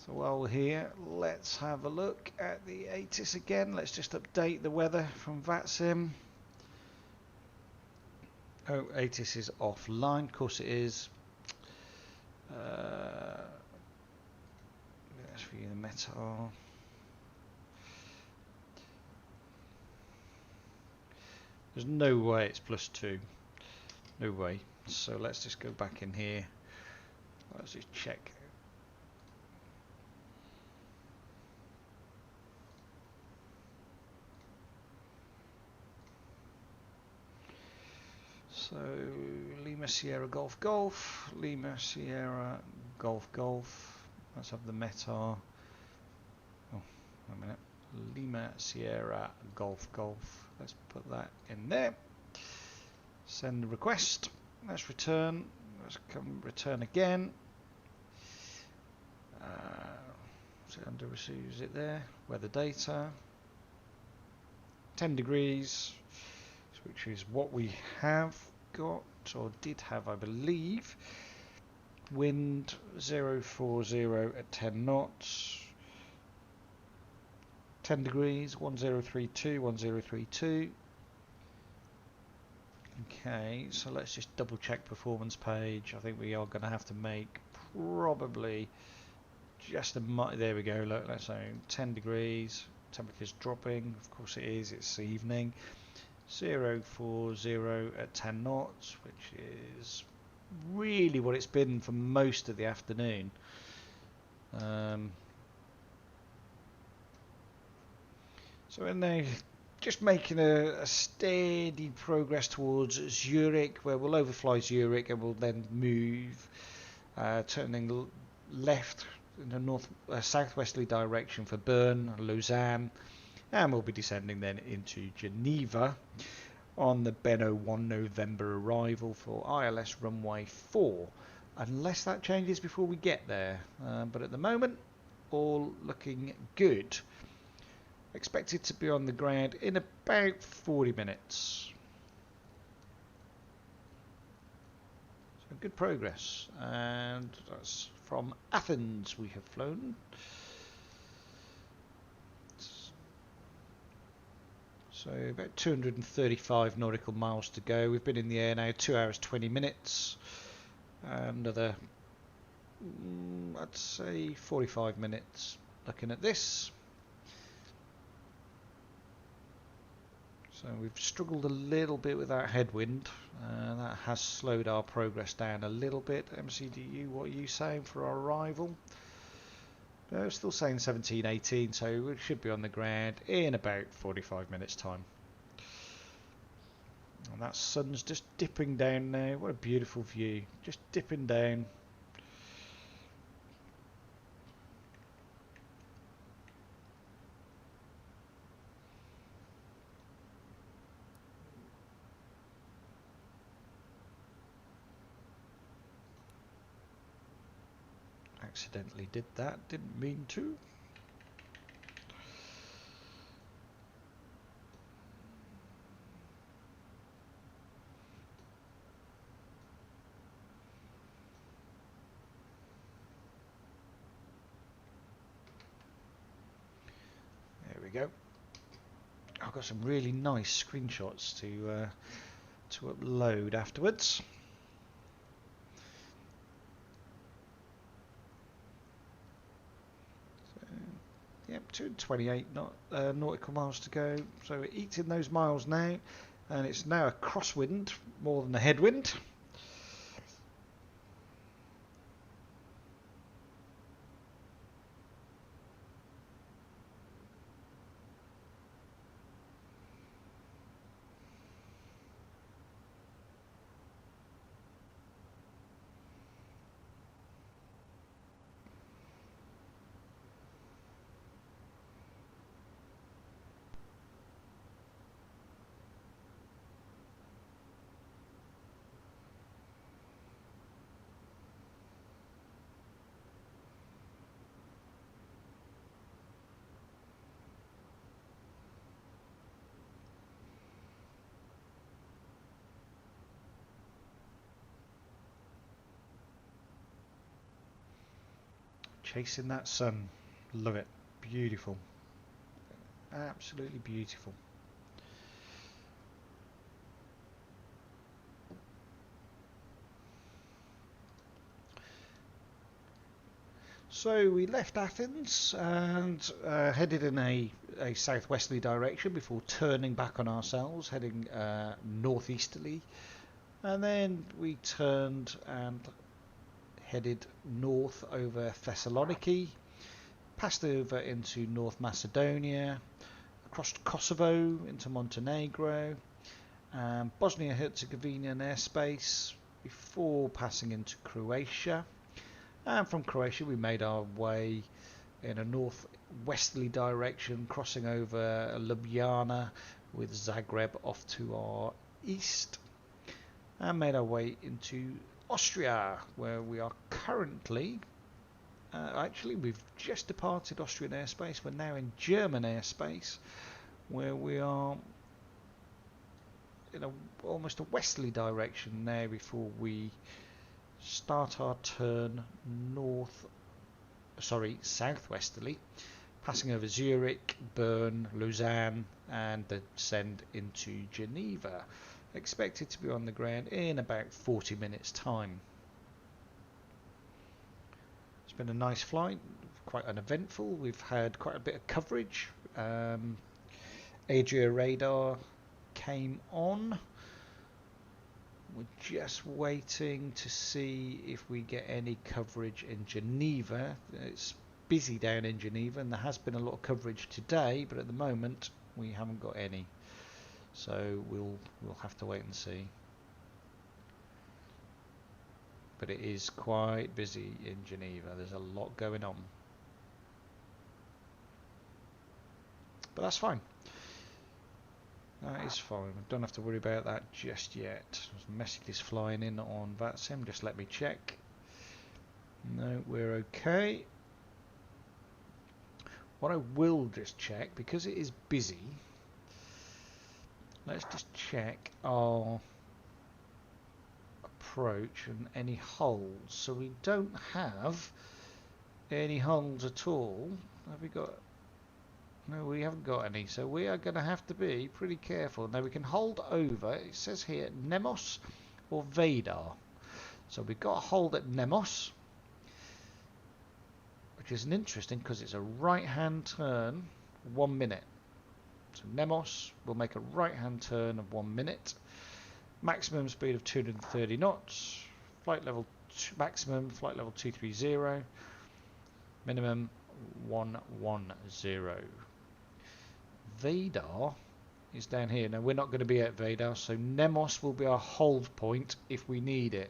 So while we're here, let's have a look at the ATIS again. Let's just update the weather from VATSIM. Oh, ATIS is offline. Of course it is. Let's view the METAR. There's no way it's +2. No way. So let's just go back in here. Let's just check. So Lima Sierra Golf Golf, Lima Sierra Golf Golf. Let's have the METAR. Oh, wait a minute. Lima Sierra Golf Golf. Let's put that in there. Send a request. Let's return. Let's come return again. Is it under receive? Is it there? Weather data. 10 degrees, which is what we have got, or did have, I believe. Wind 040 at 10 knots. 10 degrees, 1032, 1032. Okay, so let's just double check performance page. I think we are going to have to make probably just a there we go, look, let's say 10 degrees, temperature's dropping, of course it is, it's evening. 040 at 10 knots, which is really what it's been for most of the afternoon. So we're now just making a steady progress towards Zurich, where we'll overfly Zurich and we'll then move, turning left in the north southwesterly direction for Bern, Lausanne, and we'll be descending then into Geneva on the Benno 1 November arrival for ILS runway 4, unless that changes before we get there, but at the moment all looking good. Expected to be on the ground in about 40 minutes. So good progress, and that's from Athens we have flown. So about 235 nautical miles to go. We've been in the air now 2 hours 20 minutes. Another, I'd say 45 minutes looking at this. So we've struggled a little bit with that headwind. That has slowed our progress down a little bit. MCDU, what are you saying for our arrival? No, still saying 17:18, so we should be on the ground in about 45 minutes time. And that sun's just dipping down now. What a beautiful view, just dipping down. Accidentally did that, didn't mean to. There we go. I've got some really nice screenshots to upload afterwards. Yep, 228 nautical miles to go. So we're eating those miles now, and it's now a crosswind more than a headwind. Chasing that sun, love it, beautiful, absolutely beautiful. So we left Athens and headed in a southwesterly direction before turning back on ourselves, heading northeasterly, and then we turned and headed north over Thessaloniki, passed over into North Macedonia, across Kosovo into Montenegro, Bosnia-Herzegovinian airspace before passing into Croatia. And from Croatia we made our way in a northwesterly direction, crossing over Ljubljana with Zagreb off to our east, and made our way into Austria, where we are currently, actually we've just departed Austrian airspace, we're now in German airspace, where we are in almost a westerly direction now before we start our turn southwesterly, passing over Zurich, Bern, Lausanne, and descend into Geneva. Expected to be on the ground in about 40 minutes time. It's been a nice flight, quite uneventful. We've had quite a bit of coverage. Adria radar came on. We're just waiting to see if we get any coverage in Geneva. It's busy down in Geneva, and there has been a lot of coverage today, but at the moment we haven't got any. So we'll have to wait and see. But it is quite busy in Geneva. There's a lot going on. But that's fine. That is fine. We don't have to worry about that just yet. There's messages flying in on VATSIM. Just let me check. No, we're okay. What I will just check, because it is busy, let's just check our approach and any holds. So we don't have any holds at all. Have we got? No, we haven't got any. So we are going to have to be pretty careful. Now we can hold over. It says here Nemos or Vadar. So we've got a hold at Nemos, which is interesting because it's a right-hand turn, 1 minute. So Nemos will make a right-hand turn of 1 minute. Maximum speed of 230 knots. Flight level maximum flight level 230. Minimum 110. Vadar is down here. Now we're not going to be at Vadar, so Nemos will be our hold point if we need it.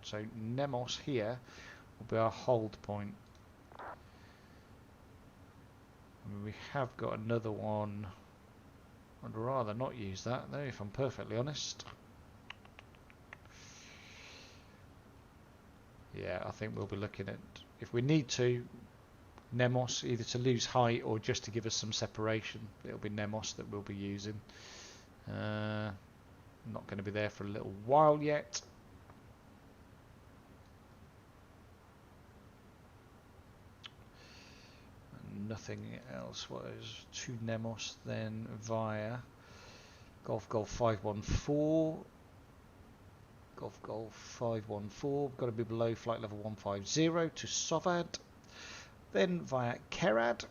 So Nemos here will be our hold point. We have got another one. I'd rather not use that though, if I'm perfectly honest. Yeah, I think we'll be looking at, if we need to, Nemos, either to lose height or just to give us some separation. It'll be Nemos that we'll be using. Not going to be there for a little while yet. Nothing else. What is to Nemos then via Golf 514. Golf 514. Got to be below flight level 150 to Sovad. Then via Kerad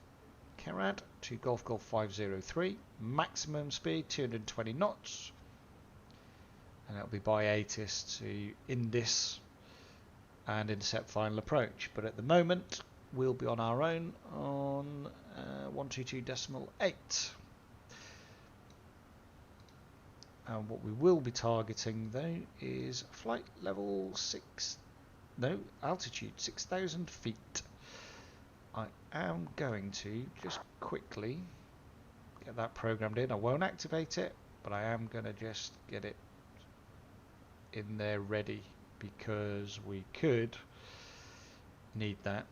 to Golf 503. Maximum speed 220 knots. And that'll be by ATIS to Indis and intercept final approach. But at the moment, we'll be on our own on 122.8. And what we will be targeting though is flight level altitude 6,000 feet. I am going to just quickly get that programmed in. I won't activate it, but I am going to just get it in there ready because we could need that.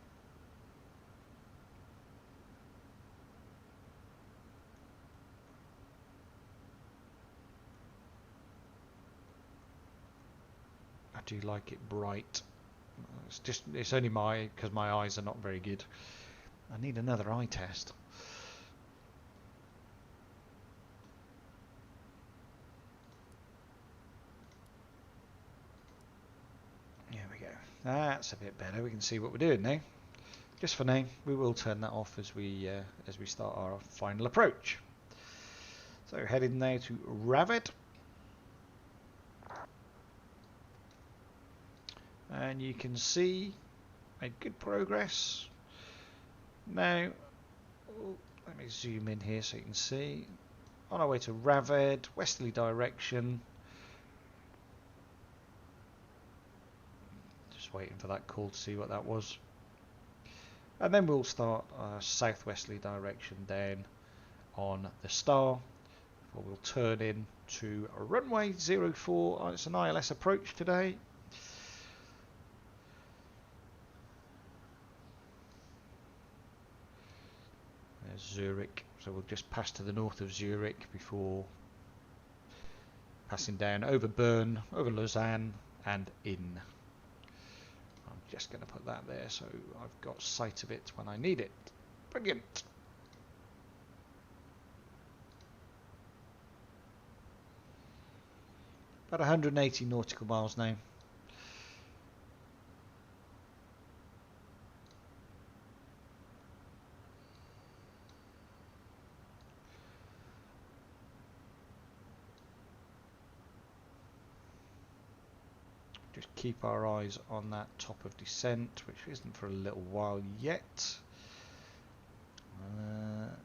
I do like it bright. It's only because my eyes are not very good. I need another eye test. There we go. That's a bit better. We can see what we're doing now. Just for now, we will turn that off as we start our final approach. So heading now to Ravid. And you can see made good progress. Now, let me zoom in here so you can see. On our way to Ravid, westerly direction. Just waiting for that call to see what that was. And then we'll start southwesterly direction down on the Star. We'll turn in to runway 04. It's an ILS approach today. Zurich, so we'll just pass to the north of Zurich before passing down over Bern, over Lausanne and in. I'm just going to put that there so I've got sight of it when I need it. Brilliant. About 180 nautical miles now. Keep our eyes on that top of descent, which isn't for a little while yet.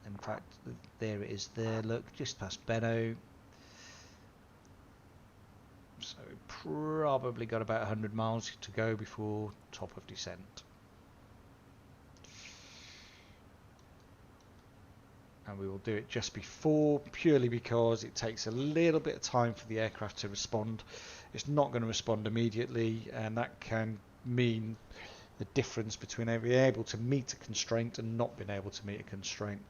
In fact, there it is there, look, just past Benno. So probably got about 100 miles to go before top of descent. And we will do it just before, purely because it takes a little bit of time for the aircraft to respond. It's not going to respond immediately, and that can mean the difference between being able to meet a constraint and not being able to meet a constraint.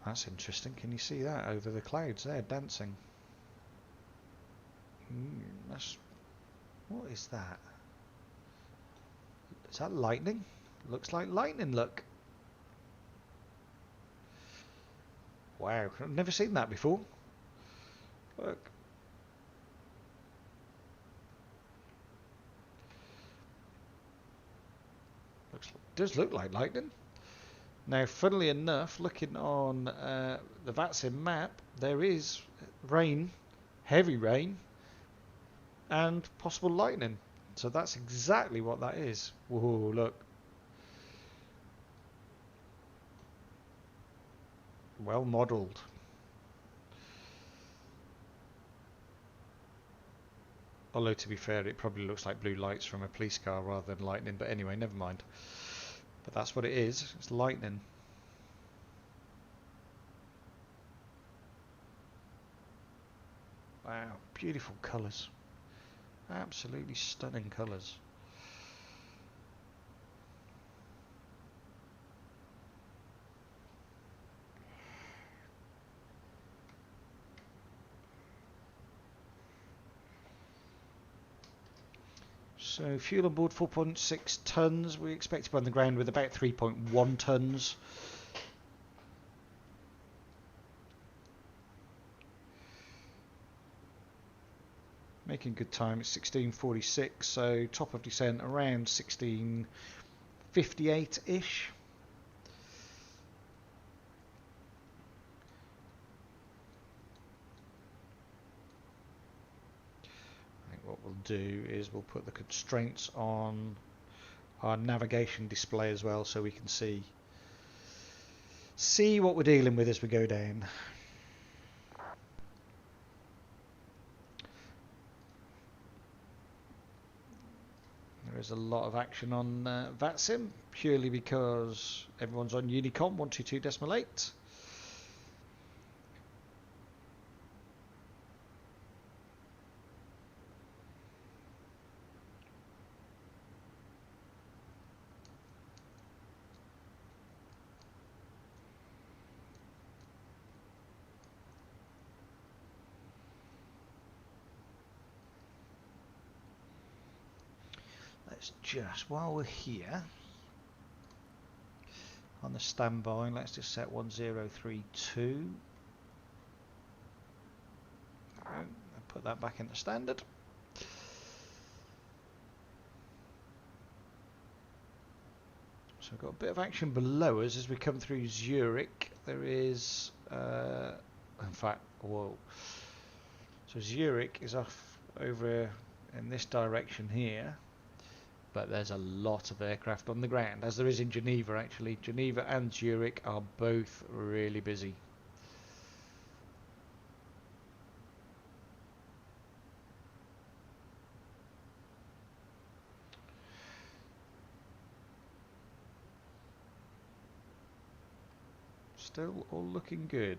That's interesting. Can you see that over the clouds there, dancing? What is that? Is that lightning? Looks like lightning, look. Wow, I've never seen that before. Look. Does look like lightning. Now, funnily enough, looking on the VATSIM map, there is rain, heavy rain, and possible lightning. So that's exactly what that is. Whoa, look. Well modelled. Although, to be fair, it probably looks like blue lights from a police car rather than lightning. But anyway, never mind. But that's what it is. It's lightning. Wow, beautiful colours. Absolutely stunning colours. So fuel on board 4.6 tonnes. We expect to be on the ground with about 3.1 tonnes. Making good time. It's 16:46, so top of descent around 16:58-ish. What we'll do is we'll put the constraints on our navigation display as well, so we can see what we're dealing with as we go down. There is a lot of action on VATSIM, purely because everyone's on Unicom 122.8. Let's just, while we're here on the standby, let's just set 1032. And put that back into standard. So we've got a bit of action below us as we come through Zurich. There is, in fact, whoa. So Zurich is off over in this direction here. But there's a lot of aircraft on the ground, as there is in Geneva actually. Geneva and Zurich are both really busy. Still all looking good.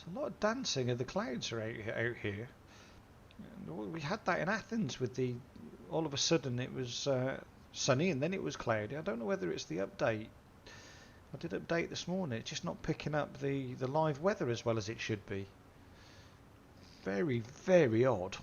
A lot of dancing of the clouds are out here. We had that in Athens with the, all of a sudden it was sunny and then it was cloudy. I don't know whether it's the update. I did update this morning. It's just not picking up the live weather as well as it should be. Very, very odd.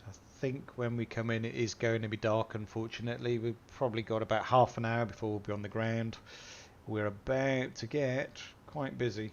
So I think when we come in it is going to be dark, unfortunately. We've probably got about half an hour before we'll be on the ground. We're about to get quite busy.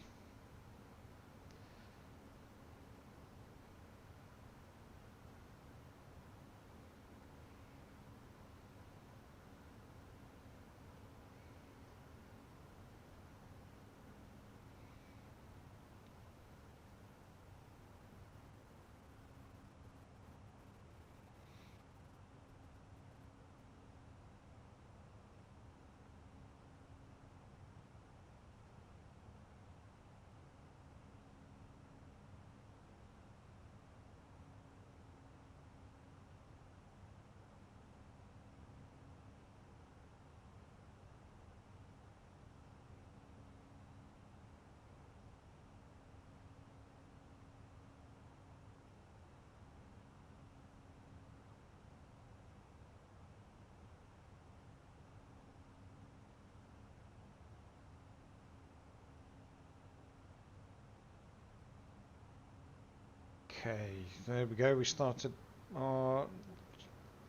Okay, there we go. We started our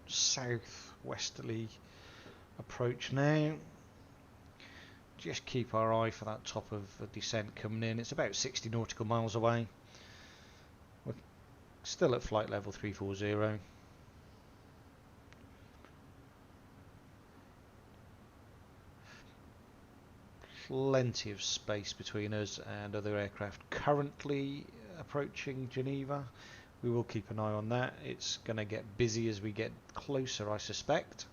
southwesterly approach now. Just keep our eye for that top of the descent coming in. It's about 60 nautical miles away. We're still at flight level 340. Plenty of space between us and other aircraft currently approaching Geneva. We will keep an eye on that. It's going to get busy as we get closer, I suspect.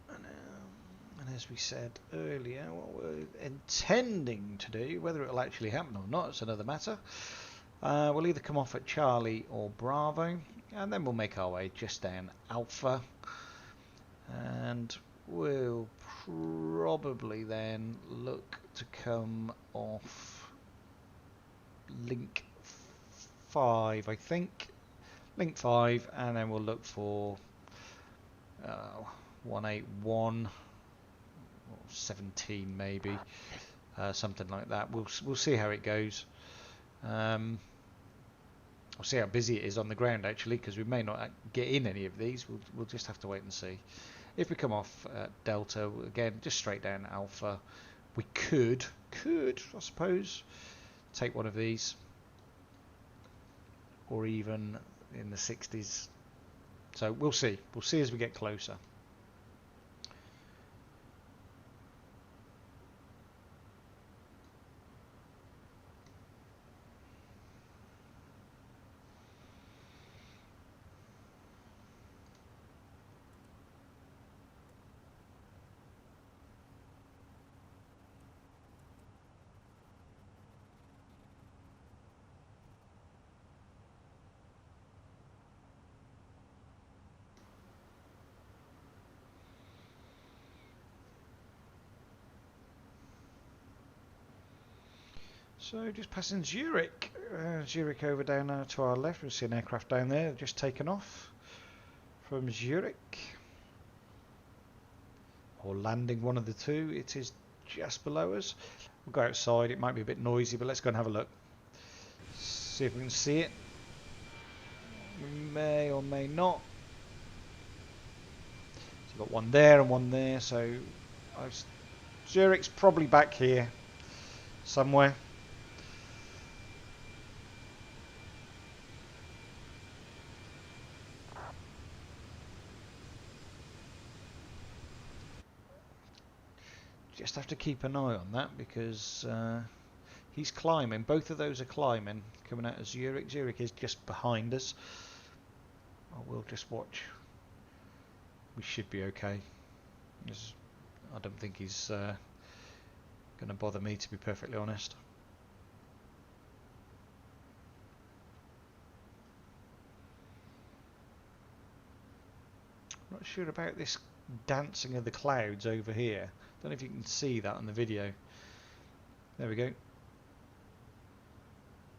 And as we said earlier, what we're intending to do, whether it will actually happen or not, it's another matter. We'll either come off at Charlie or Bravo, and then we'll make our way just down Alpha, and we'll probably then look to come off Link 5, I think. Link 5, and then we'll look for 181 or 17 maybe, something like that. We'll see how it goes. We'll see how busy it is on the ground actually, because we may not get in any of these. We'll just have to wait and see. If we come off Delta, again, just straight down Alpha, we could, I suppose, take one of these, or even in the 60s. So we'll see. We'll see as we get closer. So just passing Zurich. Zurich over down to our left. We'll see an aircraft down there just taken off from Zurich. Or landing, one of the two. It is just below us. We'll go outside. It might be a bit noisy, but let's go and have a look. See if we can see it. We may or may not. So you've got one there and one there. So Zurich's probably back here somewhere. Just have to keep an eye on that because he's climbing. Both of those are climbing, coming out of Zurich. Zurich is just behind us. We'll just watch. We should be okay. I don't think he's going to bother me, to be perfectly honest. Not sure about this dancing of the clouds over here. Don't know if you can see that on the video. There we go.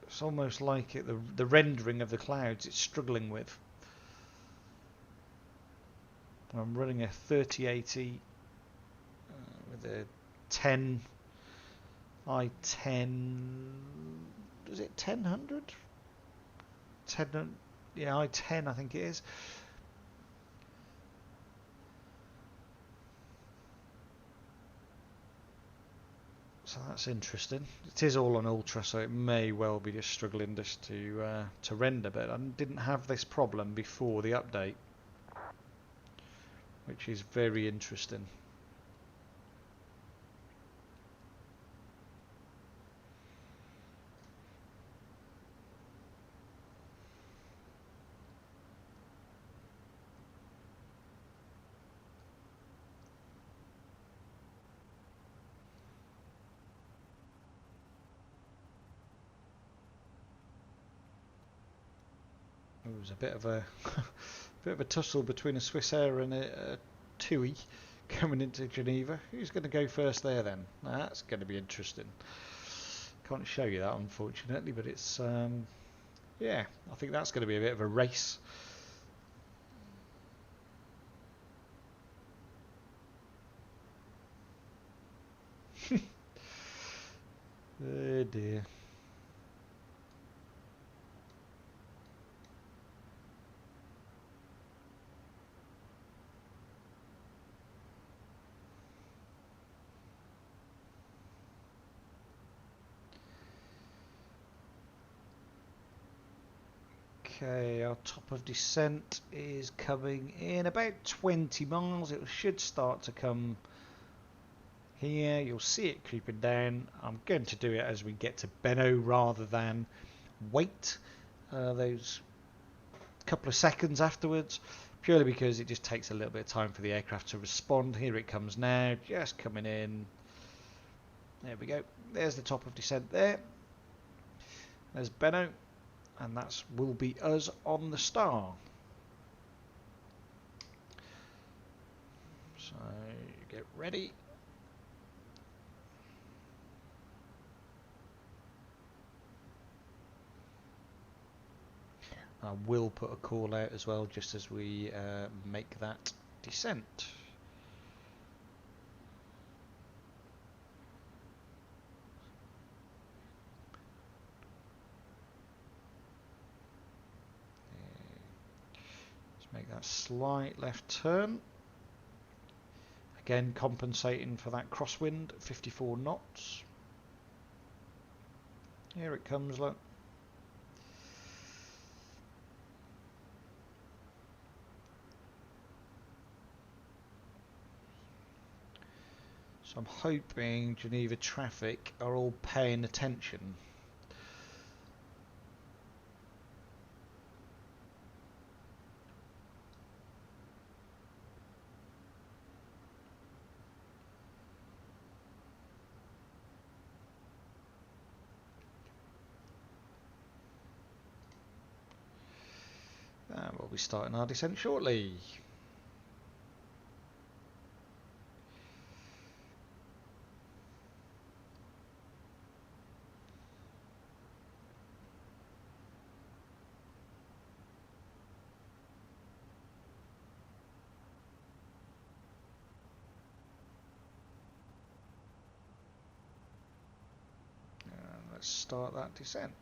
It's almost like the rendering of the clouds it's struggling with. I'm running a 3080 with a 10 i10. Is it 1000? 10, yeah, I-10 I think it is. So that's interesting. It is all on ultra, so it may well be just struggling just to render, but I didn't have this problem before the update, which is very interesting. It was a bit of a bit of a tussle between a Swissair and a TUI coming into Geneva. Who's going to go first there then? That's going to be interesting. Can't show you that unfortunately, but it's yeah, I think that's going to be a bit of a race. Oh dear. Okay, our top of descent is coming in about 20 miles. It should start to come here. You'll see it creeping down. I'm going to do it as we get to Benno rather than wait those couple of seconds afterwards, purely because it just takes a little bit of time for the aircraft to respond. Here it comes now, just coming in. There we go. There's the top of descent there. There's Benno. And that will be us on the star. So get ready. I will put a call out as well just as we make that descent. Make that slight left turn. Again, compensating for that crosswind, 54 knots. Here it comes, look. So I'm hoping Geneva traffic are all paying attention. And we'll be starting our descent shortly. And let's start that descent.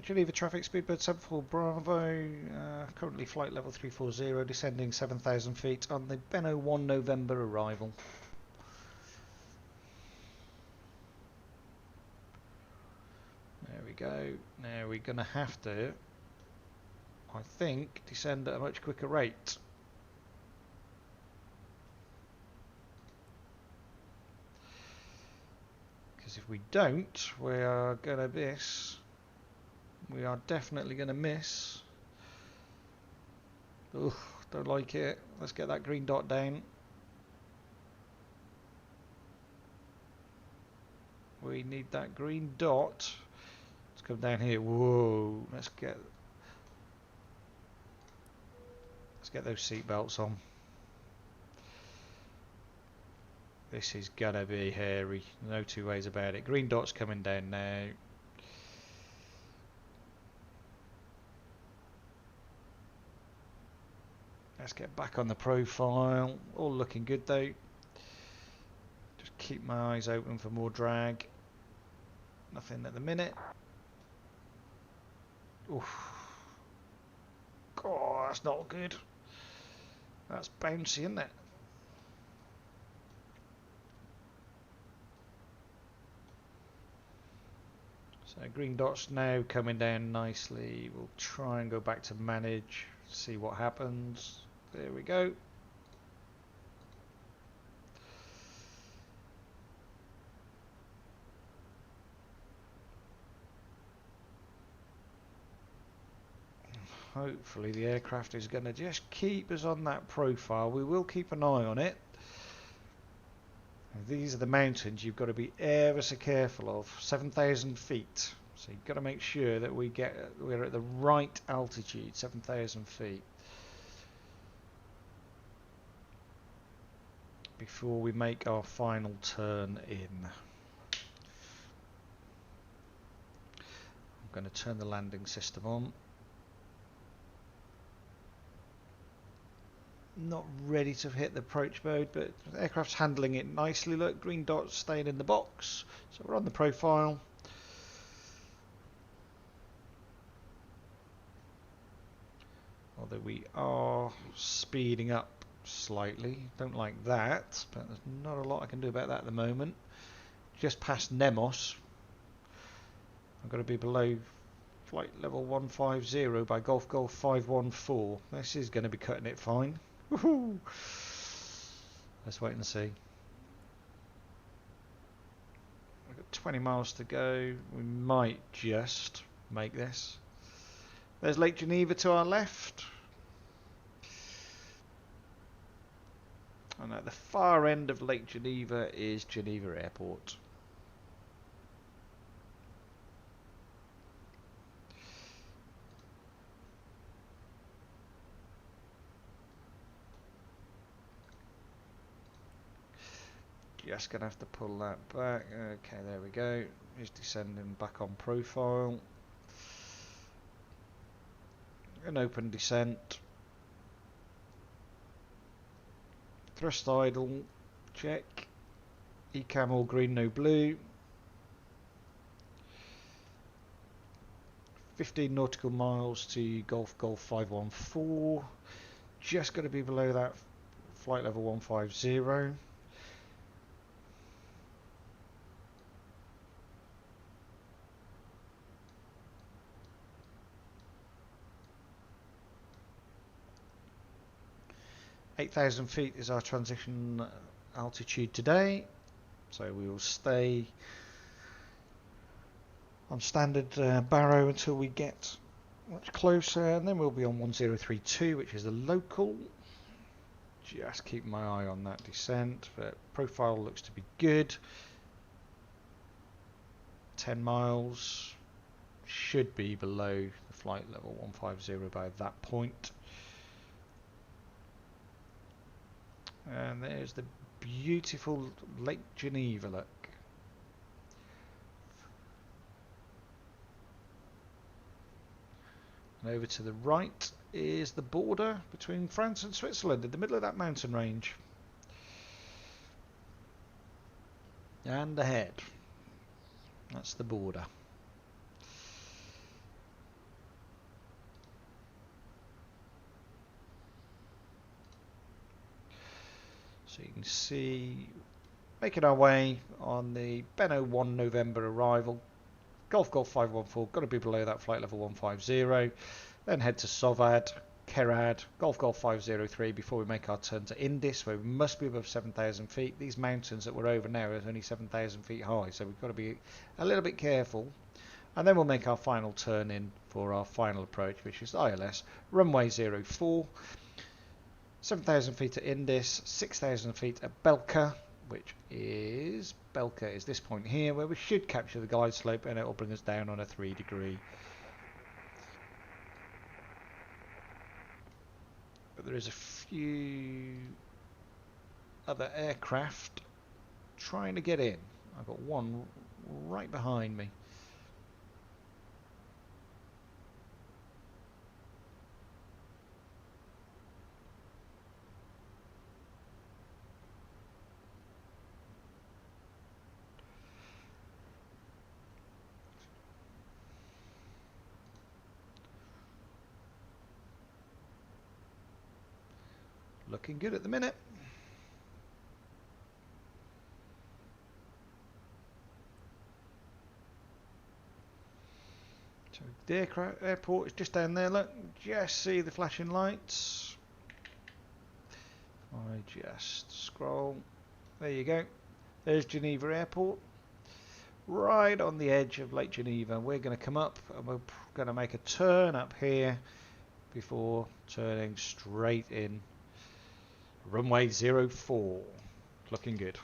Geneva traffic, Speedbird 74 Bravo, currently flight level 340, descending 7,000 feet on the Benno 1 November arrival. There we go. Now we're going to have to, I think, descend at a much quicker rate. Because if we don't, we are going to miss. We are definitely going to miss. Ugh, don't like it. Let's get that green dot down. We need that green dot. Let's come down here. Whoa, let's get those seat belts on. This is gonna be hairy. No two ways about it. Green dot's coming down now. Let's get back on the profile. All looking good though. Just keep my eyes open for more drag. Nothing at the minute. Oof. God, that's not good. That's bouncy, isn't it? So green dot's now coming down nicely. We'll try and go back to manage, see what happens. There we go. Hopefully the aircraft is going to just keep us on that profile. We will keep an eye on it. These are the mountains you've got to be ever so careful of. 7,000 feet. So you've got to make sure that we're at the right altitude, 7,000 feet. Before we make our final turn in. I'm going to turn the landing system on. Not ready to hit the approach mode, but the aircraft's handling it nicely. Look, green dot's staying in the box, so we're on the profile. Although we are speeding up slightly, don't like that, but there's not a lot I can do about that at the moment. Just past Nemos. I'm going to be below flight level 150 by Golf Golf 514. This is going to be cutting it fine. Woohoo! Let's wait and see. We've got 20 miles to go. We might just make this. There's Lake Geneva to our left. And at the far end of Lake Geneva is Geneva Airport. Just going to have to pull that back. Okay, there we go. He's descending back on profile. An open descent. Thrust idle. Check. ECAM all green, no blue. 15 nautical miles to Golf Golf 514. Just going to be below that flight level 150. .8,000 feet is our transition altitude today, so we will stay on standard barrow until we get much closer, and then we'll be on 1032, which is the local. Just keep my eye on that descent, but profile looks to be good. 10 miles, should be below the flight level 150 by that point. And there's the beautiful Lake Geneva, look. And over to the right is the border between France and Switzerland, in the middle of that mountain range. And ahead, that's the border. So you can see, making our way on the Benno 1 November arrival, Golf Golf 514, got to be below that flight level 150, then head to Sovad, Kerad, Golf Golf 503 before we make our turn to Indis, where we must be above 7,000 feet. These mountains that we're over now are only 7,000 feet high, so we've got to be a little bit careful. And then we'll make our final turn in for our final approach, which is ILS, runway 04. 7,000 feet at Indis, 6,000 feet at Belka, which is this point here, where we should capture the glide slope, and it will bring us down on a 3°. But there is a few other aircraft trying to get in. I've got one right behind me. looking good at the minute. So the airport is just down there, look, just see the flashing lights. I just scroll, there you go, there's Geneva Airport, right on the edge of Lake Geneva. We're going to come up and we're going to make a turn up here before turning straight in. Runway 04, looking good.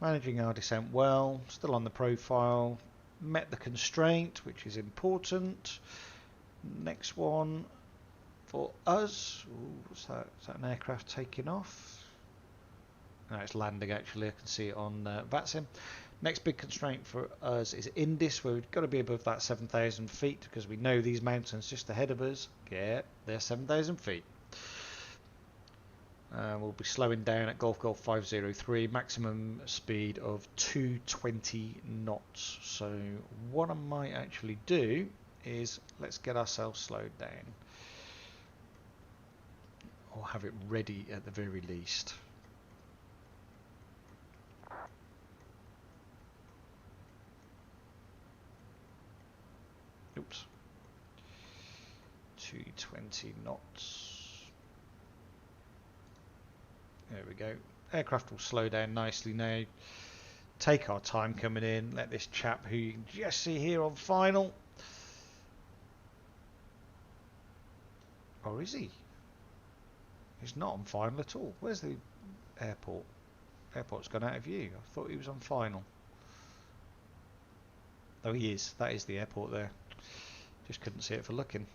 Managing our descent well, still on the profile, met the constraint, which is important. Next one for us, ooh, what's that? Is that an aircraft taking off? No, it's landing actually, I can see it on VATSIM. Next big constraint for us is Indus, where we've got to be above that 7,000 feet because we know these mountains just ahead of us, yeah, they're 7,000 feet. We'll be slowing down at Golf 503, maximum speed of 220 knots. So what I might actually do is let's get ourselves slowed down, or have it ready at the very least. Oops. 220 knots. There we go. Aircraft will slow down nicely now. Take our time coming in. Let this chap, who you can just see here on final. Or is he? He's not on final at all. Where's the airport? Airport's gone out of view. I thought he was on final. Oh, he is. That is the airport there. Just couldn't see it for looking.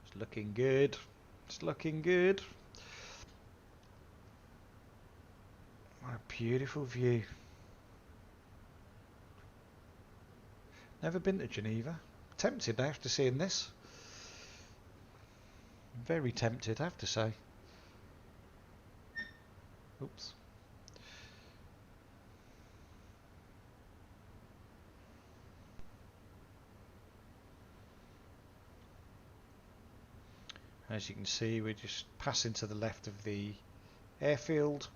It's looking good. It's looking good. What a beautiful view. Never been to Geneva. Tempted after seeing this. Very tempted, I have to say. Oops. As you can see, we're just passing to the left of the airfield.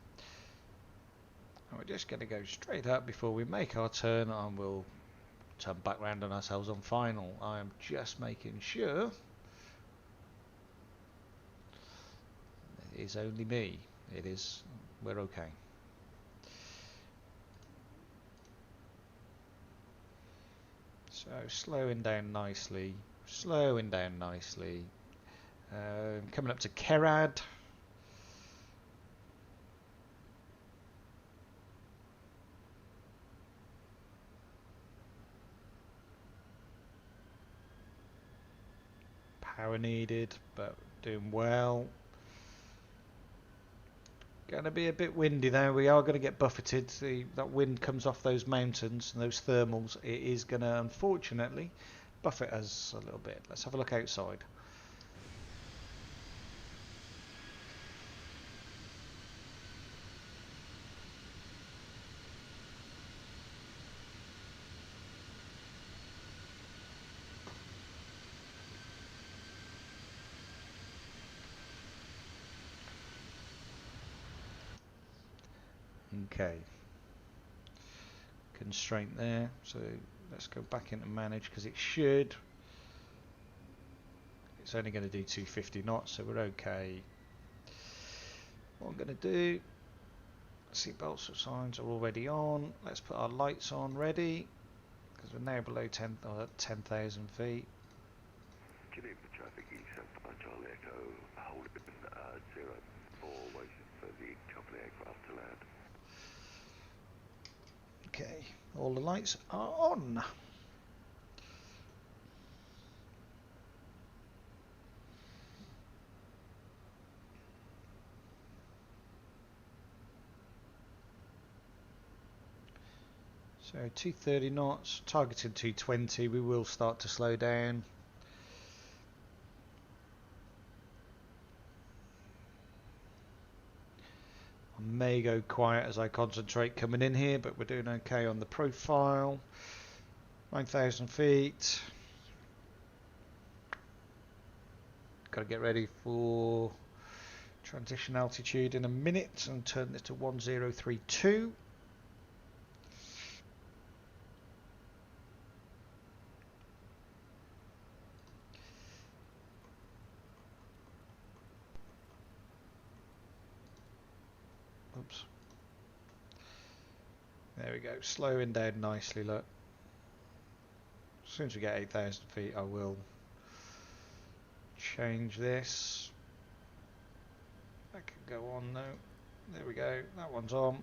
And we're just going to go straight up before we make our turn, and we'll turn back round on ourselves on final. I am just making sure it is only me. It is. We're okay. So slowing down nicely. Slowing down nicely. Coming up to Kerad. Power needed, but doing well. Going to be a bit windy though. We are going to get buffeted. That wind comes off those mountains and those thermals. It is going to unfortunately buffet us a little bit. Let's have a look outside. Okay, constraint there, so let's go back into manage because it should. It's only going to do 250 knots, so we're okay. What I'm going to do, seatbelt signs are already on. Let's put our lights on ready because we're now below 10,000 feet. Geneva traffic east Charlie Echo, holding 04, waiting for the company aircraft to land. Okay, all the lights are on. So 230 knots, targeted 220, we will start to slow down. may go quiet as I concentrate coming in here, but we're doing okay on the profile. 9,000 feet. Got to get ready for transition altitude in a minute and turn this to 1032. Oops. There we go, slowing down nicely, look. As soon as we get 8,000 feet I will change this. That can go on now. There we go, that one's on.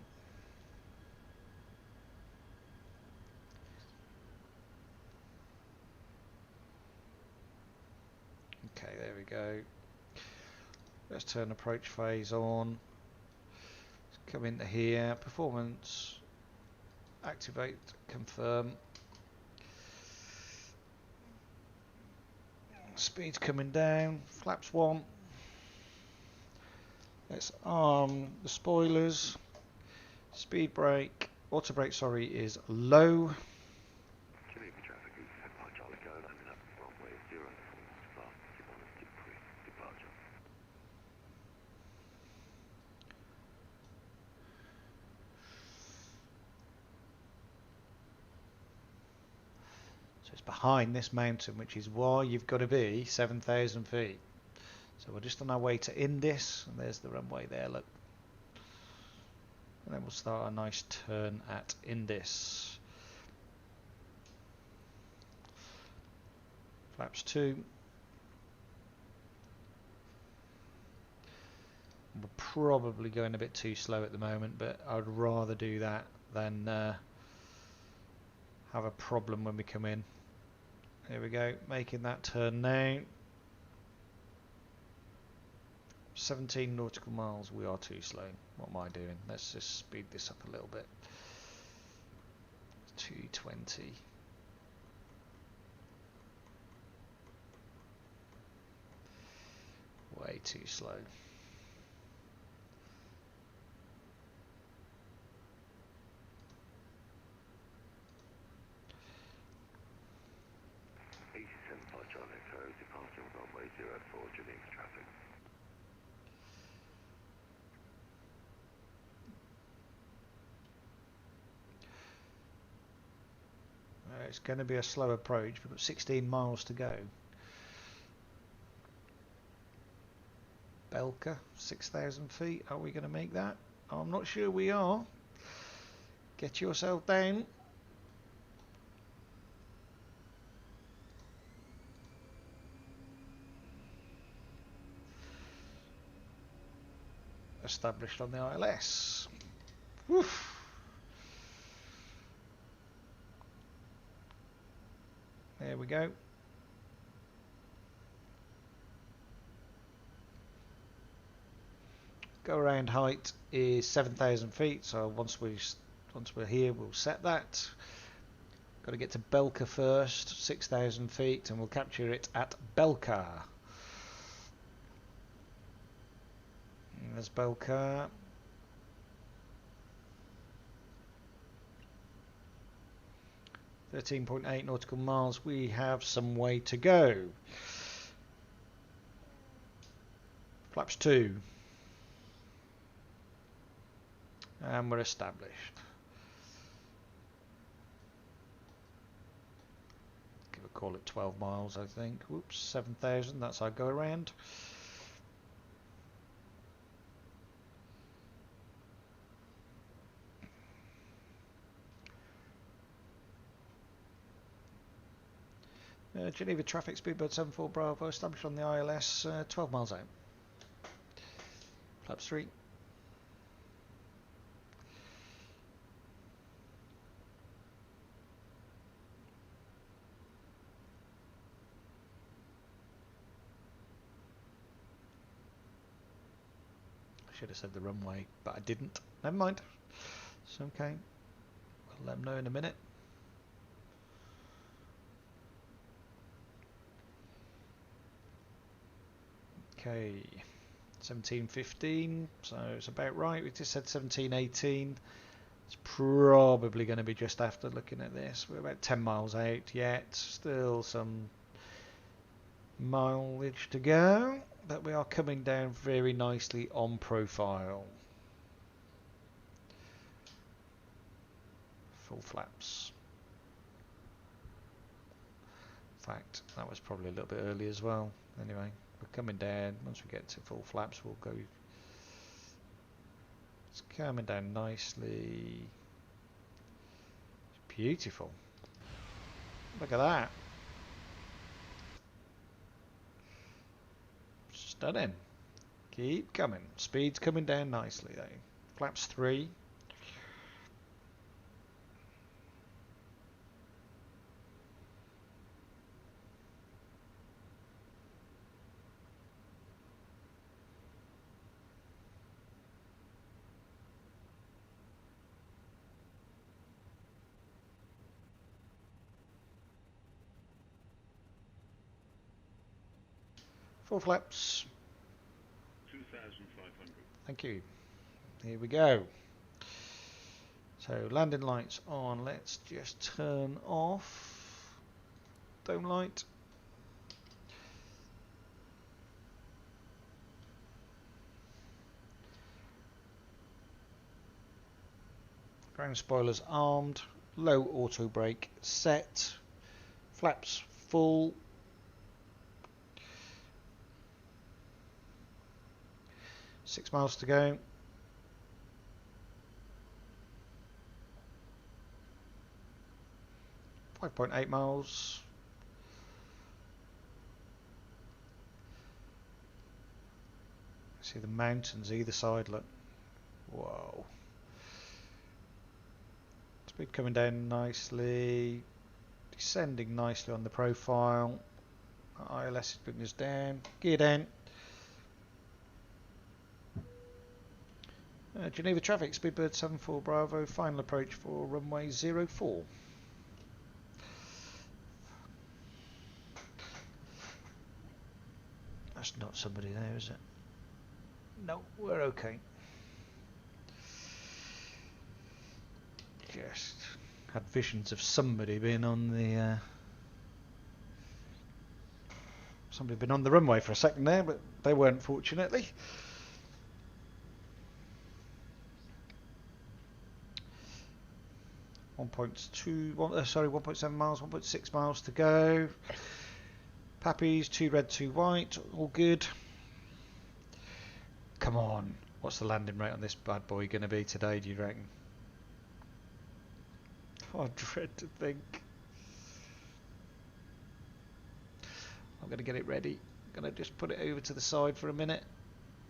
Okay, there we go. Let's turn approach phase on. Let's come into here, performance, activate, confirm. Speed's coming down, flaps 1. Let's arm the spoilers. Speed brake, auto brake, sorry, is low. Geneva traffic is set by Charlie Go, landing up runway 0 fast, departure. So it's behind this mountain, which is why you've got to be 7,000 feet. So we're just on our way to Indis, and there's the runway there, look. And then we'll start a nice turn at Indis. Flaps 2. We're probably going a bit too slow at the moment, but I'd rather do that than have a problem when we come in. Here we go, making that turn now. 17 nautical miles, we are too slow. What am I doing? Let's just speed this up a little bit. 220. Way too slow. Departing runway 04, Geneva traffic. It's going to be a slow approach. We've got 16 miles to go. Belka, 6,000 feet. Are we going to make that? I'm not sure we are. Get yourself down. Established on the ILS. Woof. There we go. Go around height is 7,000 feet. So once we're here, we'll set that. Got to get to Belka first, 6,000 feet, and we'll capture it at Belka. There's Belka. .8 nautical miles. We have some way to go. Flaps 2. And we're established. Give a call at 12 miles, I think. Whoops, 7,000. That's our go around. Geneva traffic, Speedbird 74 Bravo, established on the ILS, 12 miles out. Flaps 3. I should have said the runway, but I didn't. Never mind. It's okay. I'll let them know in a minute. Okay, 17:15, so it's about right. We just said 17:18. It's probably going to be just after looking at this. We're about 10 miles out yet. Still some mileage to go, but we are coming down very nicely on profile. Full flaps. In fact, that was probably a little bit early as well. Anyway, we're coming down. Once we get to full flaps, we'll go. It's coming down nicely. It's beautiful. Look at that. Stunning. Keep coming. Speed's coming down nicely though. Flaps 3. Full flaps. 2,500. Thank you. Here we go. So landing lights on. Let's just turn off dome light. Ground spoilers armed. Low auto brake set. Flaps full. Six miles to go. .8 miles. See the mountains either side, look. Whoa. Speed coming down nicely. Descending nicely on the profile. ILS is bringing us down. Gear down. Geneva traffic, Speedbird 74 Bravo, final approach for runway 04. That's not somebody there, is it? No, we're okay. Just had visions of somebody being on the somebody been on the runway for a second there, but they weren't, fortunately. Sorry, 1.7 miles, 1.6 miles to go. Pappies, 2 red, 2 white, all good. Come on, what's the landing rate on this bad boy going to be today, do you reckon? I dread to think. I'm going to get it ready. I'm going to just put it over to the side for a minute.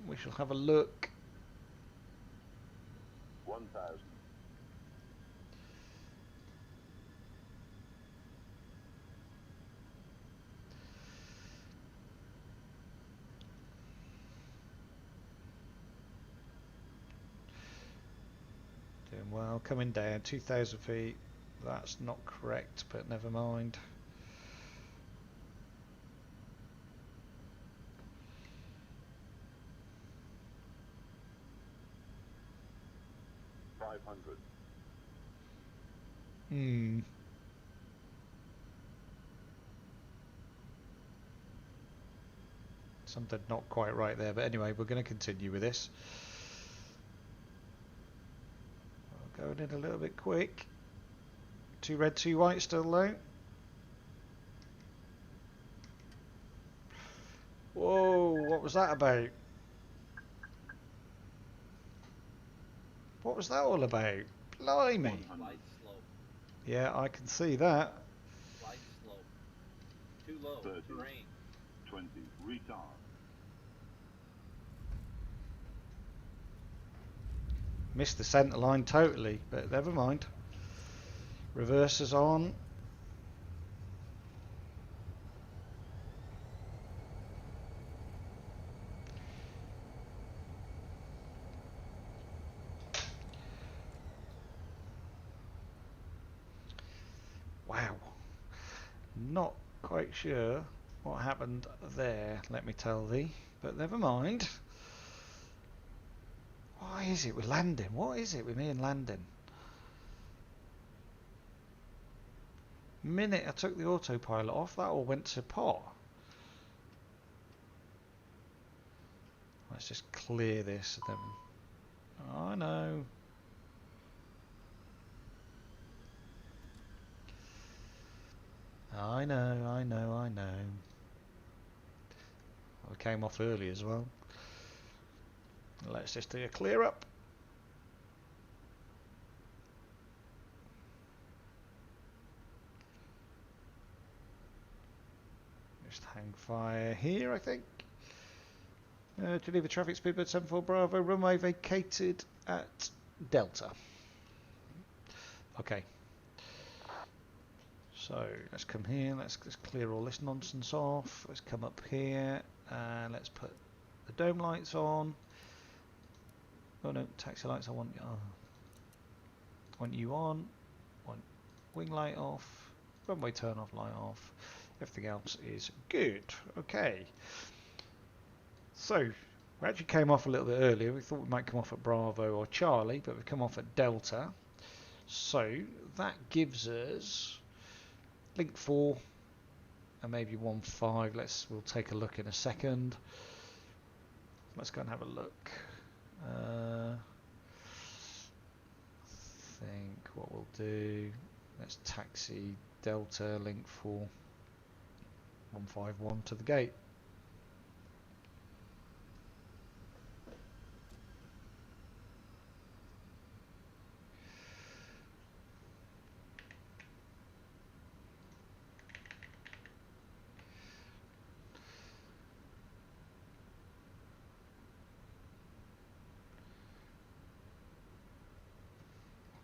We shall have a look. 1,000. Doing well, coming down 2,000 feet. That's not correct, but never mind. Something not quite right there, but anyway, we're going to continue with this. Going in a little bit quick. 2 red, 2 white still low. Whoa, what was that about? What was that all about? Blimey. Light slope. Yeah, I can see that. Light slope. Too low. 30, Terrain. 20, retard. Missed the centre line totally, but never mind. Reversers on. Wow. Not quite sure what happened there, let me tell thee, but never mind. Why is it with landing? What is it with me and landing? Minute I took the autopilot off, that all went to pot. Let's just clear this. And then... I know. I know. I came off early as well. Let's just do a clear up. Just hang fire here, I think. Geneva traffic, Speedbird 74 Bravo, runway vacated at Delta. Okay. So let's come here, let's clear all this nonsense off. Let's come up here and let's put the dome lights on. Oh no, taxi lights, I want you on. Want wing light off, runway turn off, light off. Everything else is good. Okay. So we actually came off a little bit earlier. We thought we might come off at Bravo or Charlie, but we've come off at Delta. So that gives us link 4 and maybe 1.5. We'll take a look in a second. Let's go and have a look. I think what we'll do, let's taxi Delta link 4 151 to the gate.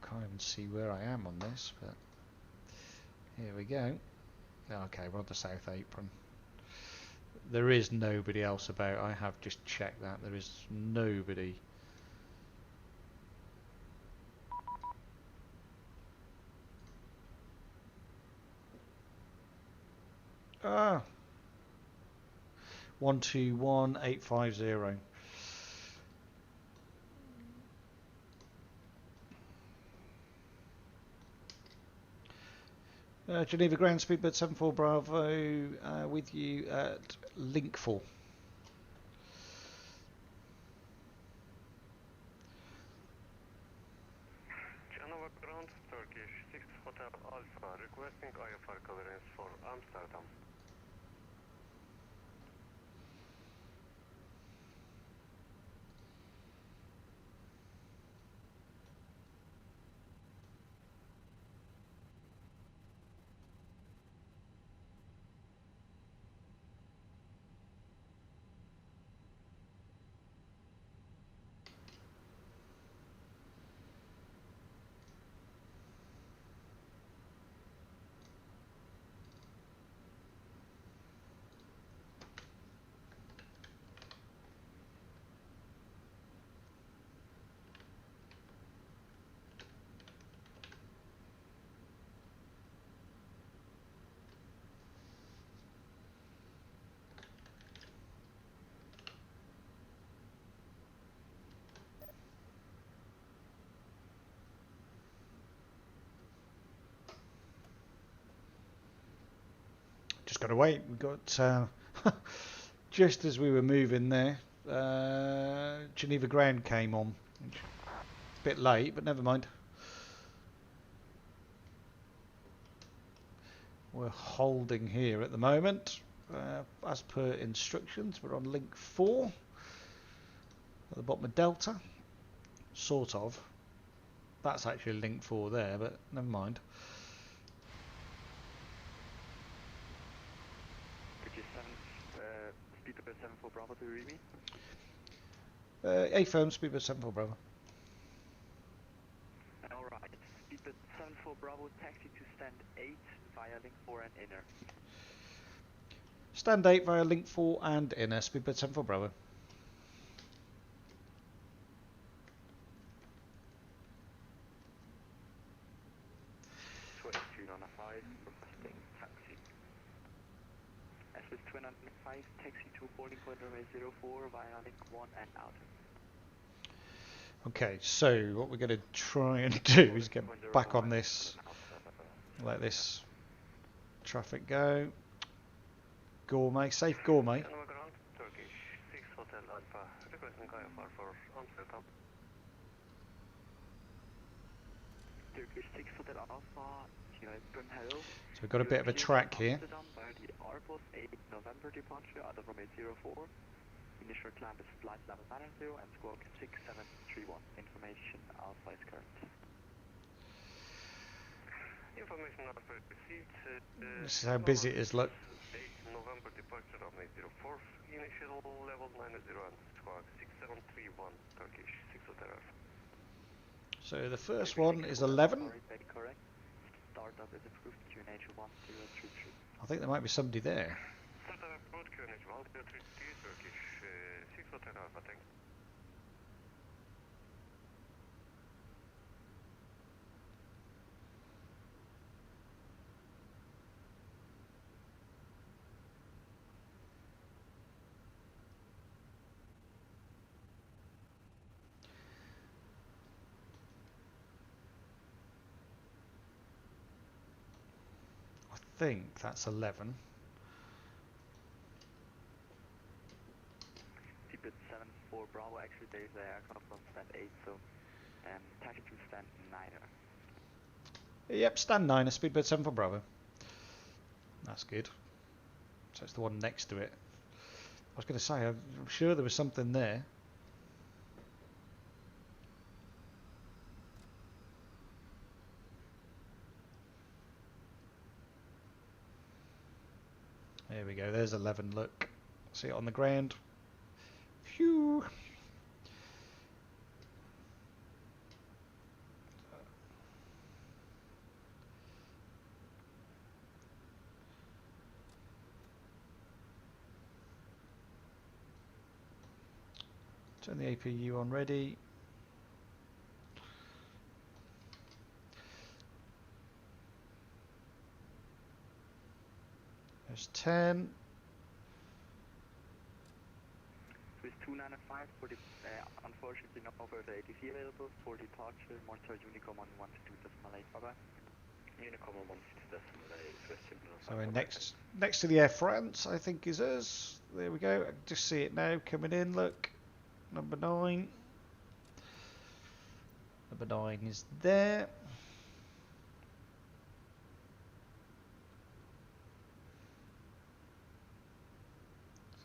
Can't even see where I am on this, but here we go. Okay, we're on the south apron. There is nobody else about. I have just checked that. There is nobody. Ah, 121850. Geneva ground Speedbird 74 Bravo with you at link 4. Geneva ground, Turkish 6 Hotel Alpha, requesting IFR clearance for Amsterdam. Just got to wait. We got just as we were moving there, Geneva ground came on. A bit late, but never mind. We're holding here at the moment. As per instructions, we're on link 4 at the bottom of Delta. Sort of. That's actually link 4 there, but never mind. Speedbird 74 Bravo, do you read me? A-firm, Speedbird 74 Bravo. Alright, Speedbird 74 Bravo, taxi to stand 8 via link 4 and inner. Stand 8 via link 4 and inner, Speedbird 74 Bravo. Twin on 5, taxi to boarding point runway 04 via link 1 and out. Okay, so what we're going to try and do is get back on this, let this traffic go. Gourmet, safe gourmet. Turkish 6 Hotel Alpha, requesting IFR for Amsterdam. Turkish 6 Hotel Alpha, hello. So we've got a bit of a track here. Amsterdam via the Airbus 8 November departure out of runway 04. Initial climb is flight level 90 and squawk 6731. Information Alpha is current. Information Alpha received. This is how busy it is, look. 8 November departure runway 04. Initial level 90 and squawk 6731. Turkish 6 Hotel Alpha. So the first one is 11. Correct. Startup is approved QNH 1033. I think there might be somebody there. Startup approved QNH 1033. Turkish 6 Hotel Alpha. Thanks. I think that's 11. Speedbird 74 Bravo, actually there's the aircraft on stand 8, so taxi to stand 9. Yep, stand 9, a Speedbird 7 for Bravo. That's good. So it's the one next to it. I was going to say, I'm sure there was something there. There we go, there's 11, look. See it on the ground. Phew. Turn the APU on ready. There's 10. With 295 for the, unfortunately not over the ATC available for departure, monitor Unicom on 122.8, bye-bye. Unicom on 122.8, So we're next to the Air France, I think is us. There we go, I can just see it now coming in, look. Number 9. Number 9 is there.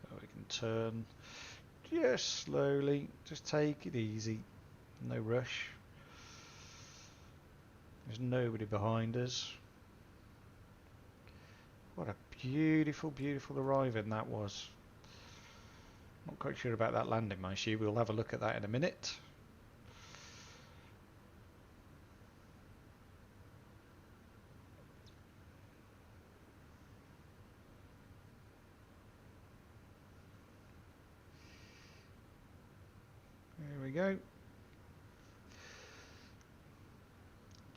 So we can turn just slowly, just take it easy, no rush. There's nobody behind us. What a beautiful, beautiful arriving that was. Not quite sure about that landing, mind you. We'll have a look at that in a minute. There we go.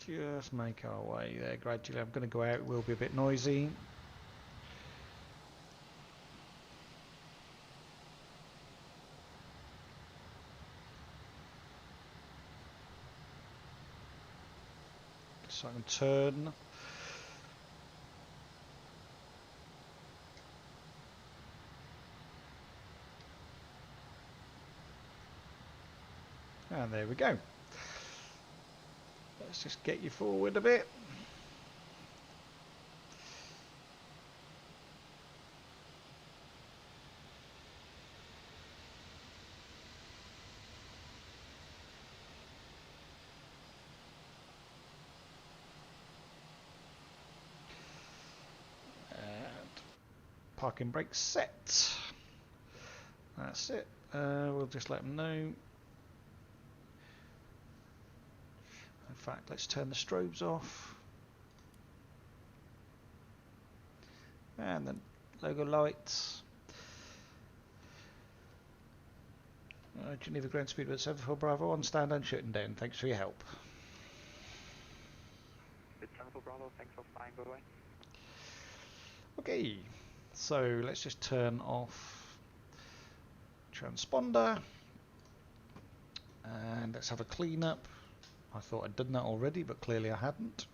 Just make our way there gradually. I'm going to go out, it will be a bit noisy. So I can turn. And there we go. Let's just get you forward a bit. Parking brake set. That's it. We'll just let them know. In fact, let's turn the strobes off. And then logo lights. Geneva ground speed with 74 Bravo on stand and shutting down. Thanks for your help. With 74 Bravo, thanks for flying, by the way. Okay. So let's just turn off transponder And let's have a clean up. I thought I'd done that already, but clearly I hadn't.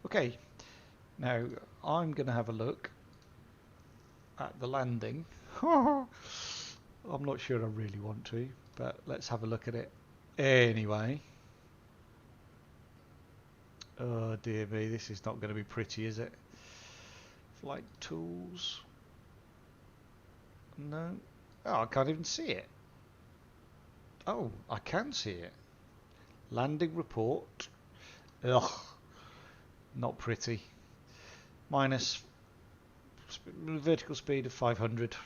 Okay, now I'm going to have a look at the landing. I'm not sure I really want to, but let's have a look at it anyway. Oh dear me, this is not going to be pretty, is it? Flight tools. No. Oh, I can't even see it. Oh, I can see it. Landing report. Ugh. Not pretty. Minus vertical speed of 500.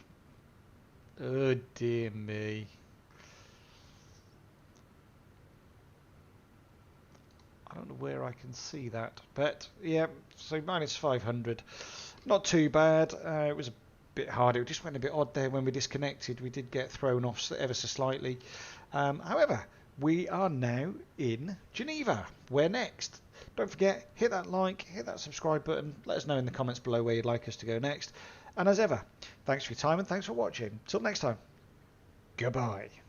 Oh dear me. I don't know where I can see that, but yeah, so minus 500. Not too bad. It was a bit hard. It just went a bit odd there when we disconnected. We did get thrown off ever so slightly. However, we are now in Geneva. Where next? Don't forget, hit that like, hit that subscribe button. Let us know in the comments below where you'd like us to go next. And as ever, thanks for your time and thanks for watching. Till next time, goodbye.